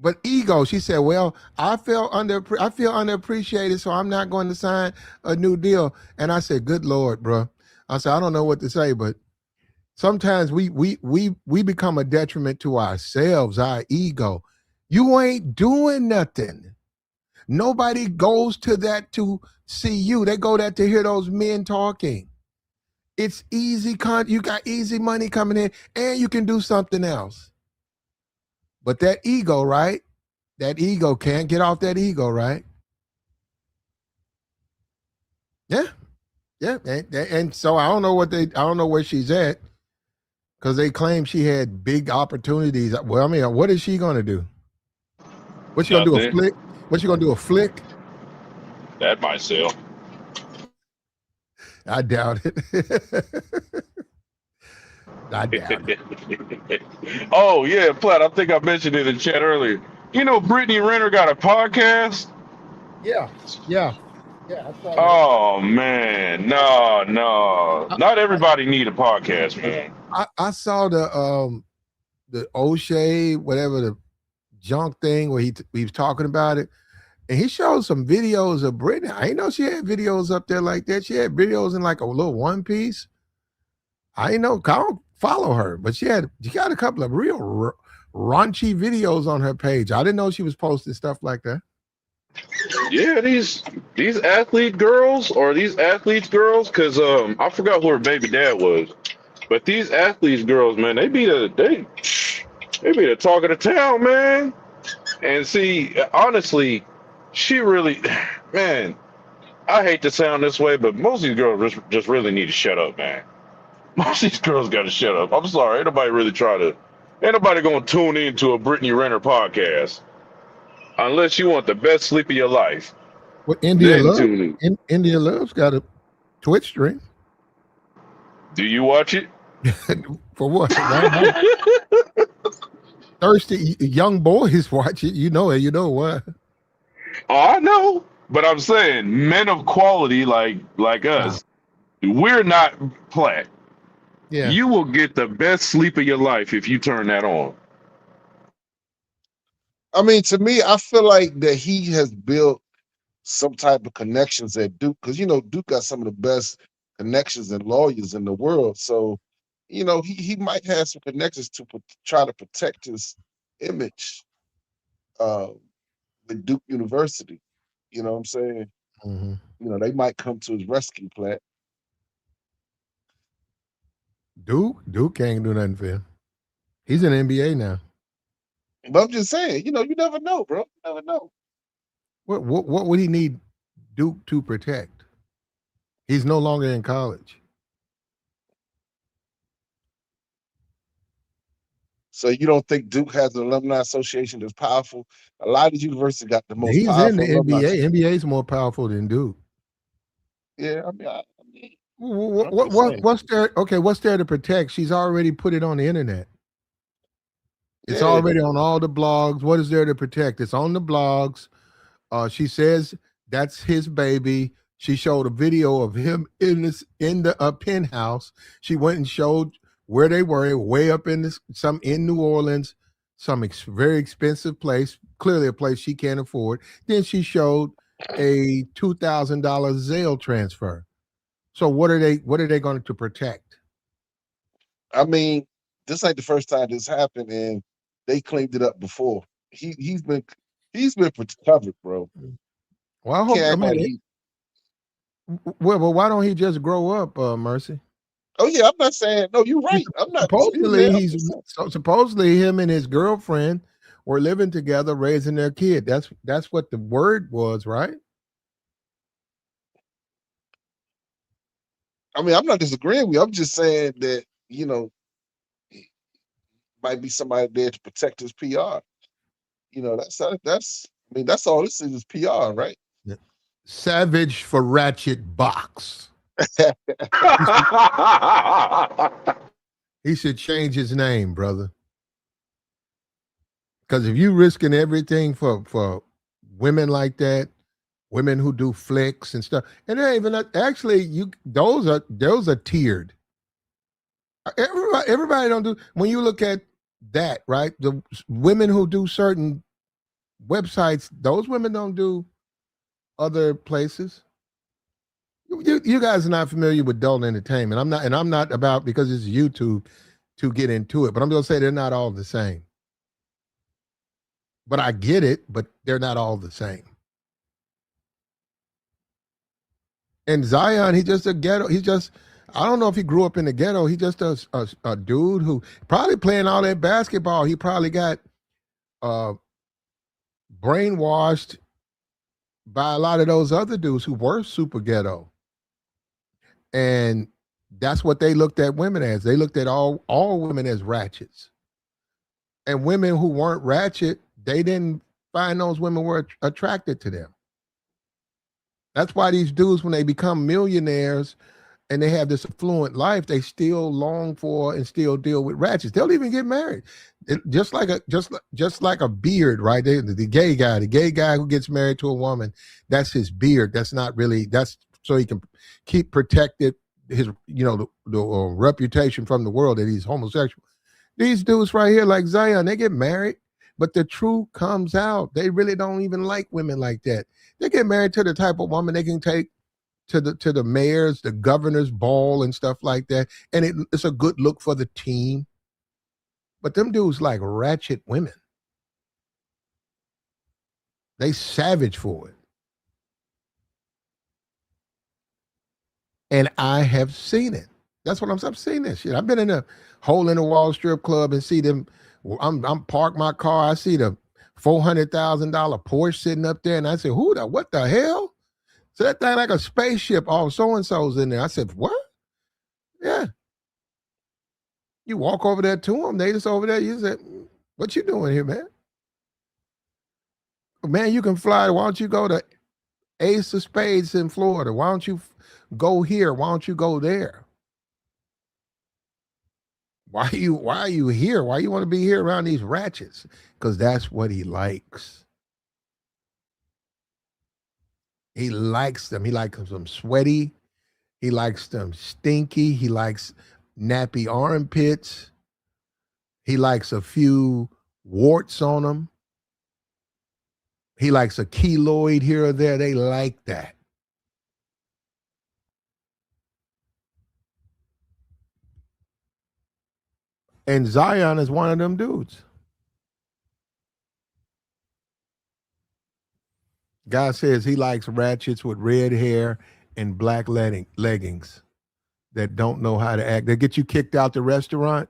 But ego, she said, well, I feel underappreciated, so I'm not going to sign a new deal. And I said, good Lord, bro. I said, I don't know what to say, but sometimes we become a detriment to ourselves, our ego. You ain't doing nothing. Nobody goes to that to see you. They go there to hear those men talking. It's easy. You got easy money coming in, and you can do something else. But that ego, right? That ego can't get off that ego, right? Yeah, yeah. And so I don't know where she's at because they claim she had big opportunities. Well, I mean, what is she going to do? What's she going to do? A flick? What's she going to do? A flick? That might sell. I doubt it. I doubt it. Oh, yeah, Platt, I think I mentioned it in the chat earlier. You know, Brittany Renner got a podcast? Yeah. I saw that. Oh, man. No. Not everybody need a podcast, man. I saw the O'Shea, whatever the junk thing where he was talking about it. And he showed some videos of Brittany. I didn't know she had videos up there like that. She had videos in like a little one piece. I didn't know. I don't follow her, but she got a couple of real raunchy videos on her page. I didn't know she was posting stuff like that. Yeah, these athlete girls or these athletes girls, because I forgot who her baby dad was, but these athletes girls, man, they be the talk of the town, man. And see, honestly, she really, man, I hate to sound this way, but most of these girls just really need to shut up, man. Most of these girls got to shut up. I'm sorry, ain't nobody gonna tune into a Brittany Renner podcast unless you want the best sleep of your life. Well, India Love's got a Twitch stream. Do you watch it? For what? Thirsty young boys watch it. You know it. You know what? Oh, I know, but I'm saying men of quality like us, we're not Platt. Yeah. You will get the best sleep of your life if you turn that on. I mean, to me, I feel like that he has built some type of connections at Duke, because Duke got some of the best connections and lawyers in the world. So, he might have some connections to try to protect his image with Duke University. You know what I'm saying? Mm-hmm. They might come to his rescue, Platt. Duke can't do nothing for him. He's in the NBA now. But I'm just saying, you never know, bro. You never know. What would he need Duke to protect? He's no longer in college. So you don't think Duke has an alumni association that's powerful? A lot of these universities got the most He's powerful in the NBA. NBA is more powerful than Duke. Yeah, I mean, what's there? Okay, what's there to protect? She's already put it on the internet. It's already on all the blogs. What is there to protect? It's on the blogs. She says that's his baby. She showed a video of him in the penthouse. She went and showed where they were, way up in New Orleans, some very expensive place, clearly a place she can't afford. Then she showed a $2,000 Zelle transfer. So what are they going to protect? I mean, this ain't the first time this happened, and they cleaned it up before. He's been covered, bro. Well, but why don't he just grow up, Mercy? Oh yeah, I'm not saying no. You're right. I'm not. Supposedly him and his girlfriend were living together, raising their kid. That's what the word was, right? I mean, I'm not disagreeing with you. I'm just saying that might be somebody there to protect his PR. That's all this is PR, right? Yeah. Savage for Ratchet Box. He should change his name, brother. Because if you risking everything for women like that, women who do flicks and stuff, and they're even actually those are tiered. Everybody don't do. When you look at that, right? The women who do certain websites, those women don't do other places. You guys are not familiar with adult entertainment. I'm not about, because it's YouTube, to get into it, but I'm gonna say they're not all the same. But I get it, but they're not all the same. And Zion, he's just a ghetto. He's just, I don't know if he grew up in the ghetto. He's just a dude who probably playing all that basketball. He probably got uh, brainwashed by a lot of those other dudes who were super ghetto. And that's what they looked at women as. They looked at all women as ratchets. And women who weren't ratchet, they didn't find those women were attracted to them. That's why these dudes, when they become millionaires and they have this affluent life, they still long for and still deal with ratchets. They'll even get married. Just like a beard, right? The gay guy who gets married to a woman, that's his beard. That's not really, that's so he can keep protected his, the reputation from the world that he's homosexual. These dudes right here, like Zion, they get married, but the truth comes out. They really don't even like women like that. They get married to the type of woman they can take to the mayor's, the governor's ball and stuff like that. And it's a good look for the team. But them dudes like ratchet women. They savage for it. And I have seen it. That's what I've seen this shit. I've been in a hole in the wall strip club and see them. I'm parked my car. I see the $400,000 Porsche sitting up there, and I said, what the hell? So that thing like a spaceship, all so-and-so's in there. I said, what? Yeah. You walk over there to them, they just over there, you said, what you doing here, man? Man, you can fly. Why don't you go to Ace of Spades in Florida? Why don't you go here? Why don't you go there? Why are you here? Why you want to be here around these ratchets? Because that's what he likes. He likes them. He likes them sweaty. He likes them stinky. He likes nappy armpits. He likes a few warts on them. He likes a keloid here or there. They like that. And Zion is one of them dudes. Guy says he likes ratchets with red hair and black leggings that don't know how to act. They get you kicked out the restaurant.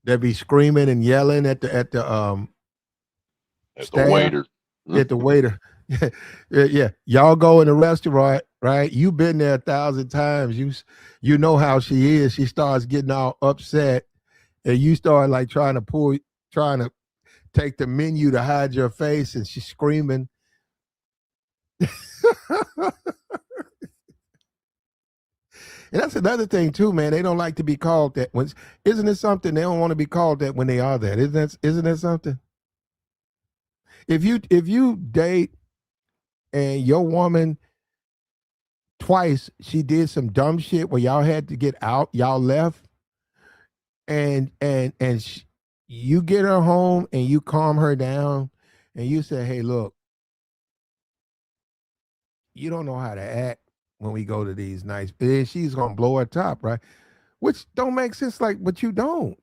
They'll be screaming and yelling at the waiter. At the waiter. Yeah. Y'all go in a restaurant, right? You've been there 1,000 times. You know how she is. She starts getting all upset, and you start like trying to take the menu to hide your face, and she's screaming. And that's another thing too, man. They don't like to be called that. Isn't it something? They don't want to be called that when they are that. Isn't that something? If you date and your woman twice, she did some dumb shit where y'all had to get out, y'all left, and you get her home and you calm her down and you say, hey, look, you don't know how to act when we go to these nights. And she's gonna blow her top, right? Which don't make sense, like, but you don't.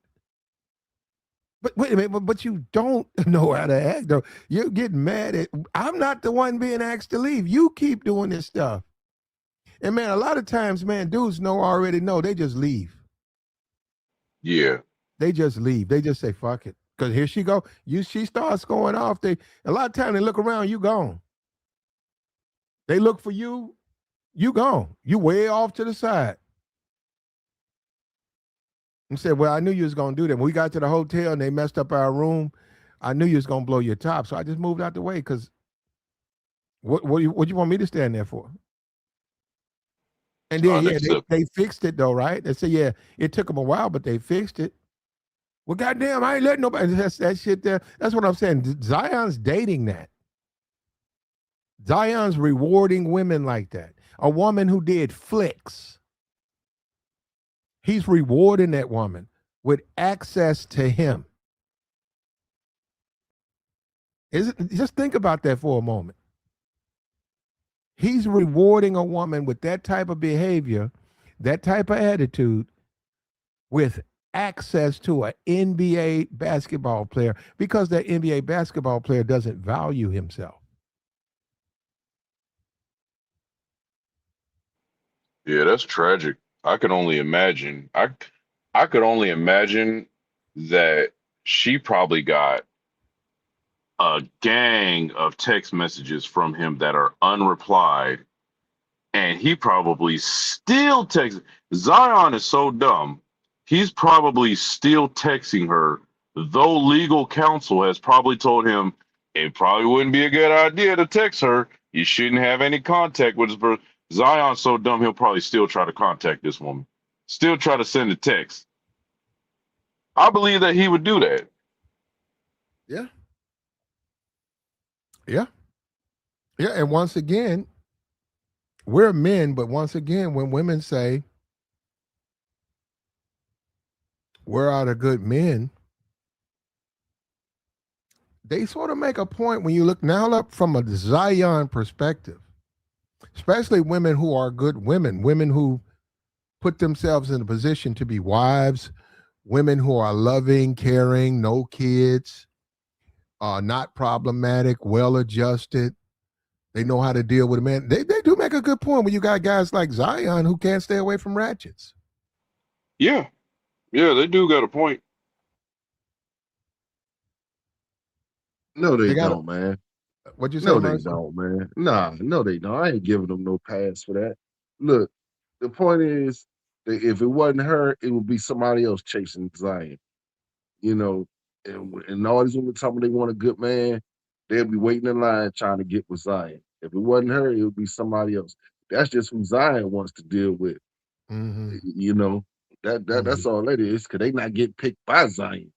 But wait a minute, but you don't know how to act, though. You're getting mad at, I'm not the one being asked to leave. You keep doing this stuff. And man, a lot of times, man, dudes already know. They just leave. Yeah. They just leave. They just say, fuck it. Because here she go. She starts going off. A lot of times they look around, you gone. They look for you, you gone. You way off to the side. And said, well, I knew you was going to do that. When we got to the hotel and they messed up our room, I knew you was going to blow your top. So I just moved out the way because what you want me to stand there for? And then, they fixed it though, right? They said, yeah, it took them a while, but they fixed it. Well, goddamn, I ain't letting nobody, that shit there. That's what I'm saying. Zion's dating that. Zion's rewarding women like that. A woman who did flicks. He's rewarding that woman with access to him. Just think about that for a moment. He's rewarding a woman with that type of behavior, that type of attitude, with access to an NBA basketball player, because that NBA basketball player doesn't value himself. Yeah, that's tragic. I could only imagine. I could only imagine that she probably got a gang of text messages from him that are unreplied, and he probably still texts. Zion is so dumb. He's probably still texting her, though legal counsel has probably told him it probably wouldn't be a good idea to text her. You shouldn't have any contact with his birth. Zion's so dumb he'll probably still try to contact this woman, still try to send a text. I believe that he would do that. Yeah. Yeah. Yeah. And once again, we're men, but once again, when women say, where are the good men? They sort of make a point when you look now up from a Zion perspective, especially women who are good women, women who put themselves in a position to be wives, women who are loving, caring, no kids, not problematic, well adjusted. They know how to deal with a man. They do make a good point when you got guys like Zion who can't stay away from ratchets. Yeah, yeah, they do got a point. No, they They got don't, man. what'd you say, No, they Mercy? don't, man. Nah, no, they don't. I ain't giving them no pass for that. Look, the point is that if it wasn't her, it would be somebody else chasing Zion. You know, and all these women talking they want a good man, they'll be waiting in line trying to get with Zion. If it wasn't her, it would be somebody else. That's just who Zion wants to deal with. Mm-hmm. You know, Mm-hmm. that's all that is, because they not getting picked by Zion.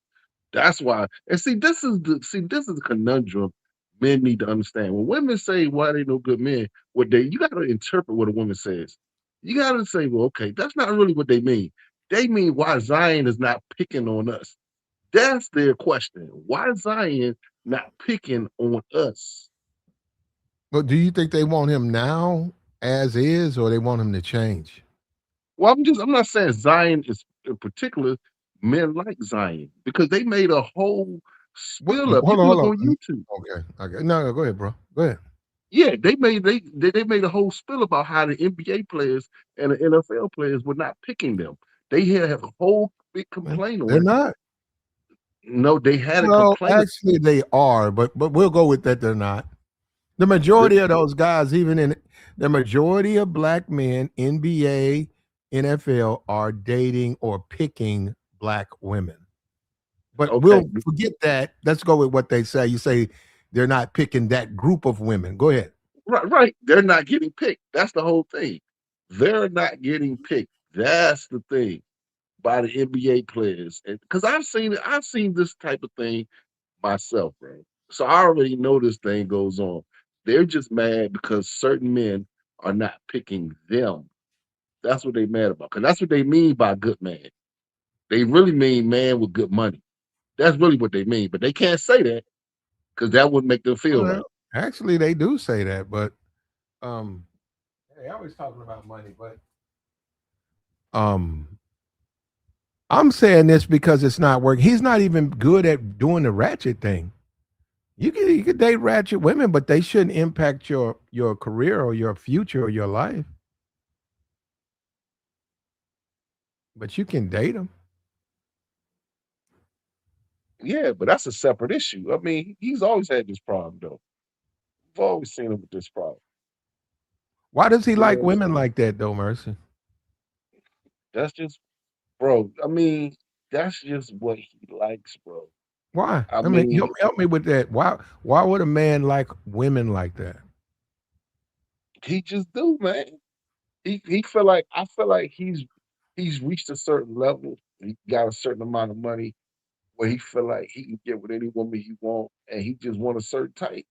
That's why. And this is the conundrum men need to understand. When women say why they no good men, what they you got to interpret what a woman says. You got to say, well, okay, that's not really what they mean. They mean why Zion is not picking on us. That's their question. Why is Zion not picking on us? But do you think they want him now as is, or they want him to change? Well, I'm not saying Zion is in particular. Men like Zion because they made a whole What, spill up. You can hold look on. on YouTube. Okay. Okay. No, no, go ahead, bro. Go ahead. Yeah, they made a whole spill about how the NBA players and the NFL players were not picking them. They had a whole big Man, complaint they're on it. not. No, they had a Well, complaint. actually, they are, but we'll go with that. They're not. The The, majority of those guys, even in the majority of black men, NBA, NFL, are dating or picking black women. But okay, we'll forget that. Let's go with what they say. You say they're not picking that group of women. Go ahead. right. They're not getting picked. That's the whole thing. They're not getting picked. That's the thing by the NBA players. Because I've seen it, I've seen this type of thing myself, bro. So I already know this thing goes on. They're just mad because certain men are not picking them. That's what they mad about. Because that's what they mean by good man. They really mean man with good money. That's really what they mean. But they can't say that because that wouldn't make them feel Well, right. actually, they do say that, but um, they always talking about money. But um, I'm saying this because it's not working. He's not even good at doing the ratchet thing. You can date ratchet women, but they shouldn't impact your career or your future or your life. But you can date them. Yeah, but that's a separate issue. I mean, he's always had this problem though. We've always seen him with this problem. Why does he You like know, women like that, though, Mercy? that's just bro. I mean, that's just what he likes, bro. Why? I I mean, mean, help me with that. Why would a man like women like that? he just do, man. He feel like I feel like he's reached a certain level. He got a certain amount of money where he feel like he can get with any woman he want, and he just want a certain type.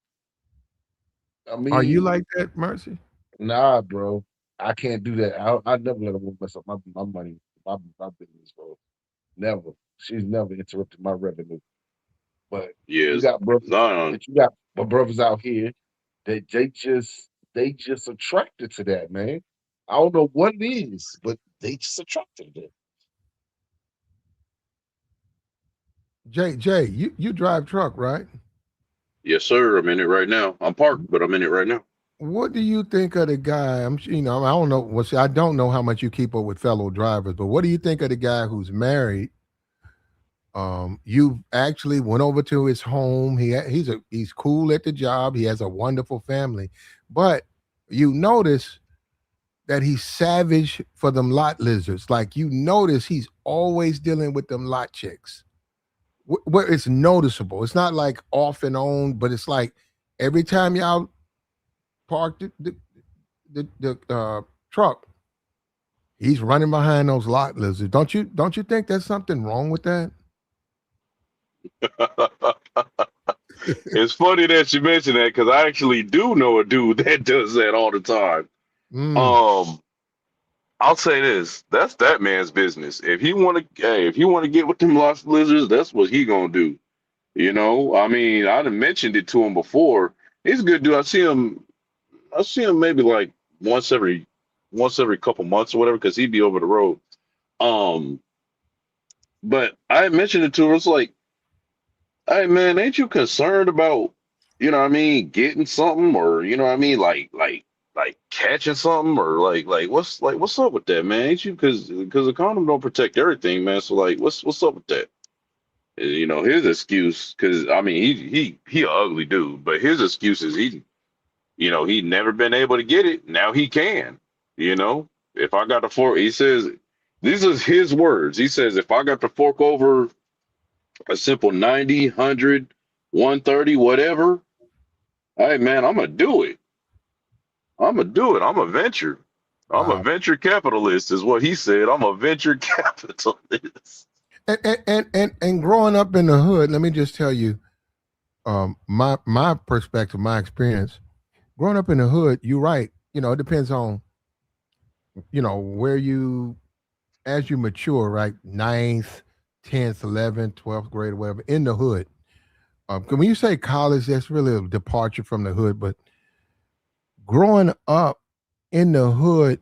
I Are you mean, like that, Mercy? nah, bro, I can't do that. I never let a woman mess up my money, my business, bro. Never. She's never interrupted my revenue. But you Yes, got brothers Zion. that you got my brothers out here that they just attracted to that, man. I don't know what it is, but they just attracted to it. Jay, you drive truck, right? Yes, sir. I'm in it right now. I'm parked, but I'm in it right now. What do you think of the guy? I don't know. Well, see, I don't know how much you keep up with fellow drivers, but what do you think of the guy who's married? You actually went over to his home. He's cool at the job. He has a wonderful family, but you notice that he's savage for them lot lizards. Like you notice he's always dealing with them lot chicks. Where it's noticeable. It's not like off and on, but it's like every time y'all park the truck, he's running behind those lot lizards. Don't you think there's something wrong with that? It's funny that you mentioned that because I actually do know a dude that does that all the time. Mm, Um, I'll say this: that's that man's business. If he if he want to get with them lost lizards, that's what he gonna do. I mean, I done mentioned it to him before. He's a good dude. I see him maybe like once every couple months or whatever, because he'd be over the road. Um, but I mentioned it to him. It's like, hey man, ain't you concerned about, what I mean, getting something, or what I mean, like catching something, or what's up with that, man? Ain't you, because the condom don't protect everything, man. So like, what's up with that? His excuse, because I mean, he a ugly dude, but his excuse is he never been able to get it. Now he can. If I got to fork, he says, these are his words. He says, if I got to fork over a simple 90, 100, 130, whatever, hey man, I'm gonna do it. I'm gonna do it. I'm a venture. I'm a wow. venture capitalist, is what he said. I'm a venture capitalist. And growing up in the hood, let me just tell you, my perspective, my experience. Growing up in the hood, you're right. It depends on where you as you mature, right? Ninth, 10th, 11th, 12th grade, or whatever, in the hood. 'Cause when you say college, that's really a departure from the hood. But growing up in the hood,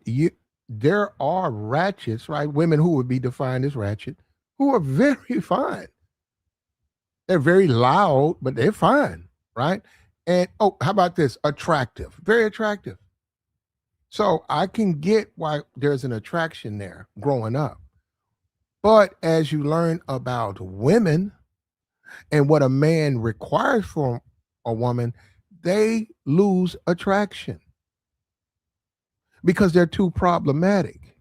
there are ratchets, right? Women who would be defined as ratchet, who are very fine. They're very loud, but they're fine, right? And how about this? Attractive, very attractive. So I can get why there's an attraction there growing up. But as you learn about women and what a man requires from a woman, they lose attraction because they're too problematic.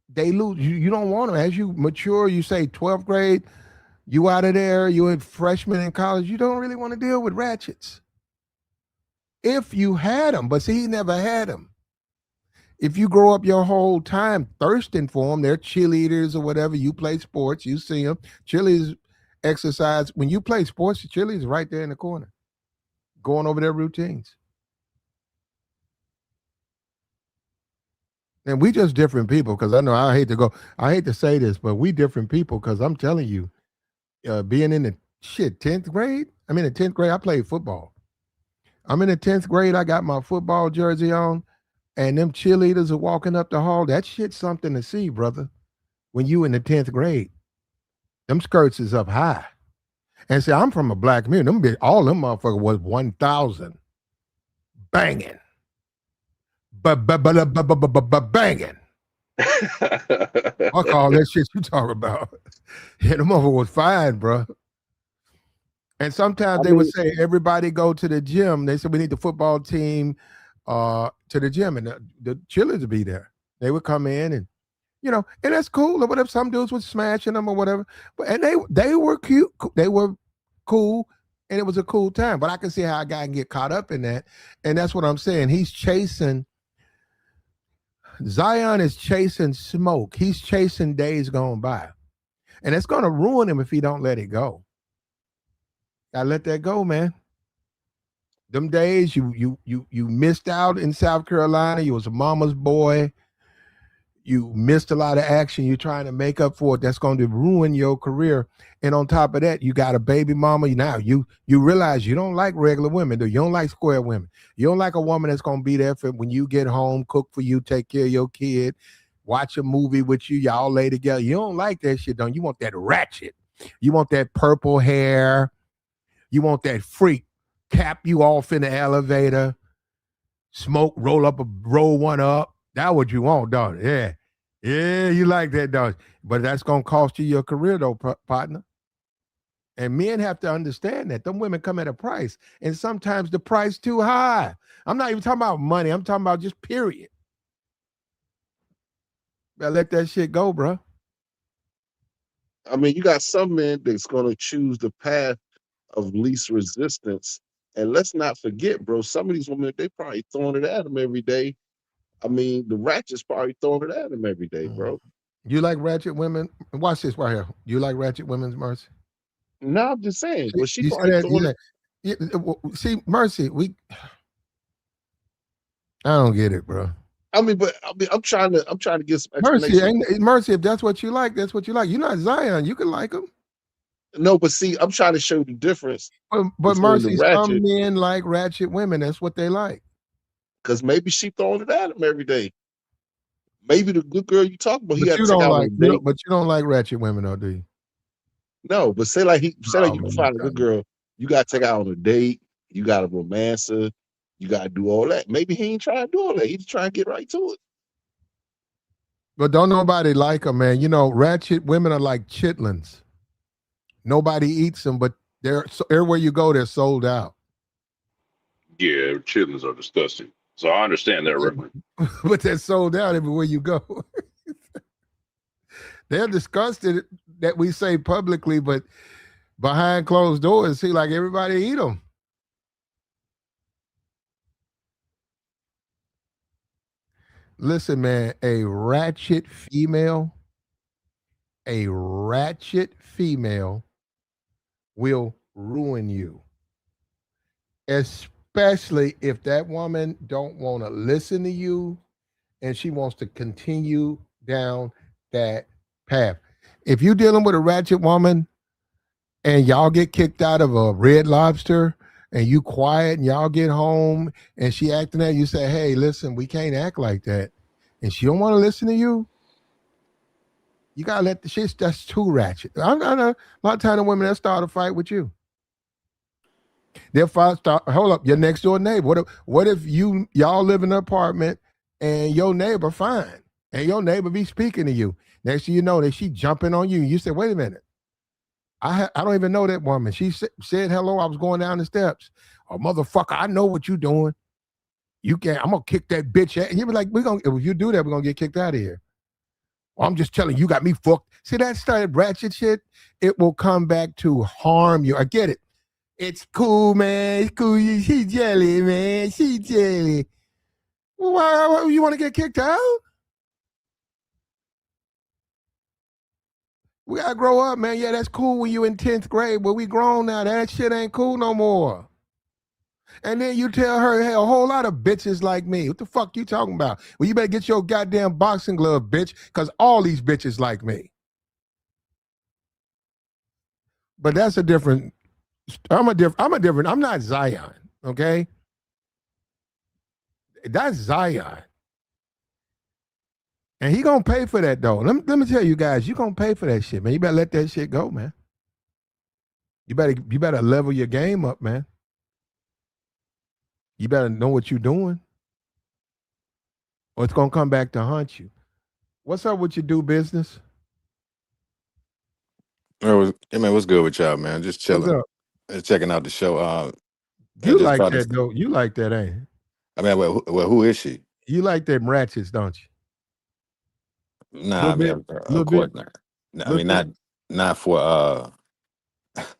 They lose. You don't want them. As you mature, you say 12th grade, you out of there, you're a freshman in college, you don't really want to deal with ratchets. If you had them, but see, he never had them. If you grow up your whole time thirsting for them, they're cheerleaders or whatever. You play sports, you see them. Cheerleaders exercise. When you play sports, the cheerleaders right there in the corner, going over their routines. And we just different people because I know I hate to say this, but we different people because I'm telling you, being in the 10th grade, I'm in the 10th grade, I played football. I'm in the 10th grade, I got my football jersey on, and them cheerleaders are walking up the hall. That shit's something to see, brother. When you in the 10th grade, them skirts is up high. And see, I'm from a black community. All them motherfuckers was 1,000 banging. Banging. Fuck all that shit you talk about. Yeah, the motherfucker was fine, bro. And sometimes they would say, everybody go to the gym. They said, we need the football team to the gym. And the cheerleaders would be there. They would come in and, and that's cool or whatever. Some dudes would smashing them or whatever. And they were cute. They were cool. And it was a cool time. But I can see how a guy can get caught up in that. And that's what I'm saying. Zion is chasing smoke. He's chasing days gone by. And it's going to ruin him if he don't let it go. Gotta let that go, man. Them days you missed out in South Carolina. You was a mama's boy. You missed a lot of action. You're trying to make up for it. That's going to ruin your career. And on top of that, you got a baby mama. Now you realize you don't like regular women. You don't like square women. You don't like a woman that's going to be there for when you get home, cook for you, take care of your kid, watch a movie with you. Y'all lay together. You don't like that shit, don't you? You want that ratchet. You want that purple hair. You want that freak cap you off in the elevator, smoke, roll one up. That's what you want, don't it? Yeah. Yeah, you like that, don't you? But that's gonna cost you your career though, partner. And men have to understand that them women come at a price, and sometimes the price too high. I'm not even talking about money. I'm talking about just period. Better let that shit go, bro. I mean, you got some men that's gonna choose the path of least resistance. And let's not forget, bro, some of these women, they probably throwing it at them every day. I mean, the ratchet's probably throwing it at them every day, Mhm. bro. You like ratchet women? Watch this right here. You like ratchet women's Mercy? No, I'm just saying, but she You see probably that? throwing it. See, Mercy, I don't get it, bro. I'm trying to get some Mercy, explanation. Mercy. If that's what you like, that's what you like. You're not Zion. You can like them. No, but see, I'm trying to show the difference But between the Mercy, some ratchet, men like ratchet women. That's what they like. because maybe she throwing it at him every day. Maybe the good girl you talk about, he But got you to take don't out on like a you. date. But you don't like ratchet women, though, do you? No, but say like Oh you can man, find a good girl, you got to take out on a date. You got to romance her. You got to do all that. Maybe he ain't trying to do all that. He just trying to get right to it. but don't nobody like them, man. You know, ratchet women are like chitlins. Nobody eats them, but they're everywhere you go, they're sold out. Yeah, chitlins are disgusting. So I understand that, Rick. But they're sold out everywhere you go. They're disgusted that we say publicly, but behind closed doors, see, like everybody eat them. Listen, man, a ratchet female will ruin you, especially if that woman don't want to listen to you and she wants to continue down that path. If you're dealing with a ratchet woman and y'all get kicked out of a Red Lobster and you quiet and y'all get home and she acting that, you say, hey, listen, we can't act like that. And she don't want to listen to you, you gotta let the shit. That's too ratchet. I know a lot of time the women that start a fight with you. They'll start. Hold up, your next door neighbor. What if y'all live in an apartment and your neighbor fine and your neighbor be speaking to you. Next thing you know, that she jumping on you. You say, wait a minute. I don't even know that woman. She said hello. I was going down the steps. Oh motherfucker, I know what you doing. You can't. I'm gonna kick that bitch out. And you be like, we're gonna. If you do that, we're gonna get kicked out of here. Well, I'm just telling you, got me fucked. See that started ratchet shit? It will come back to harm you. I get it. It's cool, man. It's cool. She jelly, man. She jelly. Well, why you want to get kicked out? We gotta grow up, man. Yeah, that's cool when you in 10th grade, but we grown now. That shit ain't cool no more. And then you tell her, hey, a whole lot of bitches like me. What the fuck you talking about? Well, you better get your goddamn boxing glove, bitch, because all these bitches like me. But that's a different. I'm not Zion. Okay, that's Zion, and he gonna pay for that though. Let me tell you guys, you gonna pay for that shit, man. You better let that shit go, man. You better level your game up, man. You better know what you're doing, or it's gonna come back to haunt you. What's up with your do business? Hey man, what's good with y'all, man? Just What's chilling, up? checking out the show. You And just like try to. that though? You like that, ain't it? I mean, who is she? You like them ratchets, don't you? A Nah, little I mean, bit, a little of bit, course not. I little mean, bit. not for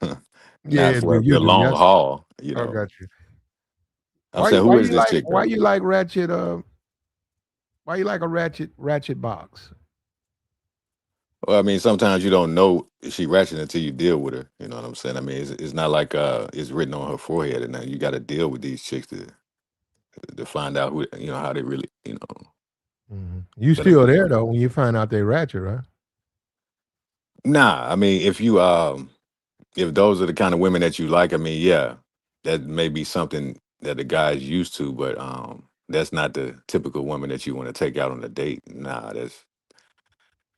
not Yeah, for you the do. long Yes, haul. I got you. I'm saying, who is this chick Why though? you like ratchet? Why you like a ratchet box? Well, I mean, sometimes you don't know she ratchet until you deal with her. You know what I'm saying? I mean, it's not like it's written on her forehead, and now you got to deal with these chicks to find out who how they really You But still there though when you find out they ratchet, right? nah, I mean, if those are the kind of women that you like, I mean, yeah, that may be something that the guy's used to, but that's not the typical woman that you want to take out on a date. Nah,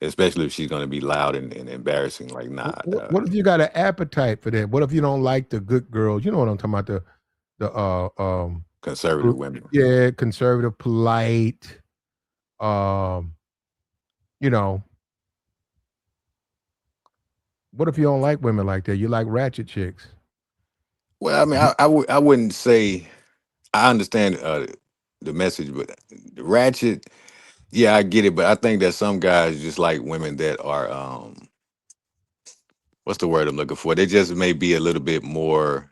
especially if she's gonna be loud and embarrassing. Like, nah, What if you got an appetite for that? What if you don't like the good girls? You know what I'm talking about? The conservative women. yeah, conservative, polite. Um, you know, what if you don't like women like that? You like ratchet chicks. Well, I mean, I wouldn't say I understand the message, but ratchet, yeah, I get it. But I think that some guys just like women that are what's the word I'm looking for? They just may be a little bit more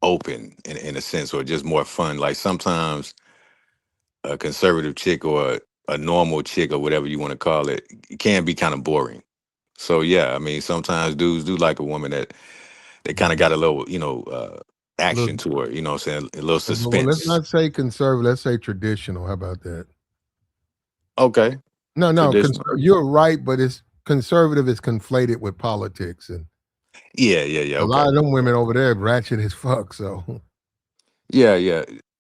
open in a sense, or just more fun. Like sometimes a conservative chick or a normal chick or whatever you want to call it can be kind of boring. So yeah, I mean, sometimes dudes do like a woman that they kind of got a little, action Look, to her. You know what I'm saying? A little well, let's suspense. not say conservative. Let's say traditional. How about that? Okay, No. traditional. You're right, but it's conservative is conflated with politics, and Yeah. a lot Okay. of them women over there ratchet as fuck. So Yeah.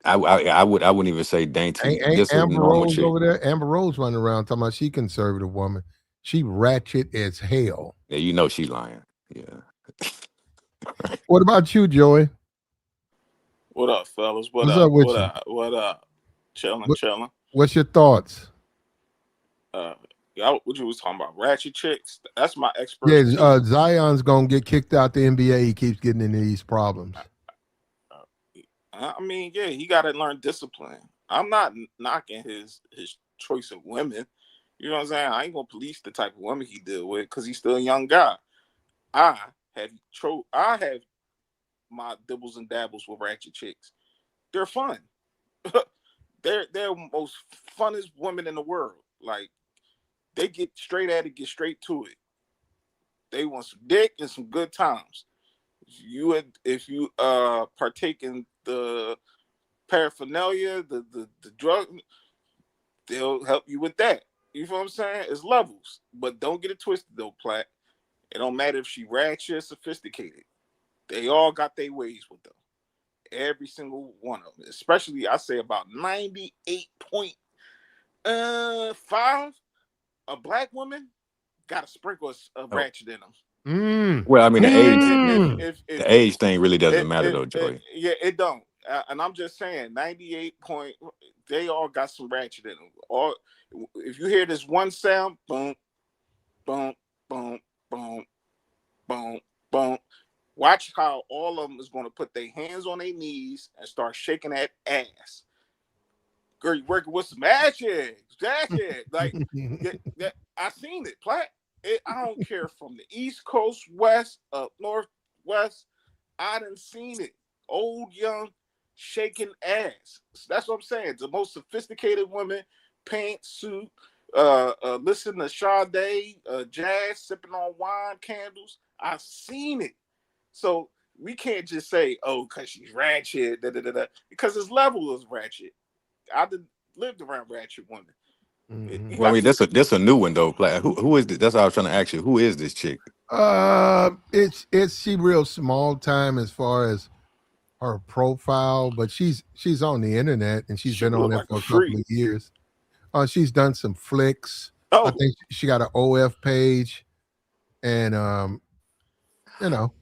I wouldn't even say dainty. ain't Just a Amber normal Rose chick. over there? Amber Rose running around talking about she conservative woman. She ratchet as hell. Yeah, you know she lying. Yeah. What about you, Joey? What up, fellas? What What's up up? with What you? up? What up? Chilling, What, chilling. what's your thoughts? Y'all, what you was talking about? Ratchet chicks? That's my Yeah, expertise. Zion's gonna get kicked out the NBA. He keeps getting into these problems. I mean, yeah, he got to learn discipline. I'm not knocking his choice of women. You know what I'm saying? I ain't gonna police the type of women he deal with because he's still a young guy. I I have my dibbles and dabbles with ratchet chicks. They're fun. they're most funnest women in the world. Like they get straight at it, get straight to it. They want some dick and some good times. If you partake in the paraphernalia, the drug, they'll help you with that. You feel what I'm saying? It's levels, but don't get it twisted though, Platt. It don't matter if she ratchet or sophisticated. They all got their ways with them. Every single one of them. Especially, I say about 98.5. A black woman got a sprinkle of Oh, ratchet in them. Mm. well, I mean, Mm. the age thing really doesn't matter though, Joey. Yeah, it don't. And I'm just saying, 98 point, they all got some ratchet in them. All if you hear this one sound, boom, boom, boom, boom, boom, boom. Watch how all of them is going to put their hands on their knees and start shaking that ass. Girl, you working with some ass like I seen it, Platt. I don't care from the East Coast, West, up Northwest. I done seen it. Old, young, shaking ass. That's what I'm saying. The most sophisticated women, pantsuit, listen to Sade, jazz, sipping on wine, candles. I've seen it. So we can't just say, oh, because she's ratchet, because his level is ratchet. I lived around ratchet women. Mm-hmm. Well, I mean, that's a new one though. Like, who is this? That's what I was trying to ask you. Who is this chick? It's she real small time as far as her profile, but she's on the internet and she's She been on look there like a for a couple freak. of years. She's done some flicks. I Oh, think she got an OF page, and you know,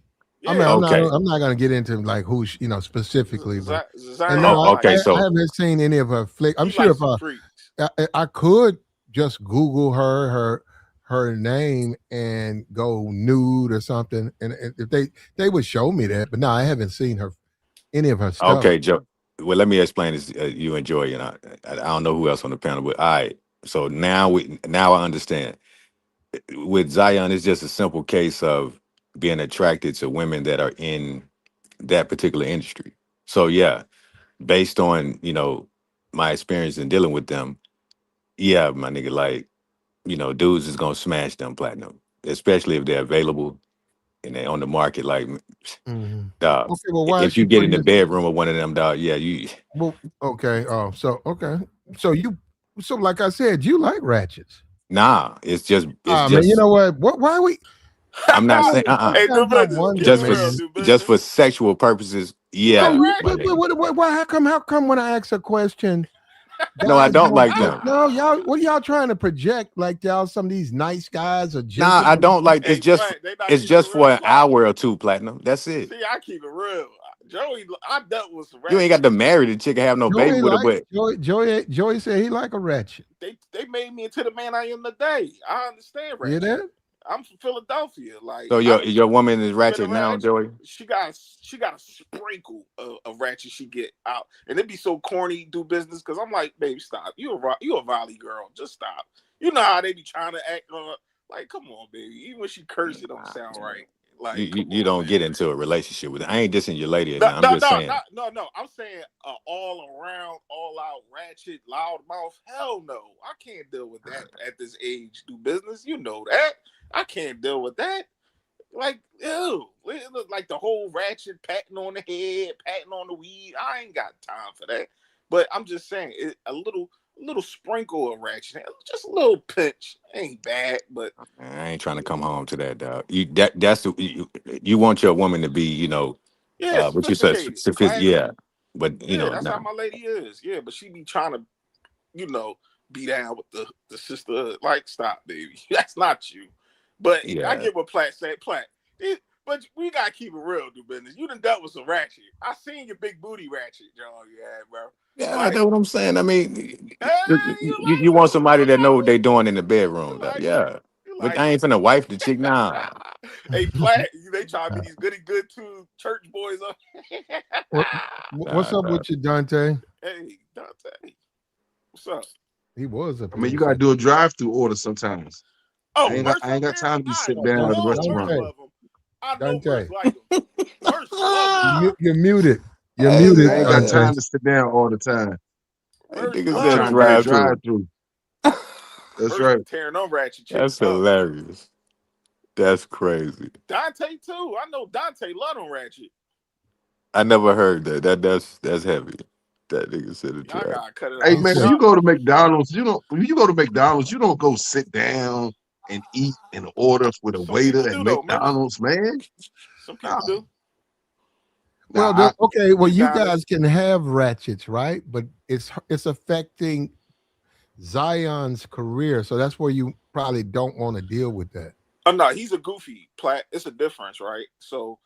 I mean, yeah. Okay. I'm not gonna get into like who she, specifically, but and Zion no, Oh, like okay. I So haven't seen any of her flick. I'm he sure likes if some freaks. I could just Google her name and go nude or something, and if they would show me that, but no, I haven't seen any of her stuff. okay, Joe. Well, let me explain this. You enjoy, I don't know who else on the panel, but all right. So now I understand. With Zion, it's just a simple case of being attracted to women that are in that particular industry. So yeah, based on my experience in dealing with them, yeah, my nigga, like dudes is gonna smash them platinum, especially if they're available and they're on the market. Like, Hmm. dog, Okay, well, why is if she you get in putting the this? bedroom of one of them, dog, yeah, you. Well, okay, okay, so so like I said, you like ratchets. Nah, it's Man, you just. know what? What? Why we? I'm not saying Hey, That's new my business. Keep wonder, it just for real, man. new just business. for sexual purposes. You So like Yeah, you, my ratchet? nigga. why? How come? How come when I ask a question, No, I Guys don't like don't. them. No, y'all. What are y'all trying to project? Like y'all, some of these nice guys or Nah, I gentlemen. don't like. Hey, Plat, they not It's keeping it just for real, an Plat. hour or two, platinum. That's it. See, I keep it real. Joey, I dealt with some You ain't ratchet got to chicks. marry the chick and have no baby Joey with her, like but Joey said he like a ratchet. They made me into the man I am today. I understand You hear ratchet. that? I'm from Philadelphia. Like so I your woman is been ratchet now, around. Joey. She got a sprinkle of ratchet she get out, and it be so corny do business because I'm like, baby, stop. You a volley girl. Just stop. You know how they be trying to act on. Like, come on, baby. Even when she curse, it don't sound right. Like, come You on, don't man. get into a relationship with her. I ain't dissing your lady No, now. I'm no, just no, saying. no. I'm saying all around, all out, ratchet, loud mouth. Hell no, I can't deal with that at this age. Do business, you know that. I can't deal with that. Like, ew, like the whole ratchet patting on the head, patting on the weed. I ain't got time for that. But I'm just saying, a little sprinkle of ratchet, just a little pinch, ain't bad. But I ain't trying to come home to that, dog. You want your woman to be, yeah, what you said, sophisticated, classy. yeah, but Yeah, that's how no, my lady is. Yeah, but she be trying to, you know, be down with the sister. Like, stop, baby. That's not you. But I yeah, get what Platt said. Platt. But we gotta keep it real, do business. You done dealt with some ratchet. I seen your big booty ratchet, John. Yeah, bro. yeah. Like, That's what I'm saying. I mean, hey, you want somebody that know what they doing in the you bedroom, dog. like it, Yeah, you but like I it. ain't finna wife the chick now. Hey, Platt, they try to be these goody good two church boys up. What what's Nah, up dog. with you, Dante? Hey, Dante, what's up? He was up I here mean, a you gotta second. do a drive-through order sometimes. Oh, I Merce ain't up got here? time to be I sitting down at the know Merce restaurant. Dante, love him. I know Merce Dante, like him. Merce love him. you're muted. You're Hey muted, I ain't got Dante. man, time to sit down all the time. that Merce nigga I'm love said trying them to do a drive ratchet. through. drive-through. That's Merce right. be tearing them ratchet chicks That's up. hilarious. That's crazy. Dante too. I know Dante love them ratchet. I never heard that. That's heavy. That nigga said a Y'all drive. gotta cut it Hey out. man, Dante, when you Y'all, go to McDonald's, you don't go sit down and eat and order with a some people waiter at do though, Merce. McDonald's, man. Some Nah, people do. well, nah. okay. Well, Be you honest. guys can have ratchets, right? But it's affecting Zion's career, so that's where you probably don't want to deal with that. Oh no, he's a goofy Platt. It's a difference, right? So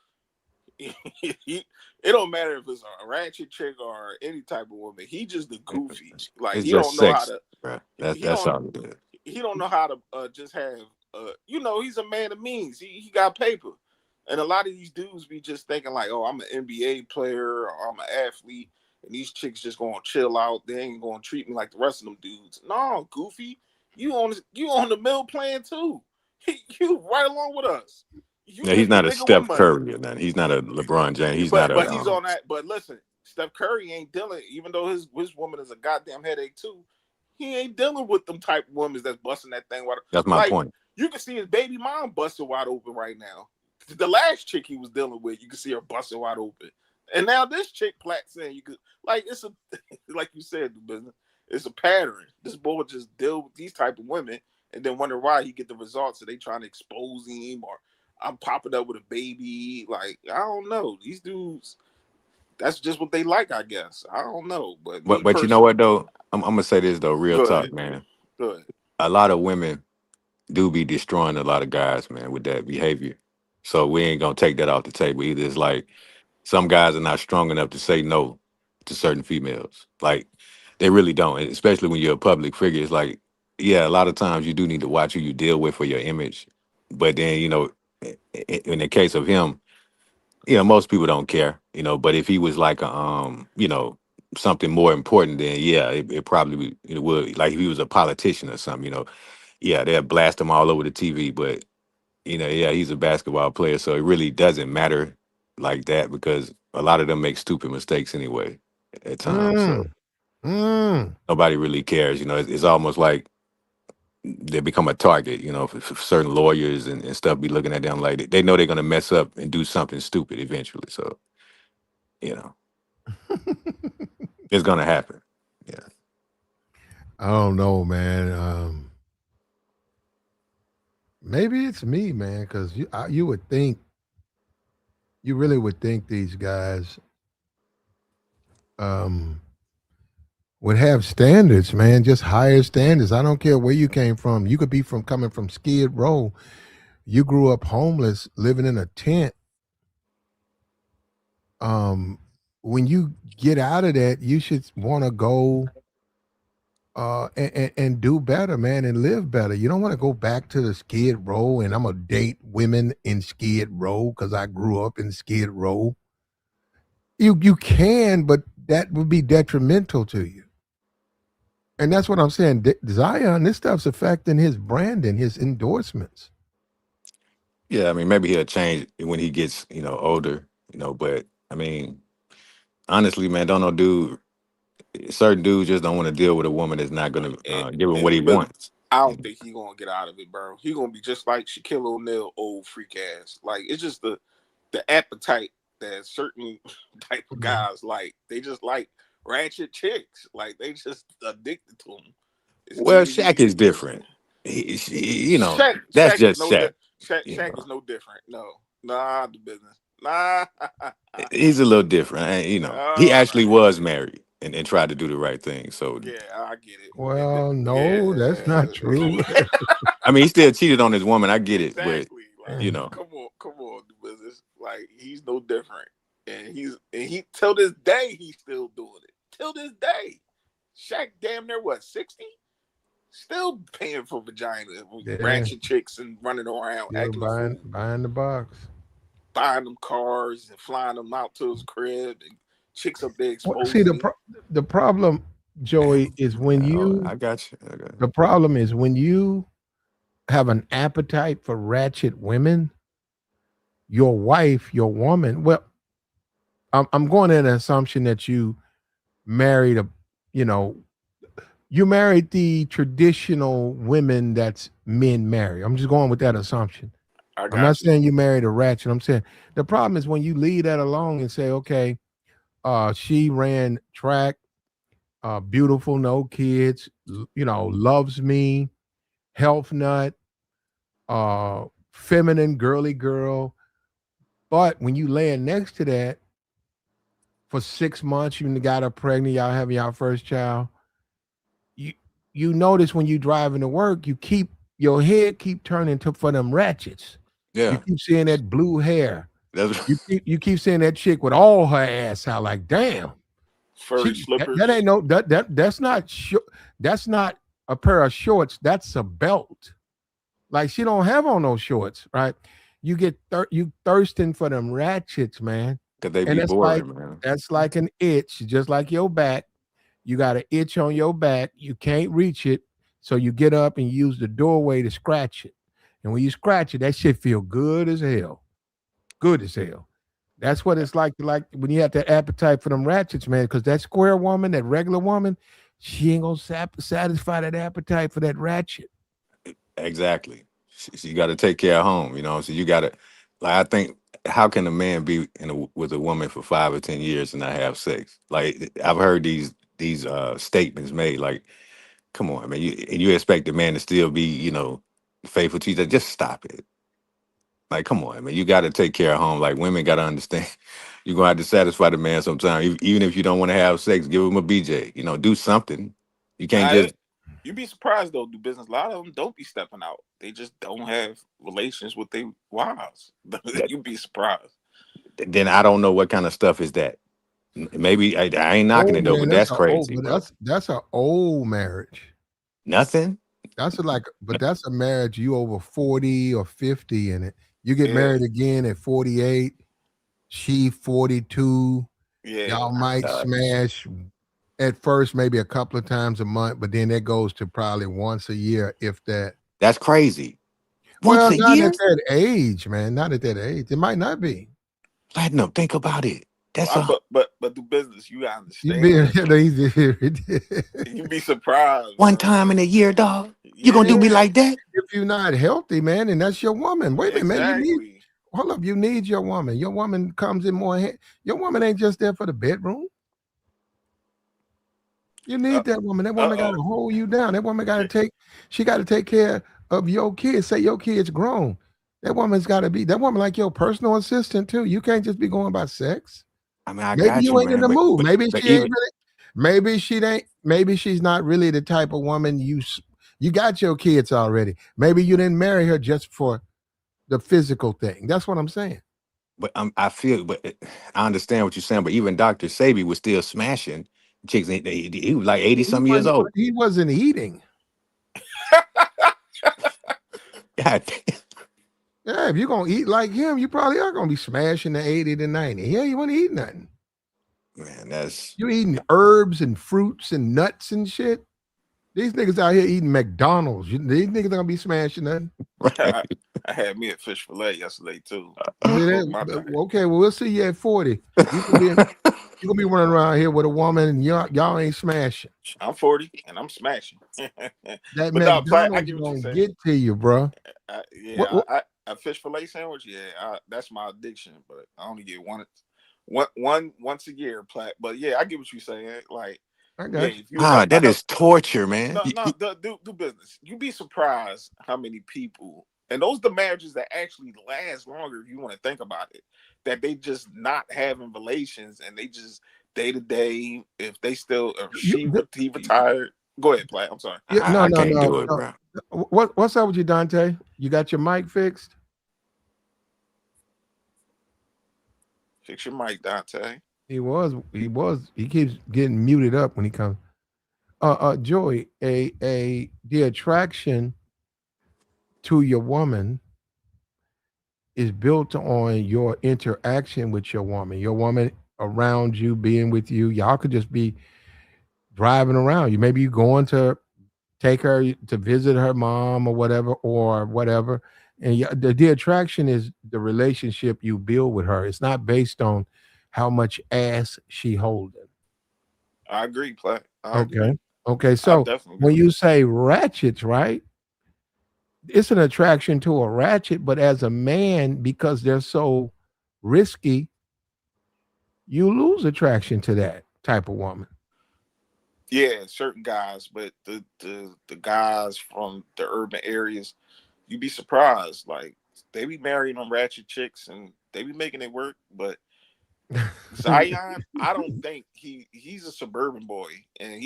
it don't matter if it's a ratchet chick or any type of woman. He just the goofy. Like It's he just don't know how sex, to. bro. He That's don't. all it is. He don't know how to just have. He's a man of means. He got paper, and a lot of these dudes be just thinking like, oh, I'm an NBA player or I'm an athlete, and these chicks just gonna chill out. They ain't gonna treat me like the rest of them dudes. No, goofy. You on the mill plan too. You right along with us. You Yeah, he's just a not a nigga with Steph money. Curry or nothing. He's not a LeBron James. He's not But a. he's on that. But listen, Steph Curry ain't dealing. Even though his woman is a goddamn headache too, he ain't dealing with them type of women that's busting that thing wide. That's my Like point. you can see his baby mom busting wide open right now. The last chick he was dealing with, you can see her busting wide open. And now this chick Platt saying you could like it's a like you said, the business. It's a pattern. This boy would just deal with these type of women and then wonder why he get the results. Are they trying to expose him or I'm popping up with a baby? Like, I don't know. These dudes, that's just what they like, I guess. I don't know. But me But you know personally, what though? I'm gonna say this though, real go ahead. talk, man. Go ahead. A lot of women do be destroying a lot of guys, man, with that behavior. So we ain't gonna take that off the table either. It's like some guys are not strong enough to say no to certain females. Like they really don't, and especially when you're a public figure. It's like, yeah, a lot of times you do need to watch who you deal with for your image. But then, in the case of him, most people don't care, but if he was like something more important, then yeah, it probably would, like if he was a politician or something, yeah, they'd blast him all over the TV. But yeah, he's a basketball player, so it really doesn't matter like that because a lot of them make stupid mistakes anyway at times. So Mm, mm. nobody really cares. It's almost like they become a target. For certain lawyers and stuff be looking at them like they know they're gonna mess up and do something stupid eventually. So you know it's gonna happen. Yeah. I don't know, man. Maybe it's me, man, because you would think you really would think these guys um would have standards, man, just higher standards. I don't care where you came from. You could be from coming from Skid Row. You grew up homeless, living in a tent. Um, when you get out of that, you should want to go and do better, man, and live better. You don't want to go back to the Skid Row and I'm gonna date women in Skid Row because I grew up in Skid Row. You can, but that would be detrimental to you. And that's what I'm saying. Zion, this stuff's affecting his branding, his endorsements. Yeah, I mean, maybe he'll change when he gets, older, but I mean, honestly, man, don't know dude. Certain dudes just don't want to deal with a woman that's not gonna give him And what the he business, wants. I You don't know? think he gonna get out of it, bro. He gonna be just like Shaquille O'Neal, old freak ass. Like it's just the appetite that certain type of Mhm. guys like. They just like ratchet chicks. Like they just addicted to them. It's Well, easy. Shaq is different. That's Shaq is just no Shaq. You Shaq is know, no different. No, nah, the business. Nah. he's a little different. He All actually right. was married and tried to do the right thing. So, Yeah, I get it. Well, no, that's not true. Yeah. I mean, he still cheated on his woman. I get it, but Exactly. Like, you know, come on, the business. Like, he's no different, and he till this day he's still doing it. Till this day, Shaq damn near what 60, still paying for vagina, Yeah, ratchet chicks, and running around still acting a buying fool, buying the box. buying them cars and flying them out to his crib, and chicks up there Well, see, exposing him. the problem, Joey, is when you I got you. I got you. the problem is when you have an appetite for ratchet women, your wife, your woman. Well, I'm going in an assumption that you married you know, you married the traditional women that's men marry. I'm just going with that assumption. I I'm not got you. saying you married a ratchet. I'm saying the problem is when you leave that alone and say, okay, she ran track, beautiful, no kids, loves me, health nut, feminine, girly girl. But when you lay next to that for 6 months, you got her pregnant, y'all having y'all first child. You you notice when you driving to work, you keep your head keep turning to for them ratchets. You Yeah, keep seeing that blue hair. that's You keep seeing that chick with all her ass out. Like, damn, Furry that slippers. ain't no that's not that's not a pair of shorts. That's a belt. Like she don't have on those shorts, right? You thirsting for them ratchets, man, because they and be that's like boring, man. an itch, just like your back. You got an itch on your back. You can't reach it, so you get up and use the doorway to scratch it. And when you scratch it, that shit feel good as hell. Good as hell. That's what it's like when you have that appetite for them ratchets, man. Because that square woman, that regular woman, she ain't gonna satisfy that appetite for that ratchet. Exactly. So you got to take care of home. So you got to, like, I think, how can a man be with a woman for 5 or 10 years and not have sex? Like, I've heard these statements made. Like, come on, man, you expect the man to still be, faithful to you? Just stop it. Like, come on, man, you got to take care of home. Like, women got to understand. You're gonna have to satisfy the man sometime, even if you don't want to have sex. Give him a BJ. Do something. You can't I just. You'd be surprised though, do business. A lot of them don't be stepping out. They just don't have relations with their wives. You'd be surprised. Then I don't know what kind of stuff is that. Maybe I ain't knocking Oh it though, man, but that's crazy, but bro. that's an old marriage. Nothing. But that's a marriage you over 40 or 50 in it. You get Yeah, married again at 48, she 42. yeah. Y'all might Uh, smash at first maybe a couple of times a month, but then that goes to probably once a year, if that. that's crazy. Once Well, a not at year, that age, man. Not at that age. It might not be. platinum. Think about it. That's But do business. You gotta You being understand. easy here. You'd be surprised, one bro. time in a year, dog. You gonna do me Yeah, like that? If you're not healthy, man, and that's your woman. Wait a minute, man. exactly. Hold up. You need your woman. Your woman comes in more. Your woman ain't just there for the bedroom. You Uh need that woman. That woman got oh. to hold you down. That woman got to she got to take care of your kids. Say your kids grown. That woman like your personal assistant too. You can't just be going by sex. I mean, I Maybe got you you, ain't in man. the But mood. but Maybe but she ain't even really. Maybe she ain't. maybe she's not really the type of woman you got your kids already. Maybe you didn't marry her just for the physical thing. That's what I'm saying. But I feel, but I understand what you're saying. But even Dr. Sabi was still smashing chicks. He was like 80 some years old. He wasn't eating. God damn. Yeah, if you're gonna eat like him, you probably are gonna be smashing the 80 to 90. Yeah, you want to eat nothing. Man, that's You eating herbs and fruits and nuts and shit. These niggas out here eating McDonald's. These niggas gonna be smashing nothing. right. I had me a fish fillet yesterday too. Okay, well we'll see you at 40. You gonna be running around here with a woman and y'all ain't smashing. I'm 40 and I'm smashing. That McDonald's gonna get to you, bro. A fish fillet sandwich. Yeah, that's my addiction. But I only get one once a year. But yeah, I get what you're saying. Like, I got you. That is torture, man. Do business. You'd be surprised how many people, and those are the marriages that actually last longer. If you want to think about it, that they just not having relations and they just day to day. If they still, he retired. Go ahead, Platt. I'm sorry. I can't do it, bro. What's up with you, Dante? You got your mic fixed? Fix your mic, Dante. He keeps getting muted up when he comes. Joey, the attraction to your woman is built on your interaction with your woman around you, being with you. Y'all could just be driving around. Maybe you going to take her to visit her mom or whatever. And the attraction is the relationship you build with her. It's not based on how much ass she holding. I agree, Platt. Okay. So when you say ratchets, right? It's an attraction to a ratchet, but as a man, because they're so risky, you lose attraction to that type of woman. Yeah, certain guys, but the guys from the urban areas, you'd be surprised. Like, they be marrying on ratchet chicks and they be making it work. But Zion, I don't think he's a suburban boy, and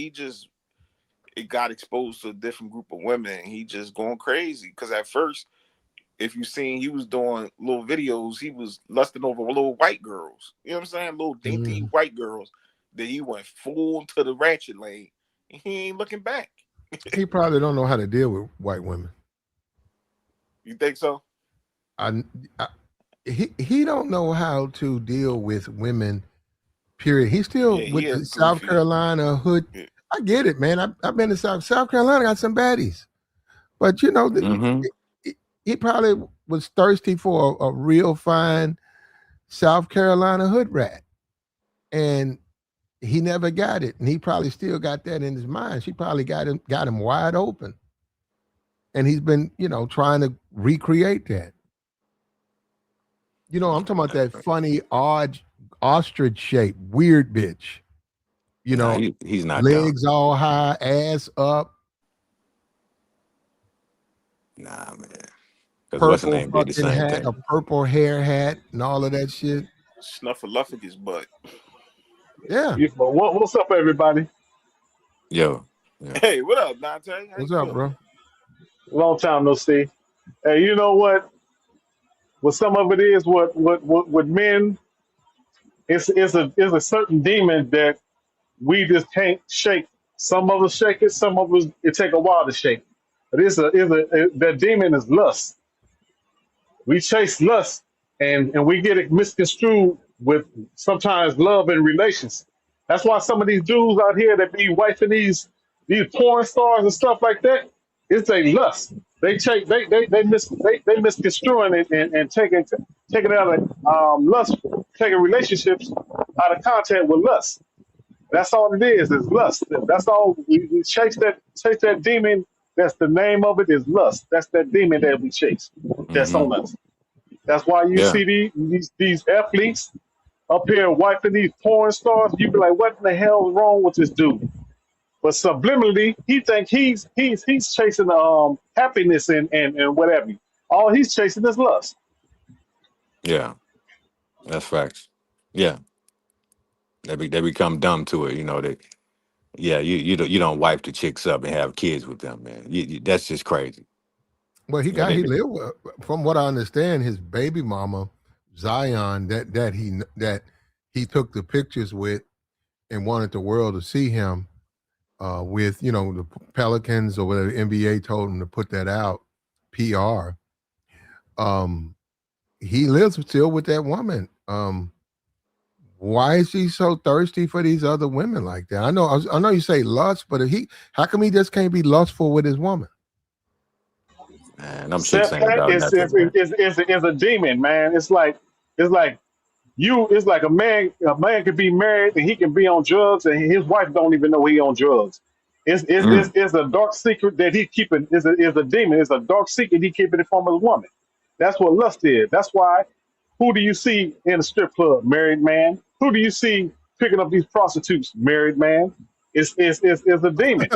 it got exposed to a different group of women, and he just going crazy. Because at first, if you seen, he was doing little videos, he was lusting over little white girls. You know what I'm saying? Little dainty white girls. Then he went full into the ratchet lane. And he ain't looking back. He probably don't know how to deal with white women. You think so? He don't know how to deal with women. Period. He's still with the South Carolina hood. Yeah. I get it, man. I've been to South Carolina. Got some baddies, but he probably was thirsty for a real fine South Carolina hood rat, and he never got it. And he probably still got that in his mind. She probably got him wide open, and he's been trying to recreate that. I'm talking about that funny, odd ostrich shape, weird bitch. He's not legs dumb. all high, ass up. Nah, man. Purple fucking hat, a purple hair hat, and all of that shit. Snuffleupagus butt. Yeah. What's up, everybody? Yo. Hey, what up, Dante? What's up, bro? Long time no see. Hey, you know what? What some of it is, what men, it's a certain demon that we just can't shake. Some of us shake it, some of us it take a while to shake. But that demon is lust. We chase lust and we get it misconstrued with sometimes love and relations. That's why some of these dudes out here that be wifing these porn stars and stuff like that, it's a lust. They misconstruing it and taking it out of lust, taking relationships out of contact with lust. That's all it is lust. That's all we chase that demon. That's the name of it, is lust. That's that demon that we chase. That's on us. That's why you see these athletes up here wiping these porn stars. You be like, what in the hell is wrong with this dude? But subliminally, he think he's chasing happiness and whatever. All he's chasing is lust. Yeah, that's facts. Yeah, they become dumb to it. Yeah, you don't wipe the chicks up and have kids with them, man. That's just crazy. Well, You know, he lived with, from what I understand, his baby mama, Zion, that he took the pictures with and wanted the world to see him with, the Pelicans or whatever NBA told him to put that out, PR. Um, he lives still with that woman. Why is he so thirsty for these other women like that? I know you say lust, but how come he just can't be lustful with his woman? man, them chicks ain't Setback about nothing, man. is a demon, man. It's like it's like a man could be married and he can be on drugs and his wife don't even know he on drugs. Mm. It's a dark secret that he keeping is a demon. It's a dark secret he keeping it from his woman. That's what lust is. That's why who do you see in a strip club? Married man. Who do you see picking up these prostitutes? Married man. It's a demon.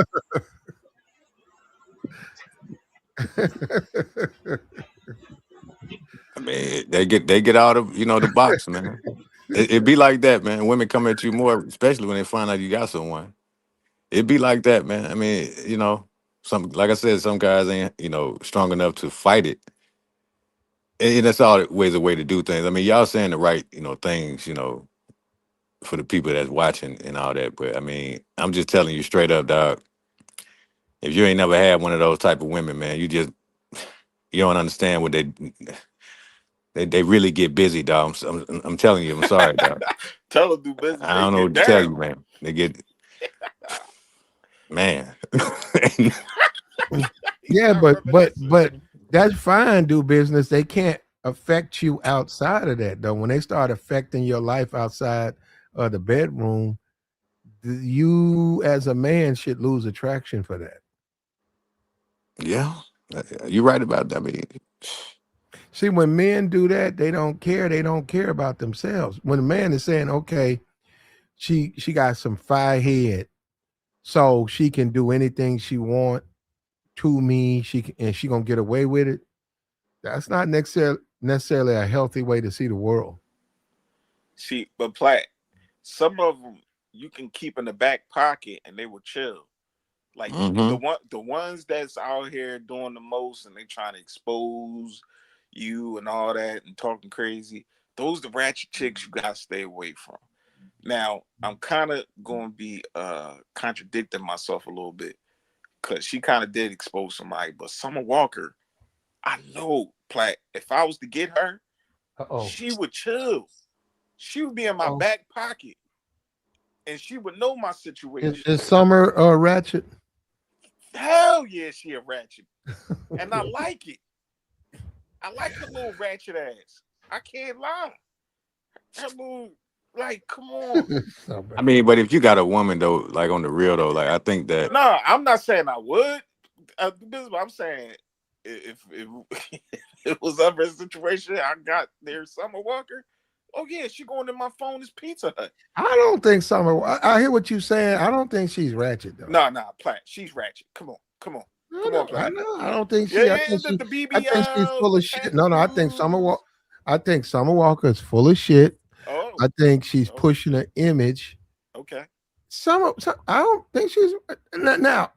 I mean, they get out of the box, man. It be like that, man. Women come at you more, especially when they find out you got someone. It be like that, man. I mean, some like I said, some guys ain't strong enough to fight it, and that's always a way to do things. I mean, y'all saying the right things, for the people that's watching and all that. But I mean, I'm just telling you straight up, dog. If you ain't never had one of those type of women, man, you don't understand what they really get busy, dog. I'm telling you, I'm sorry, dog. Tell them do business. I They don't know get what to tell down. you, man. They get man. He Yeah, not reminiscing. but that's fine. Do business. They can't affect you outside of that though. When they start affecting your life outside of the bedroom, you as a man should lose attraction for that. Yeah, you're right about that. I mean, See, when men do that, they don't care. They don't care about themselves. When a man is saying, "Okay, she got some fire head, so she can do anything she want to me. And she gonna get away with it." That's not necessarily a healthy way to see the world. See, but Platt, some of them you can keep in the back pocket and they will chill. Like hmm the ones that's out here doing the most and they trying to expose you and all that and talking crazy. Those the ratchet chicks you gotta stay away from. Now I'm kind of going to be contradicting myself a little bit because she kind of did expose somebody, but Summer Walker, I know, Platt. If I was to get her, Uh-oh. she would chill. She would be in my Oh. back pocket, and she would know my situation. Is Summer ratchet? Hell yeah, she a ratchet, and I like it. I like her little ratchet ass. I can't lie. Her little, like, come on. I mean, but if you got a woman though, like on the real though, like I think that No, I'm not saying I would. This is what I'm saying. If it was ever a situation, I got there Summer Walker. Oh yeah, she going in my phone is Pizza Hut. I don't think Summer. I hear what you're saying. I don't think she's ratchet though. No, Platt. She's ratchet. Come on, come on, I Platt. know. I don't think Yeah, she. yeah, the I think she's BBLs, full the of shit. No, I think tattoos. I think Summer Walker is full of shit. Oh, I think she's oh, pushing an image. okay. I don't think she's now.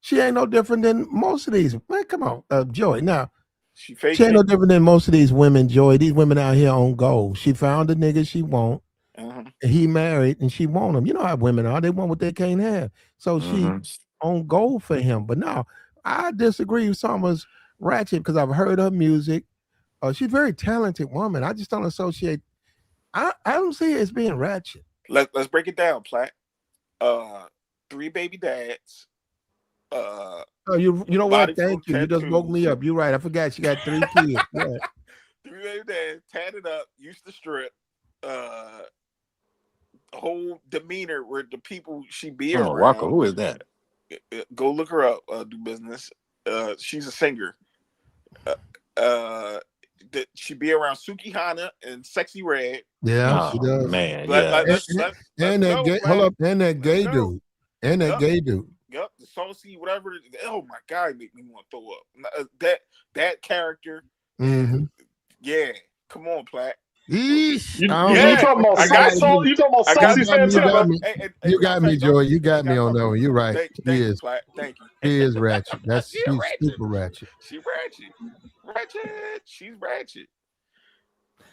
She ain't no different than most of these. Man, come on, Joy. Now She she faking ain't no it. different than most of these women. Joy, these women out here on gold. She found a nigga she want. Uh-huh. And he married, and she want him. You know how women are. They want what they can't have. So she hmm on gold for him. But now I disagree with Summer's ratchet because I've heard her music. She's a very talented woman. I just don't associate. I don't see it as being ratchet. Let's break it down, Platt. Uh, 3 baby dads. Uh, Oh, you know body what? full of Thank you. You just woke me tattoos. up. You're right. I forgot she got 3 kids. Yeah. 3 baby dads, tatted up, used to strip. Uh, whole demeanor where the people she be Summer Walker, around. who is that? Go look her up. Do business. She's a singer. Uh, uh, she be around Suki Hana and Sexy Red. Yeah, she Oh does. man, yeah. Let's And that go, gay, hold Platt. up, and that Let's gay go. dude, and that Yep, gay dude. yep. The saucy, whatever. Oh my god, it make me want to throw up. That character, and Hmm. yeah, come on, Platt. Yeesh. You, I you, don't you know. Yeah, talking about I got you. You talking about I You got saucy you. got me. You Look, got Santana? look. me. Hey, You got me, Dante, Joy. You you got me gotta on fuck that with one. her. You're right. She Thank you, is. Platt. Thank you. She is ratchet. She She's ratchet. super ratchet. She ratchet. Ratchet. She's ratchet.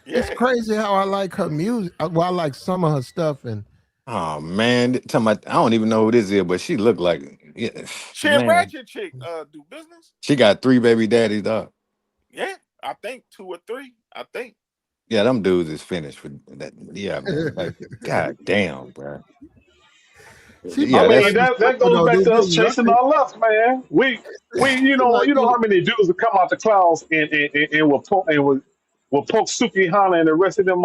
It's Yeah. crazy how I like her music. Well, I like some of her stuff, and Oh man, talking about, I don't even know who this is, but she looked like, yeah, She a man. ratchet chick. Do business. She got 3 baby daddies, dog. Yeah, I think 2 or 3. I think. Yeah, them dudes is finished for that. Yeah, man. Like, god damn, bro. she Yeah, I been mean, that's that unsuccessful goes though, back dude. to us chasing our lust, man. We Like you know how many dudes would come out the clouds and will poke Suki Hana and the rest of them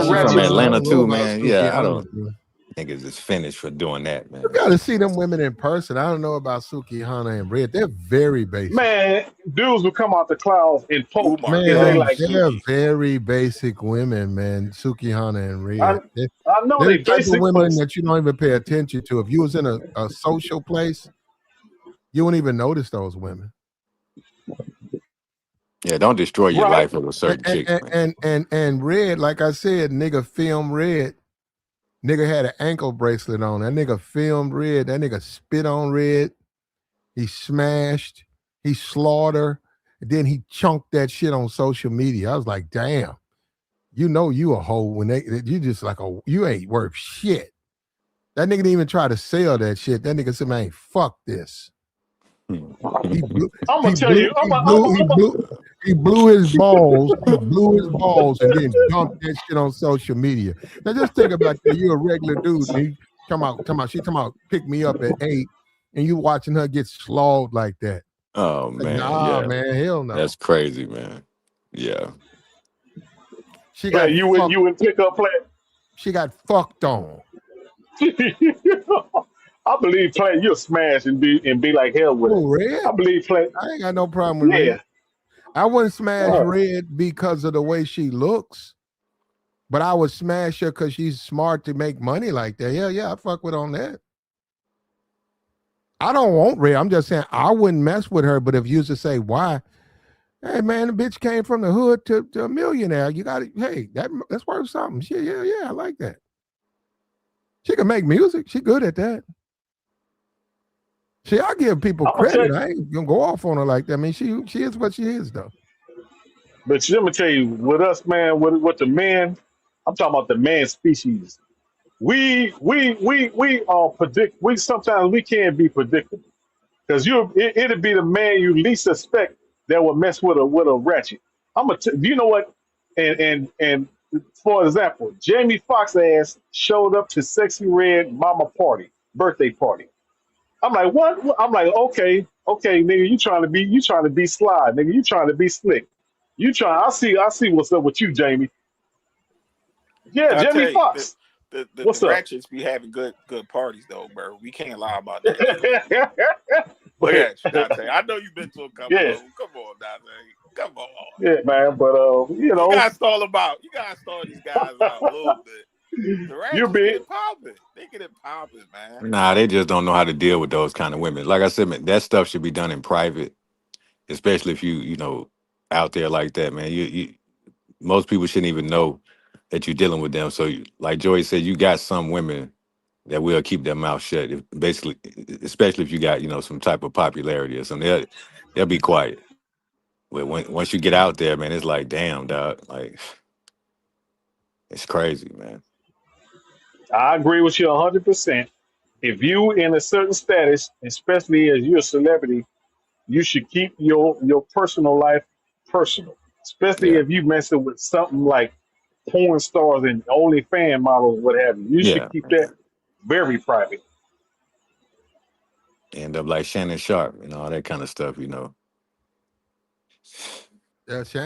she from ratchet. I Atlanta don't know too, about man. Suki. Yeah, I I don't don't know. think it's finished for doing that, You man. got to see them women in person. I don't know about Suki, Hana, and Red. They're very basic. Man, dudes will come out the clouds and poke, Umar and Man, they loves like, they're Suki. very basic women, man. Suki, Hana, and I Red. I know They're they the type of basic, but women that you don't even pay attention to. If you was in a social place, you wouldn't even notice those women. Yeah, don't destroy your right. life over certain chicks, man. And Red, like I said, nigga filmed Red. Nigga had an ankle bracelet on. That nigga filmed Red. That nigga spit on Red. He smashed. He slaughtered. And then he chunked that shit on social media. I was like, damn. You know you a hoe when you just like you ain't worth shit. That nigga didn't even try to sell that shit. That nigga said, man, fuck this. He blew, I'm gonna he tell blew, you, he blew, he blew, he blew his balls. He blew his balls and then dumped that shit on social media. Now just think about that. You're a regular dude and you she come out, pick me up at 8, and you watching her get slaughtered like that. Oh Like, man, nah, yeah. man, hell no. That's crazy, man. Yeah. She play got you fucked. would pick up play. She got fucked on. I believe play you'll smash and be like hell with it. Oh, Red? I believe play. I ain't got no problem with Red. Yeah. I wouldn't smash Uh, Red because of the way she looks, but I would smash her because she's smart to make money like that. Yeah, I fuck with on that. I don't want Red. I'm just saying I wouldn't mess with her. But if you used to say why, hey man, the bitch came from the hood to a millionaire. You got to, hey, that's worth something. Yeah, I like that. She can make music. She good at that. See, I give people I'm gonna tell credit. you, I ain't gonna go off on her like that. I mean, she is what she is though. but let me tell you, with us, man, with the men, I'm talking about the man species. We predict. We sometimes we can't be predictable because it'll be the man you least suspect that will mess with a ratchet. You know what? And for example, Jamie Foxx ass showed up to Sexy Red mama party, birthday party. I'm like, what? I'm like, okay, nigga, you trying to be sly, nigga, you trying to be slick. You trying? I see what's up with you, Jamie. Yeah, I Jamie tell you, Foxx. the What's up? ratchets be having good parties though, bro. We can't lie about that shit. Look But at you, Dante. I know you've been to a couple yeah, of them. Come on, Dante. Come on. yeah, man. But you You know, gotta stall them out. You gotta stall these guys out a little bit. The you ratchets get be it popping. They get it popping, man. Nah, they just don't know how to deal with those kind of women. Like I said, man, that stuff should be done in private, especially if you know, out there like that, man. You most people shouldn't even know that you're dealing with them. So, like Joey said, you got some women that will keep their mouth shut. Basically, especially if you got some type of popularity or something, they'll be quiet. But once you get out there, man, it's like, damn, dog, like it's crazy, man. I agree with you 100%. If you in a certain status, especially as you're a celebrity, you should keep your personal life personal. Especially Yeah, if you messing with something like porn stars and only fan models, what have you. You should yeah. keep that very private. End up like Shannon Sharp, all that kind of stuff.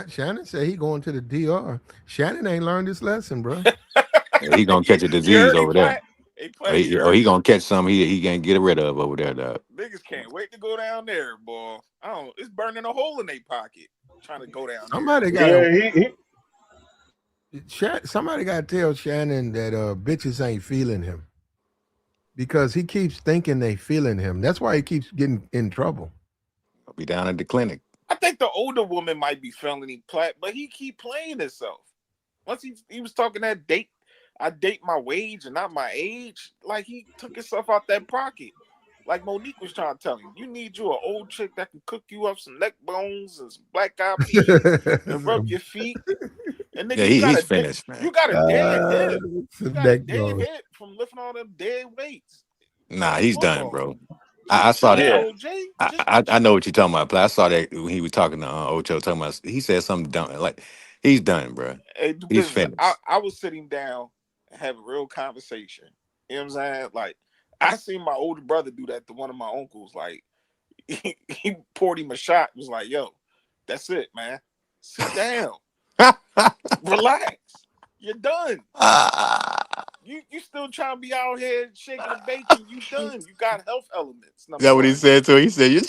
Shannon said he going to the DR. Shannon ain't learned his lesson, bro. He gonna catch a You disease heard he over there. play? He play. You Or heard he him? gonna catch some he can't get rid of over there, dog. Niggas can't wait to go down there, boy. I don't. It's burning a hole in their pocket trying to go down there. Somebody got Yeah, to he somebody got to tell Shannon that bitches ain't feeling him because he keeps thinking they feeling him. That's why he keeps getting in trouble. I'll be down at the clinic. I think the older woman might be feeling him, but he keep playing himself. Once he was talking that date, I date my wage and not my age. Like he took himself out that pocket. Like Monique was trying to tell him, you need you an old chick that can cook you up some neck bones and some black eyed peas and rub your feet. And nigga, Yeah, he's finished, man. you got a dead hip. You some got a neck dead bones. hip from lifting all them dead weights. Nah, he's done, Football. bro. I saw that. Yeah. OJ. I know what you're talking about. But I saw that when he was talking to Ocho, talking about. He said something dumb. Like he's done, bro. Hey, do He's business. finished. I was sitting down and have a real conversation. You know what I'm saying? Like I seen my older brother do that to one of my uncles. Like he poured him a shot. Was like, yo, that's it, man. Sit down. Relax. You're done. You still trying to be out here shaking the bacon. You done. You got health elements. Is that what he said to him? He said, "You."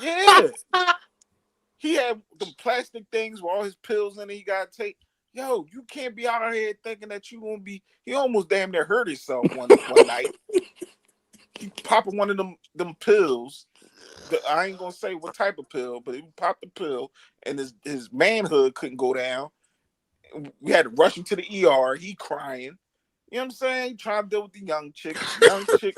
Yeah. He had the plastic things with all his pills in it. He got to take. Yo, you can't be out here thinking that you gonna be. He almost damn near hurt himself one night. He popping one of them pills. I ain't gonna say what type of pill, but he popped the pill, and his manhood couldn't go down. We had to rush him to the ER. He crying. You know what I'm saying? He trying to deal with the young chick. Young chick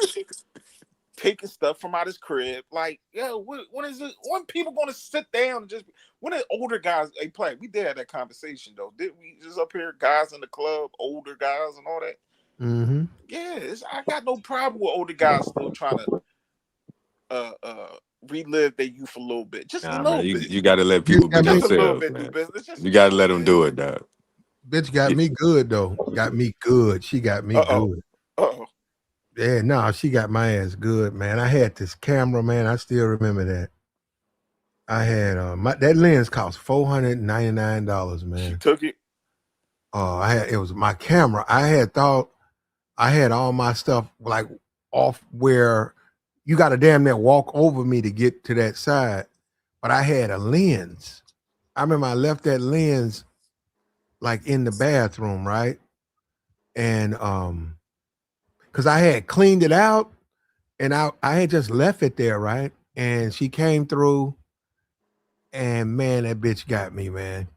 taking stuff from out his crib. Like, yo, when is it? When people gonna sit down and just? When are older guys? Hey, play. We did have that conversation though. Did we just up here, guys in the club, older guys and all that? Mm-hmm. Yeah, I got no problem with older guys still trying to relive their youth a little bit, just a little Man, bit. you got to let people be Just a little themselves, bit, man. do business. Just You got to let them do it, dog. Bitch got me good though. Got me good. She got me good. Yeah, no, she got my ass good, man. I had this camera, man. I still remember that. I had that lens cost $499, man. She took it. It was my camera. I had thought I had all my stuff like off where you got to damn near walk over me to get to that side. But I had a lens. I remember I left that lens like in the bathroom, right? And because I had cleaned it out and I had just left it there, right? And she came through and man, that bitch got me, man.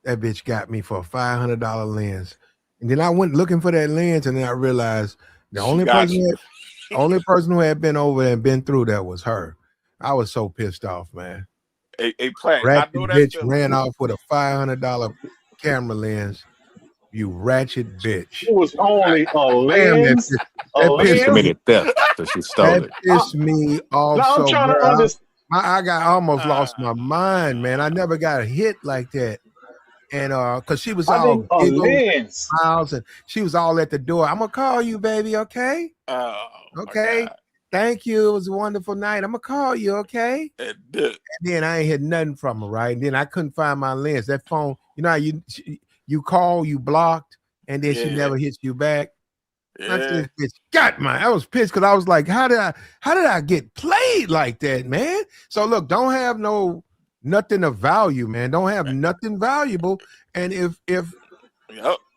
That bitch got me for a $500 lens. And then I went looking for that lens and then I realized the only person who had been over there and been through that was her. I was so pissed off, man. Hey, Platt, Ratchet I know that bitch feeling. ran off with a $500 camera lens. You ratchet bitch. It was only a lens. She committed theft, so she stole it. That pissed me off. Now I'm so trying to understand. I got almost lost my mind, man. I never got hit like that. And because she was all lens. smiles and she was all at the door. I'm gonna call you, baby, okay? Okay. Thank you. It was a wonderful night. I'm gonna call you, okay? And then I ain't heard nothing from her, right? And then I couldn't find my lens. That phone, you know how you call, you blocked, and then she never hits you back. Yeah. I said, bitch, got mine. I was pissed because I was like, how did I get played like that, man? So look, don't have nothing of value, man. Don't have nothing valuable. And if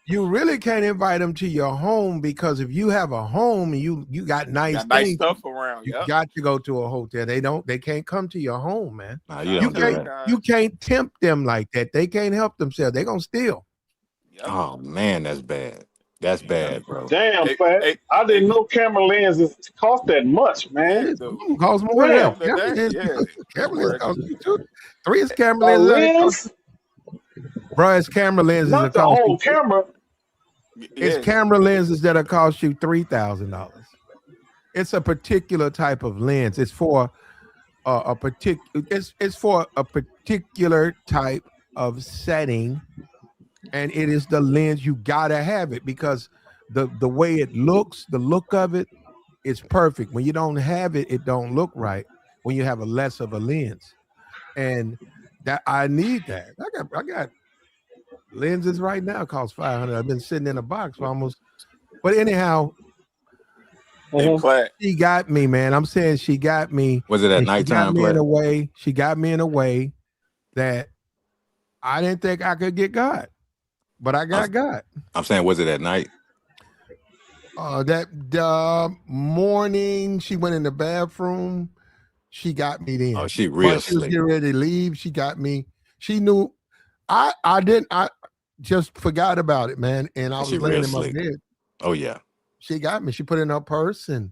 you really can't invite them to your home, because if you have a home and you got nice stuff around, you got to go to a hotel. They can't come to your home, man. Nah, you can't tempt them like that. They can't help themselves. They're gonna steal. Oh man, that's bad. That's bad, bro. Damn, Pat. I didn't know camera lenses cost that much, man. It costs more than that. Camera lens cost you too. 3 is camera lenses. Lens? Bro, it's camera lenses. Not the whole camera. It's camera lenses that'll cost you $3,000. It's a particular type of lens. It's for a particular type of setting. And it is the lens. You gotta have it because the way it looks, the look of it is perfect. When you don't have it, it don't look right. When you have a less of a lens, and that I need that. I got lenses right now cost $500. I've been sitting in a box for almost. But anyhow, she got me, man. I'm saying she got me. Was it at nighttime? She got me in a way that I didn't think I could get God. But I got God. I'm saying, was it at night? That morning, she went in the bathroom. She got me then. Oh, she was getting ready to leave. She got me. She knew. just forgot about it, man. And I She was real laying in my slick. bed. Oh yeah. She got me. She put it in her purse and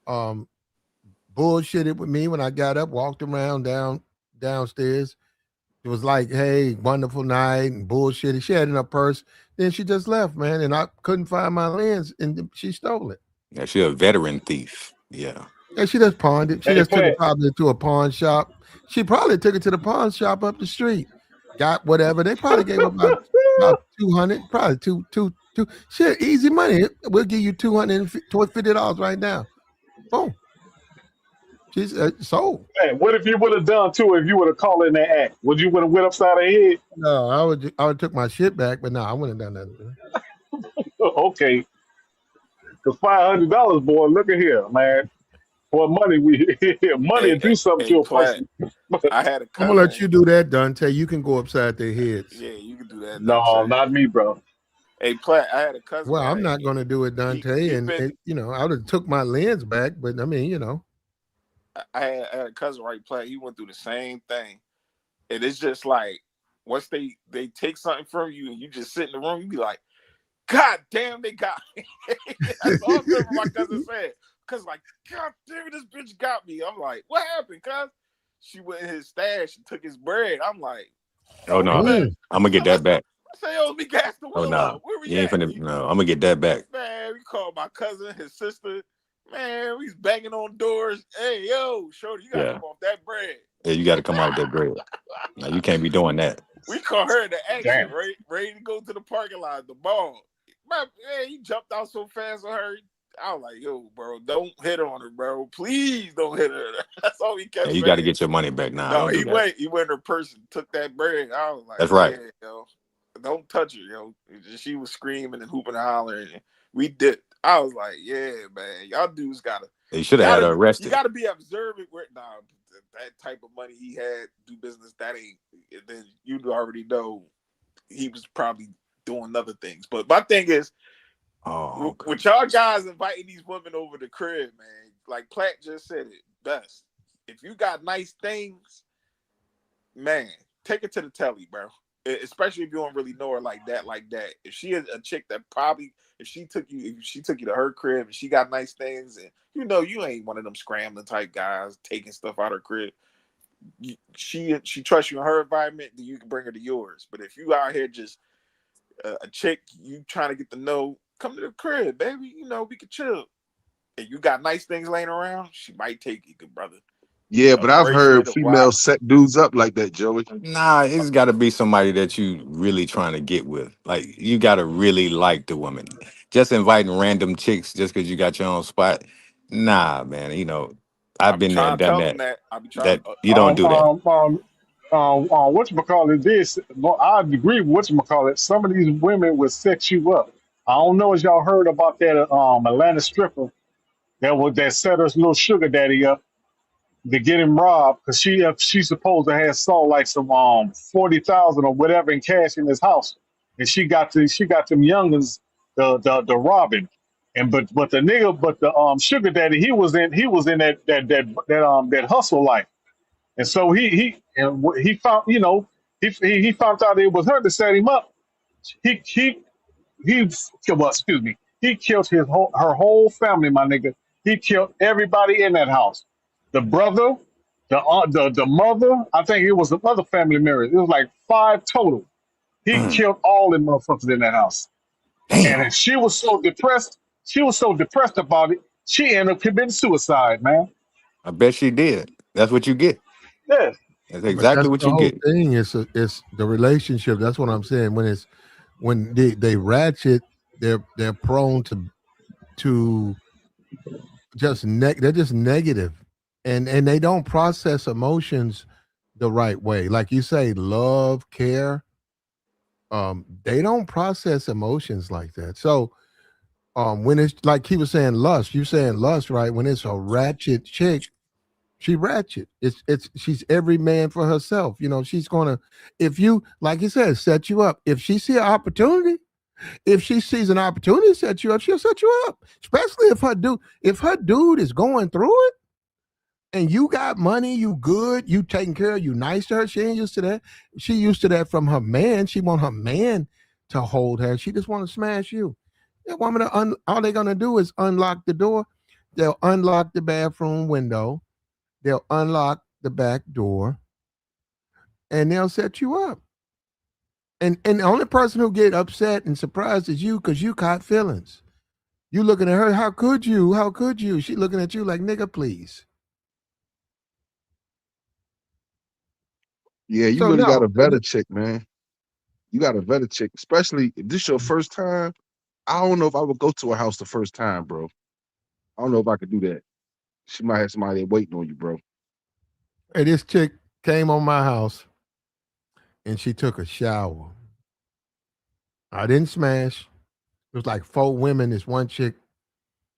bullshitted with me when I got up, walked around downstairs. It was like, hey, wonderful night and bullshitted. She had it in her purse. Then she just left, man. And I couldn't find my lens and she stole it. Yeah, she a veteran thief. Yeah. And she just pawned it. She Hey, just took it Pat. probably to a pawn shop. She probably took it to the pawn shop up the street. Got whatever. They probably gave her about 200, probably two. Shit, easy money. We'll give you $250 right now. Boom. She's sold. Hey, what if you would have done too if you would have called in that act? Would you would have went upside her head? No, I would took my shit back, but no, I wouldn't have done that. Okay. Because $500, boy, look at here, man. For money, money Hey, do something hey, to a Platt, person. I had a I'm gonna let cousin. you do that, Dante. You can go upside their heads. Yeah, you can do that. No, Dante. not me, bro. Hey, Platt, I had a cousin. Well, I'm right? not gonna do it, Dante. he And been- I would have took my lens back, but I mean, I had a cousin, right, Platt. He went through the same thing, and it's just like once they take something from you, and you just sit in the room, you be like, God damn, they got me. That's all I remember my cousin said. Cause like, God damn it, this bitch got me. I'm like, what happened? Cause she went in his stash and took his bread. I'm like, Oh no. Mm. I'm gonna get that back. I say, oh, me gas the Oh wheel no. up. Where we You ain't at? finna no, I'm gonna get that back. Man, we called my cousin, his sister. Man, we was banging on doors. Hey, yo, shorty, you gotta Yeah. come off that bread. Yeah, you gotta come out with that bread. No, you can't be doing that. We call her in the action, Damn. ready to go to the parking lot, the mall. Man, he jumped out so fast on her. I was like, yo, bro, don't hit on her, bro. Please don't hit her. That's all he kept Yeah, saying. you gotta get your money back now. No, Don't do he that. went in her purse and took that bread. I was like, That's right. yeah, yo, don't touch her, yo. She was screaming and hooping and hollering. And we did. I was like, yeah, man, y'all dudes gotta. They should have had her You arrested. gotta be observant. That type of money he had, do business. That ain't. Then you already know he was probably doing other things. But my thing is, Oh, okay. with y'all guys inviting these women over the crib, man, like Platt just said it best. If you got nice things, man, take it to the telly, bro. Especially if you don't really know her like that. If she is a chick that probably, if she took you to her crib and she got nice things, and you ain't one of them scrambling type guys taking stuff out her crib. She trusts you in her environment, then you can bring her to yours. But if you out here just a chick you trying to get to know, come to the crib, baby. We can chill. And you got nice things laying around, she might take you, good brother. Yeah, but I've heard Bracelet, a females watch. set dudes up like that, Joey. Nah, it's got to be somebody that you really trying to get with. Like you got to really like the woman. Just inviting random chicks just because you got your own spot. Nah, man. I I've be been there trying and to done tell that. them that. I be trying. That you don't do that. Whatchamacallit this? Well, I agree with whatchamacallit. Some of these women will set you up. I don't know if y'all heard about that Atlanta stripper that set her little sugar daddy up to get him robbed because she's supposed to have saw like some 40,000 or whatever in cash in his house, and she got them youngins the robbing, and but the sugar daddy he was in that hustle life, and so he found he found out it was her to set him up. He well, excuse me. He killed her whole family, my nigga. He killed everybody in that house. The brother, the aunt, the mother. I think it was the other family members. It was like 5 total. He Mm, killed all the motherfuckers in that house. damn. And she was so depressed. She was so depressed about it. She ended up committing suicide, man. I bet she did. That's what you get. Yeah. That's but exactly that's what the you whole get. thing. It's the relationship. That's what I'm saying. When they ratchet, they're prone to just they're just negative, and they don't process emotions the right way. Like you say, love, care. They don't process emotions like that. So when it's like he was saying lust, you saying lust, right? When it's a ratchet chick, she ratchet. She's every man for herself. She's gonna, if you, like you said, set you up. If she see an opportunity, if she sees an opportunity to set you up, she'll set you up. Especially if her dude is going through it and you got money, you good, you taking care of, you nice to her. She ain't used to that. She used to that from her man. She want her man to hold her. She just want to smash you. That woman, all they're gonna do is unlock the door. They'll unlock the bathroom window. They'll unlock the back door, and they'll set you up. And the only person who get upset and surprised is you because you caught feelings. You looking at her, how could you? How could you? She looking at you like, nigga, please. Yeah, you So really got no, to vet a chick, man. You got to vet a chick, especially if this your first time. I don't know if I would go to a house the first time, bro. I don't know if I could do that. She might have somebody waiting on you, bro. hey, this chick came on my house and she took a shower. I didn't smash. It was like 4 women. This one chick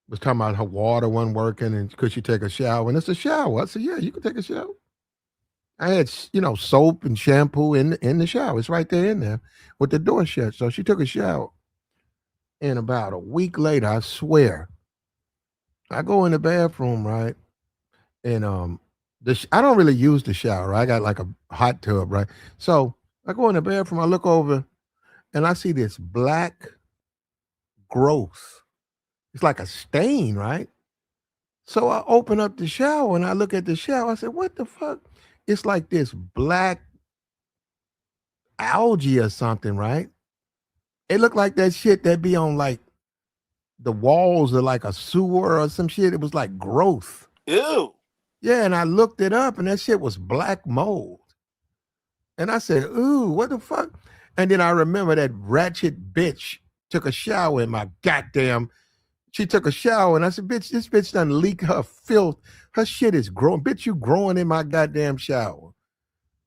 was talking about her water wasn't working and could she take a shower? And it's a shower. I said, yeah, you can take a shower. I had, soap and shampoo in the shower. It's right there in there with the door shut. So she took a shower. And about a week later, I swear, I go in the bathroom, right? And I don't really use the shower. Right? I got like a hot tub, right? So I go in the bathroom, I look over, and I see this black growth. It's like a stain, right? So I open up the shower and I look at the shower. I said, what the fuck? It's like this black algae or something, right? It looked like that shit that be on like the walls of like a sewer or some shit. It was like growth. Ew. Yeah, and I looked it up and that shit was black mold. And I said, ooh, what the fuck? And then I remember that ratchet bitch took a shower in my goddamn. She took a shower and I said, bitch, this bitch done leak her filth. Her shit is growing. Bitch, you growing in my goddamn shower.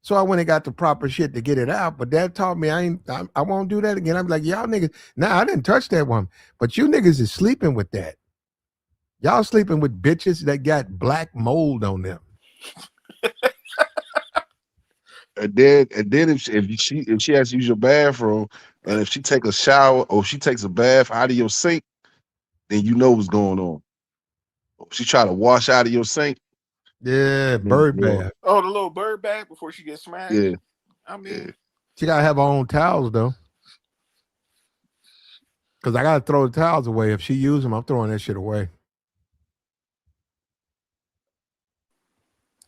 So I went and got the proper shit to get it out. But that taught me I won't do that again. I'm like, y'all niggas, nah, I didn't touch that one. But you niggas is sleeping with that. Y'all sleeping with bitches that got black mold on them. And then if she has to use your bathroom, and if she take a shower or she takes a bath out of your sink, then you know what's going on. If she try to wash out of your sink. Yeah, bird bath. Oh, the little bird bath before she gets smashed. Yeah. I mean, she gotta have her own towels though. Cause I gotta throw the towels away. If she use them, I'm throwing that shit away.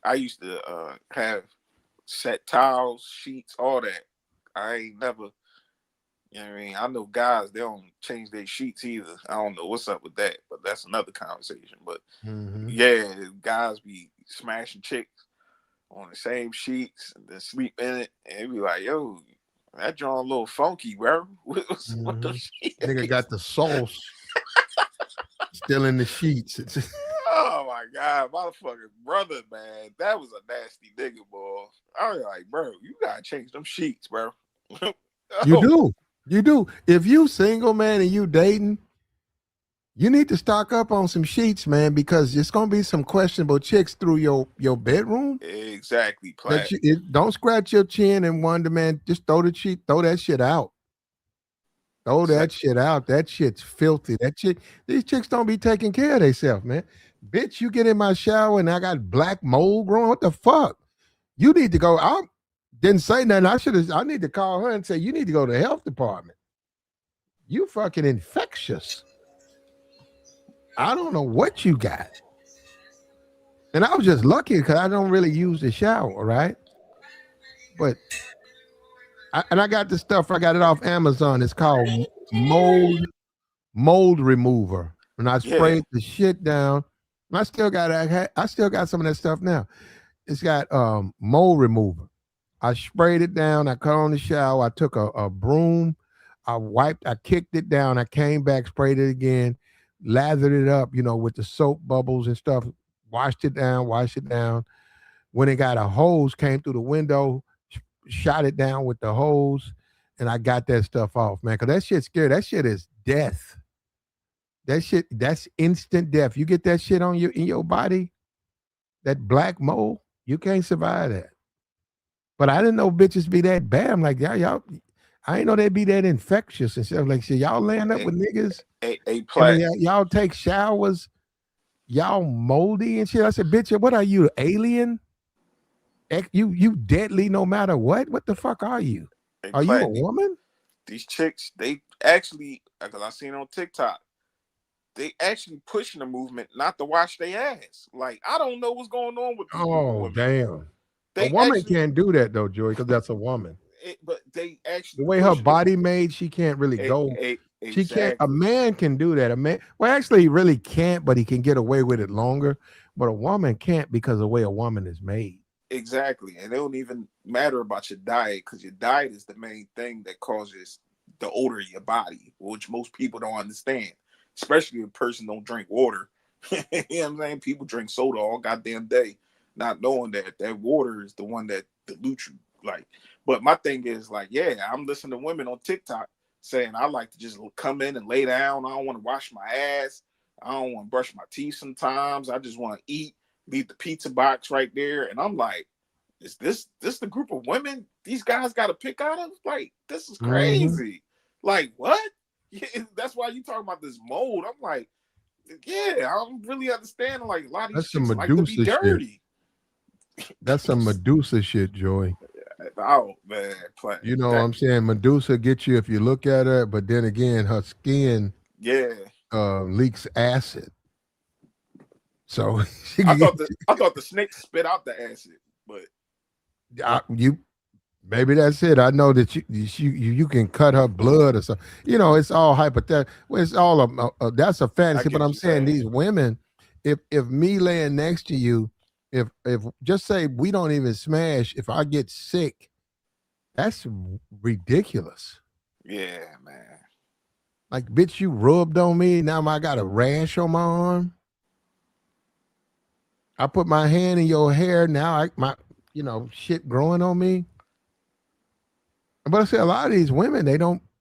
I used to have set towels, sheets, all that. I ain't never, you know what I mean? I know guys, they don't change their sheets either. I don't know what's up with that, but that's another conversation. But yeah, guys be smashing chicks on the same sheets and then sleep in it. And it be like, yo, that joint a little funky, bro. What the shit? Nigga got the sauce still in the sheets. Oh my God, motherfucking brother, man. That was a nasty nigga, boy. I was like, bro, you gotta change them sheets, bro. You do. If you single, man, and you dating, you need to stock up on some sheets, man, because it's gonna be some questionable chicks through your bedroom. Exactly. Don't scratch your chin and wonder, man. Just throw that shit out. Throw that shit out. That shit's filthy. These chicks don't be taking care of themselves, man. Bitch, you get in my shower and I got black mold growing. What the fuck? You need to go. I didn't say nothing. I need to call her and say, you need to go to the health department. You fucking infectious. I don't know what you got. And I was just lucky because I don't really use the shower, right? But I got the stuff. I got it off Amazon. It's called mold remover. And I sprayed the shit down. I still got some of that stuff now. It's got mold remover. I sprayed it down. I cut on the shower. I took a broom. I kicked it down. I came back, sprayed it again, lathered it up, with the soap bubbles and stuff. Washed it down. When it got a hose, came through the window, shot it down with the hose, and I got that stuff off, man. Because that shit's scary. That shit is death. That's instant death. You get that shit in your body, that black mold, you can't survive that. But I didn't know bitches be that bad. I'm like, y'all, I didn't know they'd be that infectious and stuff. Like, shit, y'all laying up with niggas. Y'all take showers, y'all moldy and shit. I said, bitch, what are you, alien? You deadly no matter what? What the fuck are you? Are you a woman? these chicks, they actually, because I seen it on TikTok, they actually pushing the movement not to wash their ass. Like, I don't know what's going on with this group of Oh, women. damn. A They woman actually, can't do that though, Joey, because that's a woman. but they The actually way her pushing the body made, she can't really go. She can't. A exactly, man can do that. A man, well, actually, he really can't, but he can get away with it longer. But a woman can't because of the way a woman is made. exactly, and it don't even matter about your diet because your diet is the main thing that causes the odor of your body, which most people don't understand, especially if a person don't drink water. You know what I'm saying? People drink soda all goddamn day, not knowing that that water is the one that dilutes you. Like, but my thing is like, yeah, I'm listening to women on TikTok saying I like to just come in and lay down. I don't want to wash my ass. I don't want to brush my teeth sometimes. I just want to eat, leave the pizza box right there. And I'm like, is this the group of women these guys got to pick out of? Like, this is Mm-hmm. crazy. Like, what? Yeah, that's why you talking about this mold. I'm like, yeah, I'm really understanding. Like, a lot of these That's some chicks like to be Medusa shit. dirty. That's some Medusa shit, Joey. Oh man, play You know what that. I'm saying? Medusa gets you if you look at her, but then again, her skin Yeah, leaks acid. So she I can get thought the snake spit out the acid, but you. Maybe that's it. I know that you can cut her blood or something. You know, it's all hypothetical. Well, it's all that's a I fantasy. get But what I'm you're saying saying. these women, if me laying next to you, if just say we don't even smash, if I get sick, that's ridiculous. Yeah, man. Like, bitch, you rubbed on me. Now I got a rash on my arm. I put my hand in your hair. Now my shit growing on me. But I say a lot of these women,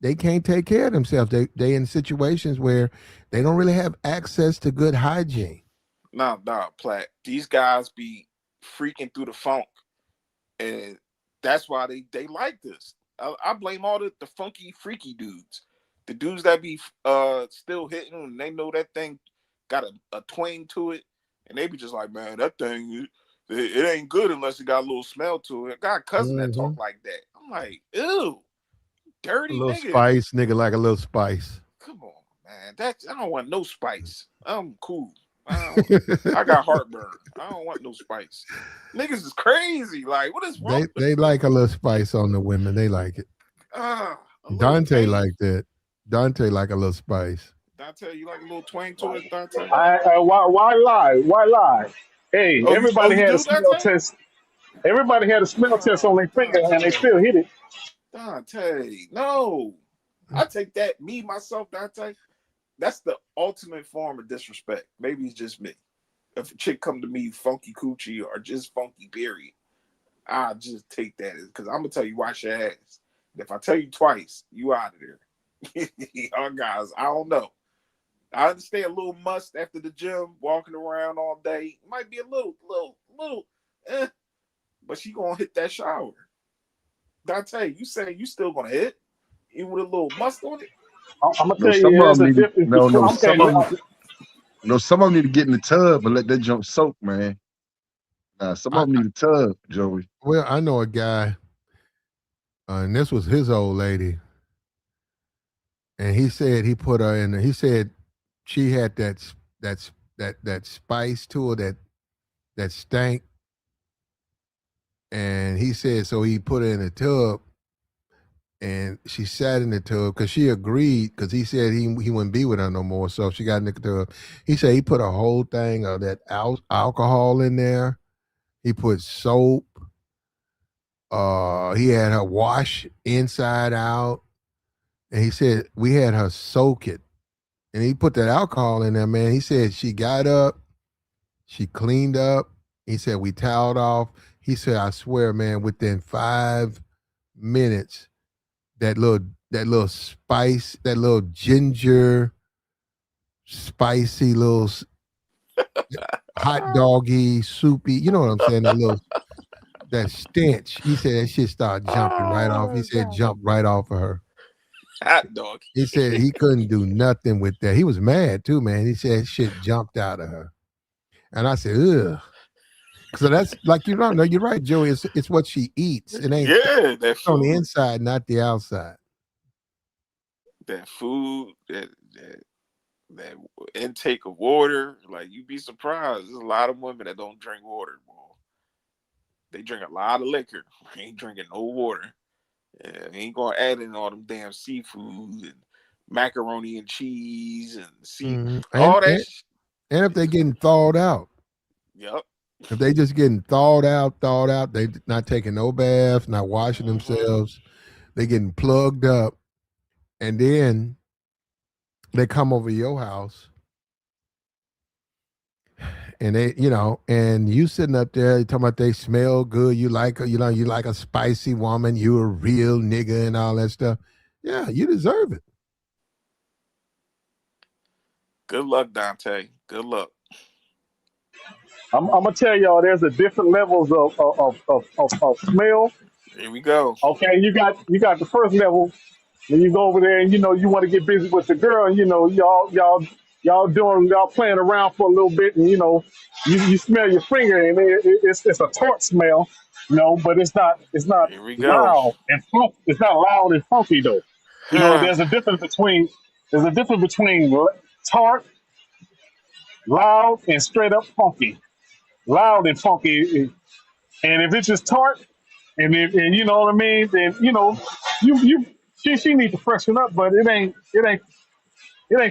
they can't take care of themselves. They in situations where they don't really have access to good hygiene. Nah, Platt. These guys be freaking through the funk, and that's why they like this. I blame all the funky, freaky dudes, the dudes that be still hitting, and they know that thing got a twang to it, and they be just like, man, that thing it ain't good unless it got a little smell to it. I got a cousin that Hmm. talk like that. I'm like, ew, A dirty little nigga. spice, nigga, like a little spice. Come on, man. I don't want no spice. I'm cool. I got heartburn. I don't want no spice. Niggas is crazy. Like, what is wrong? They like a little spice on the women. They like it. A little Dante tang. like that. Dante like a little spice. Dante, you like a little twang to it, Dante? Why lie? Why lie? Hey, everybody You had a do, smell Dante? test. Everybody had a smell test on their finger, and they Dante, still hit it. Dante. No, I take that. Me myself, Dante. That's the ultimate form of disrespect. Maybe it's just me. If a chick come to me funky coochie or just funky period, I just take that as because I'm gonna tell you wash your ass. If I tell you twice, you out of there. Oh, guys, I don't know. I understand a little must after the gym, walking around all day. Might be a little, but she gonna hit that shower. Dante, you saying you still gonna hit even with a little must on it? I'm gonna No, tell you, some of there's them a need to, difference no, between. no, Okay, some of them, no, some of them need to get in the tub and let that junk soak, man. Nah, some I, of them need a tub, Joey. well, I know a guy, and this was his old lady, and he said he put her in. He said she had that spice to her that stank, and he said so he put her in a tub, and she sat in the tub because she agreed because he said he wouldn't be with her no more. So she got in the tub. He said he put a whole thing of that alcohol in there. He put soap. He had her wash inside out, and he said we had her soak it. And he put that alcohol in there, man. He said she got up, she cleaned up. He said we toweled off. He said, I swear, man, within 5 minutes, that little spice, that little ginger, spicy little hot doggy, soupy, you know what I'm saying? That stench. He said that shit started jumping right off. He Oh said god, jumped right off of her. hot dog. He said he couldn't do nothing with that. He was mad too, man. He said shit jumped out of her. And I said, ugh. So that's like you don't know. You're right, Joey. It's what she eats. It ain't Yeah, that it's on the food. inside, not the outside. that food, that intake of water. Like you'd be surprised. There's a lot of women that don't drink water, boy. They drink a lot of liquor. Ain't drinking no water. Yeah, ain't gonna add in all them damn seafood and macaroni and cheese and Mhm. all that. And if they're getting thawed out, Yep. if they just getting thawed out, they not taking no baths, not washing themselves, they getting plugged up, and then they come over your house and and you sitting up there talking about they smell good, you like a spicy woman, you a real nigga and all that stuff. Yeah, you deserve it. Good luck, Dante. Good luck. I'm gonna tell y'all, there's a different levels of smell. Here we go. Okay, you got the first level. When you go over there and you want to get busy with the girl, and y'all playing around for a little bit, and you smell your finger, and it's a tart smell, but it's not Here we go. loud and funky. It's not loud and funky though. There's a difference between tart, loud, and straight up funky. Loud and funky, and if it's just tart, and you know what I mean, then you she needs to freshen up, but it ain't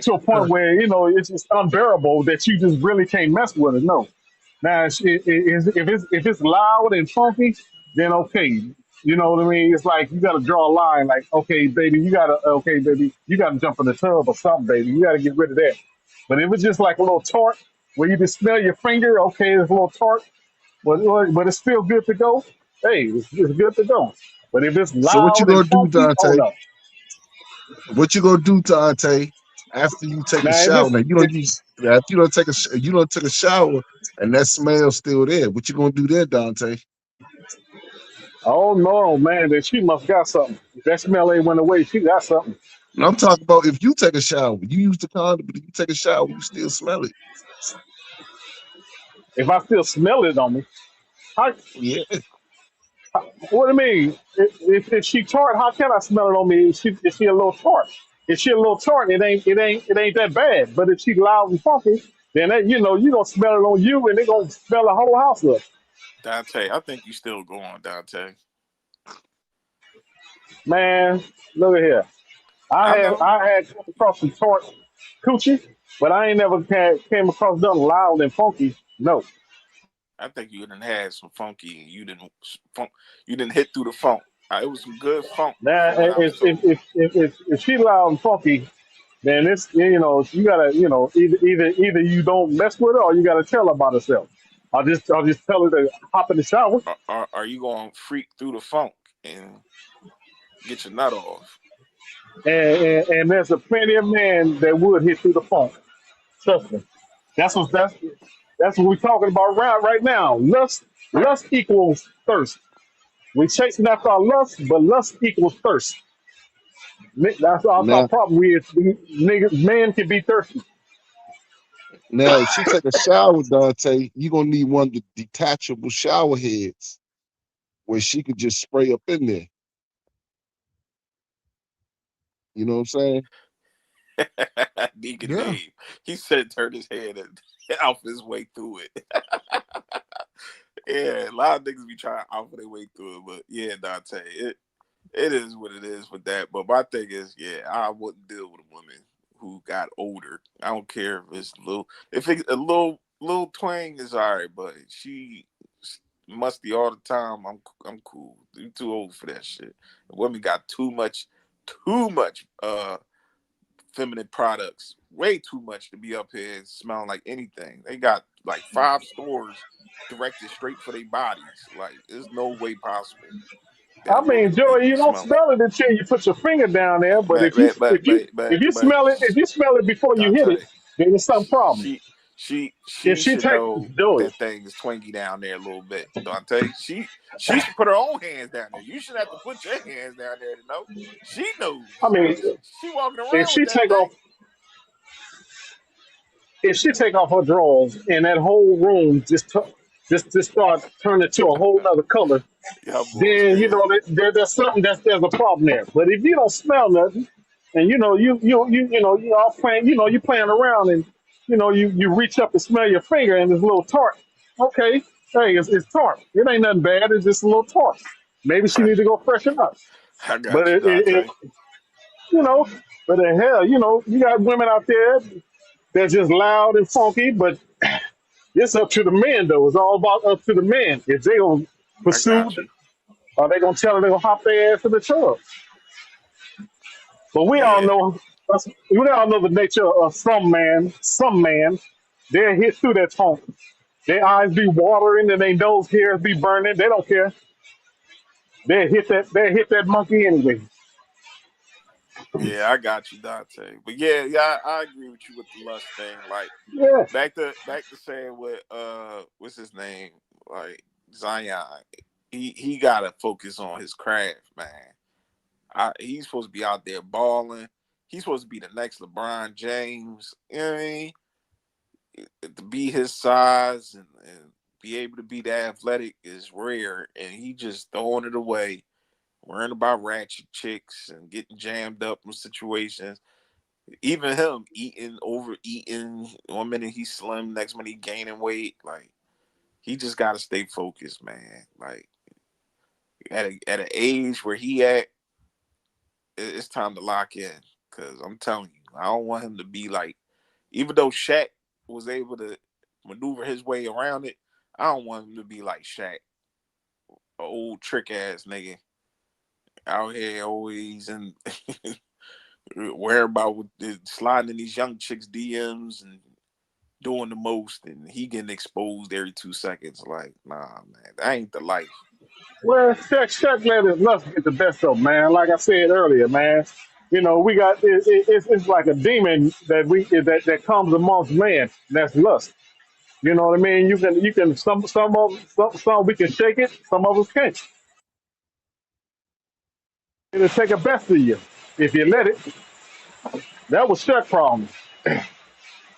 to a point where it's just unbearable that you just really can't mess with it. No. Now if it's loud and funky, then okay. You know what I mean? It's like you got to draw a line. Like baby, you gotta jump in the tub or something, baby. You got to get rid of that. But if it's just like a little tart where you just smell your finger, okay, it's a little tart, but it's still good to go. Hey, it's good to go. But if it's So what you loud and gonna do, funky, oh Dante? no. What you gonna do, Dante? After you take a Now shower, now if you don't take you don't take a shower and that smell's still there. What you gonna do there, Dante? oh no, man, then she must got something. If that smell ain't went away, she got something. And I'm talking about if you take a shower, you use the condom, but if you take a shower, you still smell it. If I still smell it on me, how, Yeah. what do you mean? If she tart, how can I smell it on me? If she a little tart? If she a little tart, it ain't that bad. But if she loud and funky, then you gonna smell it on you, and they gonna smell the whole house up. Dante, I think you still going, Dante. Man, look at here. I I have know. I had come across some tart coochie, but I ain't never came across nothing loud and funky. No. I think you done had some funky. And you didn't hit through the funk. It was some good funk, Now, from what I was told. if she loud and funky, then it's you gotta either you don't mess with her or you gotta tell her about herself. I'll just tell her to hop in the shower, Are you going to freak through the funk and get your nut off? and there's a plenty of men that would hit through the funk. Trust me. That's what we're talking about right now. Lust equals thirst. We chasing after our lust, but lust equals thirst. That's our Now, problem. Niggas, men can be thirsty. now, if she take a shower, Dante, you gonna need one of the detachable shower heads where she could just spray up in there. You know what I'm saying? Deacon Yeah. Dave. He said turn his head and off his way through it. Yeah, a lot of niggas be trying to alpha their way through it, but yeah, Dante, it is what it is with that. But my thing is, yeah, I wouldn't deal with a woman who got older. I don't care if it's a little twang is all right, but she musty all the time. I'm cool. You too old for that shit. Women got too much feminine products, way too much to be up here smelling like anything. They got like 5 stores directed straight for their bodies. Like, there's no way possible that I a woman mean, could be Joey, you don't smelling. smell it until you put your finger down there. But But if you but but if you but but if you but smell it before you hit it, Dante, then there's some problem. she she If she she should take know Joey, that thing is twingy down there a little bit. Dante, she should put her own hands down there. You should have to put your hands down there to know. She I knows. mean, She walking if around with she that take thing. off if she take off her drawers and that whole room just start turning to a whole nother color, Y'all boys then crazy. there's something there's a problem there. But if you don't smell nothing, and you all playing, you playing around, and you reach up and smell your finger, and it's a little tart. Okay, hey, it's tart. It ain't nothing bad. It's just a little tart. Maybe she need to go freshen up. I But got you, Dante. you know, but the hell, you got women out there that's just loud and funky, but it's up to the men though. It's all about up to the men. If they gonna I pursue, got you. or they gonna tell her they gonna hop their ass in the truck. But Yeah, we all know the nature of some man. Some man, they'll hit through that funk. Their eyes be watering and their nose hairs be burning. They don't care. They'll hit that. They'll hit that monkey anyway. yeah, I got you, Dante. But yeah, I agree with you with the lust thing. Like Yeah. back to saying what what's his name? Like Zion. He gotta focus on his craft, man. He's supposed to be out there balling. He's supposed to be the next LeBron James. You know what I mean? To be his size and be able to be that athletic is rare, and he just throwing it away, worrying about ratchet chicks and getting jammed up in situations. Even him eating, overeating. 1 minute he's slim, next minute he gaining weight. Like he just got to stay focused, man. Like at an age where he at, it's time to lock in. Cause I'm telling you, I don't want him to be like, even though Shaq was able to maneuver his way around it, I don't want him to be like Shaq, an old trick ass nigga out here always and worry about sliding in these young chicks' DMs and doing the most, and he getting exposed every 2 seconds. Like, nah, man, that ain't the life. Well, Shaq let his lust get the best of him, man. Like I said earlier, man. We got it's like a demon that comes amongst man. That's lust. You know what I mean? You can some we can shake it, some of us can't. It'll take a best of you if you let it. That was Shaq problem.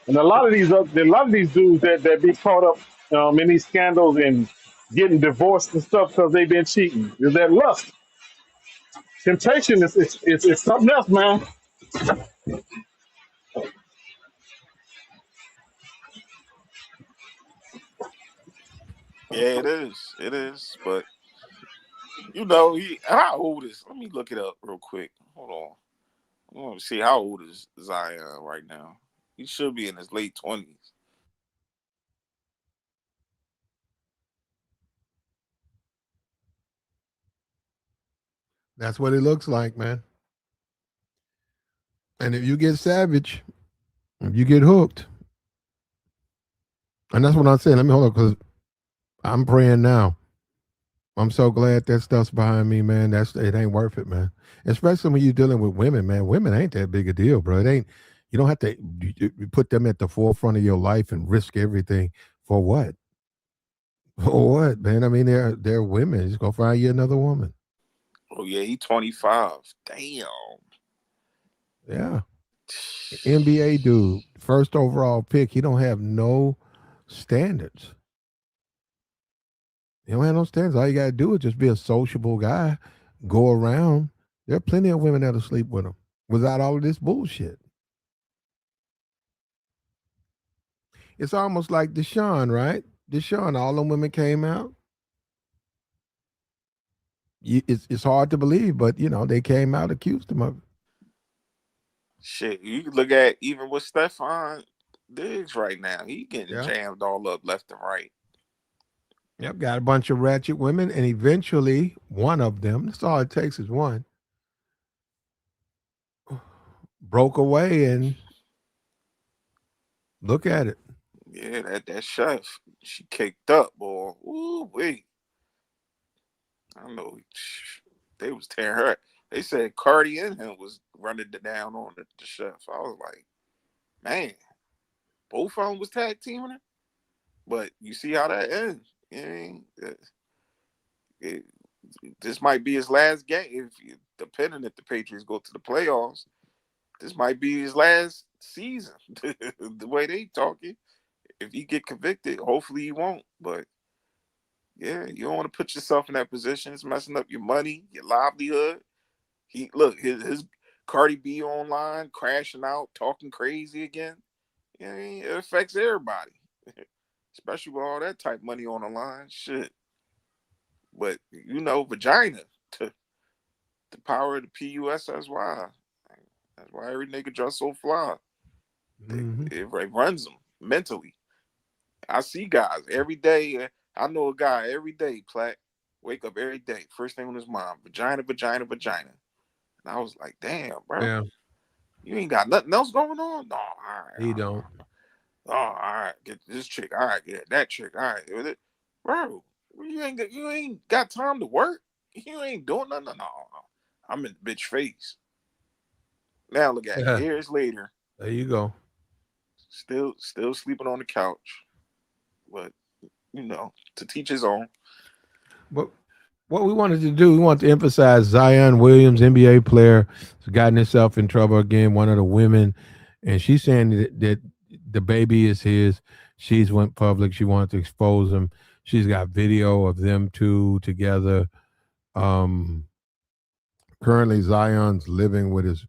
And a lot of these dudes that be caught up in these scandals and getting divorced and stuff because they've been cheating. Is that lust? Temptation is something else, man. Yeah, it is. It is. But how old is? Let me look it up real quick. Hold on. I want to see how old is Zion right now. He should be in his late 20s. That's what it looks like, man. And if you get savage, if you get hooked, and that's what I'm saying. Let me hold on because I'm praying now. I'm so glad that stuff's behind me, man. It ain't worth it, man. Especially when you're dealing with women, man. Women ain't that big a deal, bro. It ain't. You don't have to you put them at the forefront of your life and risk everything for what? For what, man? I mean, they're women. Just go find you another woman. Oh yeah, he 25. Damn. Yeah. NBA dude, first overall pick. He don't have no standards. He don't have no standards. All you gotta do is just be a sociable guy, go around. There are plenty of women that'll sleep with him without all of this bullshit. It's almost like Deshaun, right? Deshaun, all them women came out. It's hard to believe, but they came out, accused him of it. Shit, you can look at even with Stephon Diggs right now. He getting Yeah. jammed all up left and right. Yep, got a bunch of ratchet women, and eventually one of them, that's all it takes is one, broke away and look at it. Yeah, that chef, she caked up, boy. Ooh, wait. I know they was tearing her. They said Cardi and him was running it down on the chef. I was like, man, both of them was tag teaming her. But you see how that ends. You know what I mean? It- this might be his last game. Depending if the Patriots go to the playoffs, this might be his last season. The way they talking. If he get convicted, hopefully he won't. But yeah, you don't want to put yourself in that position. It's messing up your money, your livelihood. He look his Cardi B online, crashing out, talking crazy again. Yeah, it affects everybody, especially with all that type money on the line. Shit. But vagina, the power of the PUSSY. That's why every nigga dress so fly. It runs them mentally. I see guys every day. I know a guy every day, Platt, wake up every day. First thing on his mind, vagina, vagina, vagina. And I was like, damn, bro. Yeah. You ain't got nothing else going on? No, all right. He don't. Oh, all right. Get this chick. All right, get that chick. All right. Bro, you ain't got time to work. You ain't doing nothing. No. I'm in the bitch face. Now look at it. Years later. There you go. Still sleeping on the couch. But to teach his own. But what we wanted to do, we want to emphasize Zion Williams, NBA player, has gotten herself in trouble again, one of the women, and she's saying that the baby is his. She's went public. She wanted to expose him. She's got video of them two together. Currently, Zion's living with his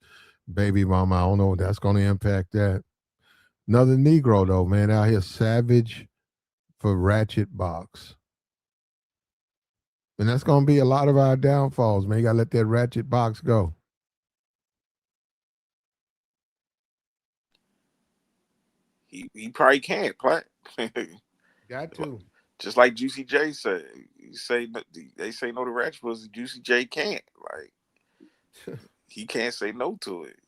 baby mama. I don't know if that's going to impact that. Another Negro, though, man, out here savage for Ratchet Box. And that's going to be a lot of our downfalls, man. You got to let that Ratchet Box go. He probably can't play. Got to. Just like Juicy J said. They say no to Ratchet Box. Juicy J can't. Like, he can't say no to it.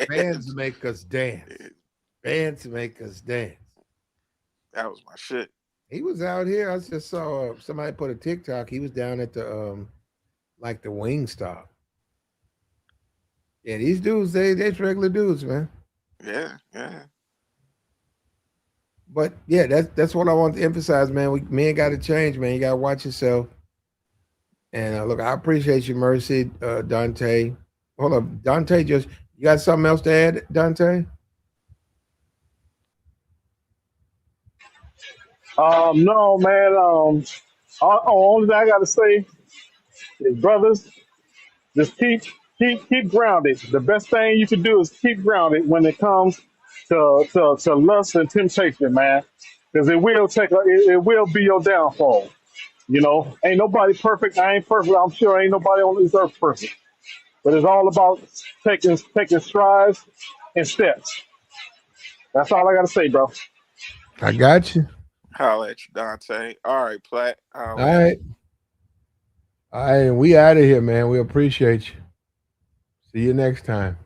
Bands make us dance. Bands make us dance. That was my shit. He was out here. I just saw somebody put a TikTok. He was down at the like the Wingstop. Yeah, these dudes, they're regular dudes, man. Yeah. But yeah, that's what I want to emphasize, man. Men got to change, man. You got to watch yourself. And look, I appreciate you, Mercy, Dante. Hold up, Dante. You got something else to add, Dante? No, man. Only thing I gotta say is, brothers, just keep grounded. The best thing you can do is keep grounded when it comes to lust and temptation, man, because it will be your downfall. Ain't nobody perfect. I ain't perfect. I'm sure ain't nobody on this earth perfect. But it's all about taking strides and steps. That's all I gotta say, bro. I got you. Holla at you, Dante. All right, Platt. All right. We out of here, man. We appreciate you. See you next time.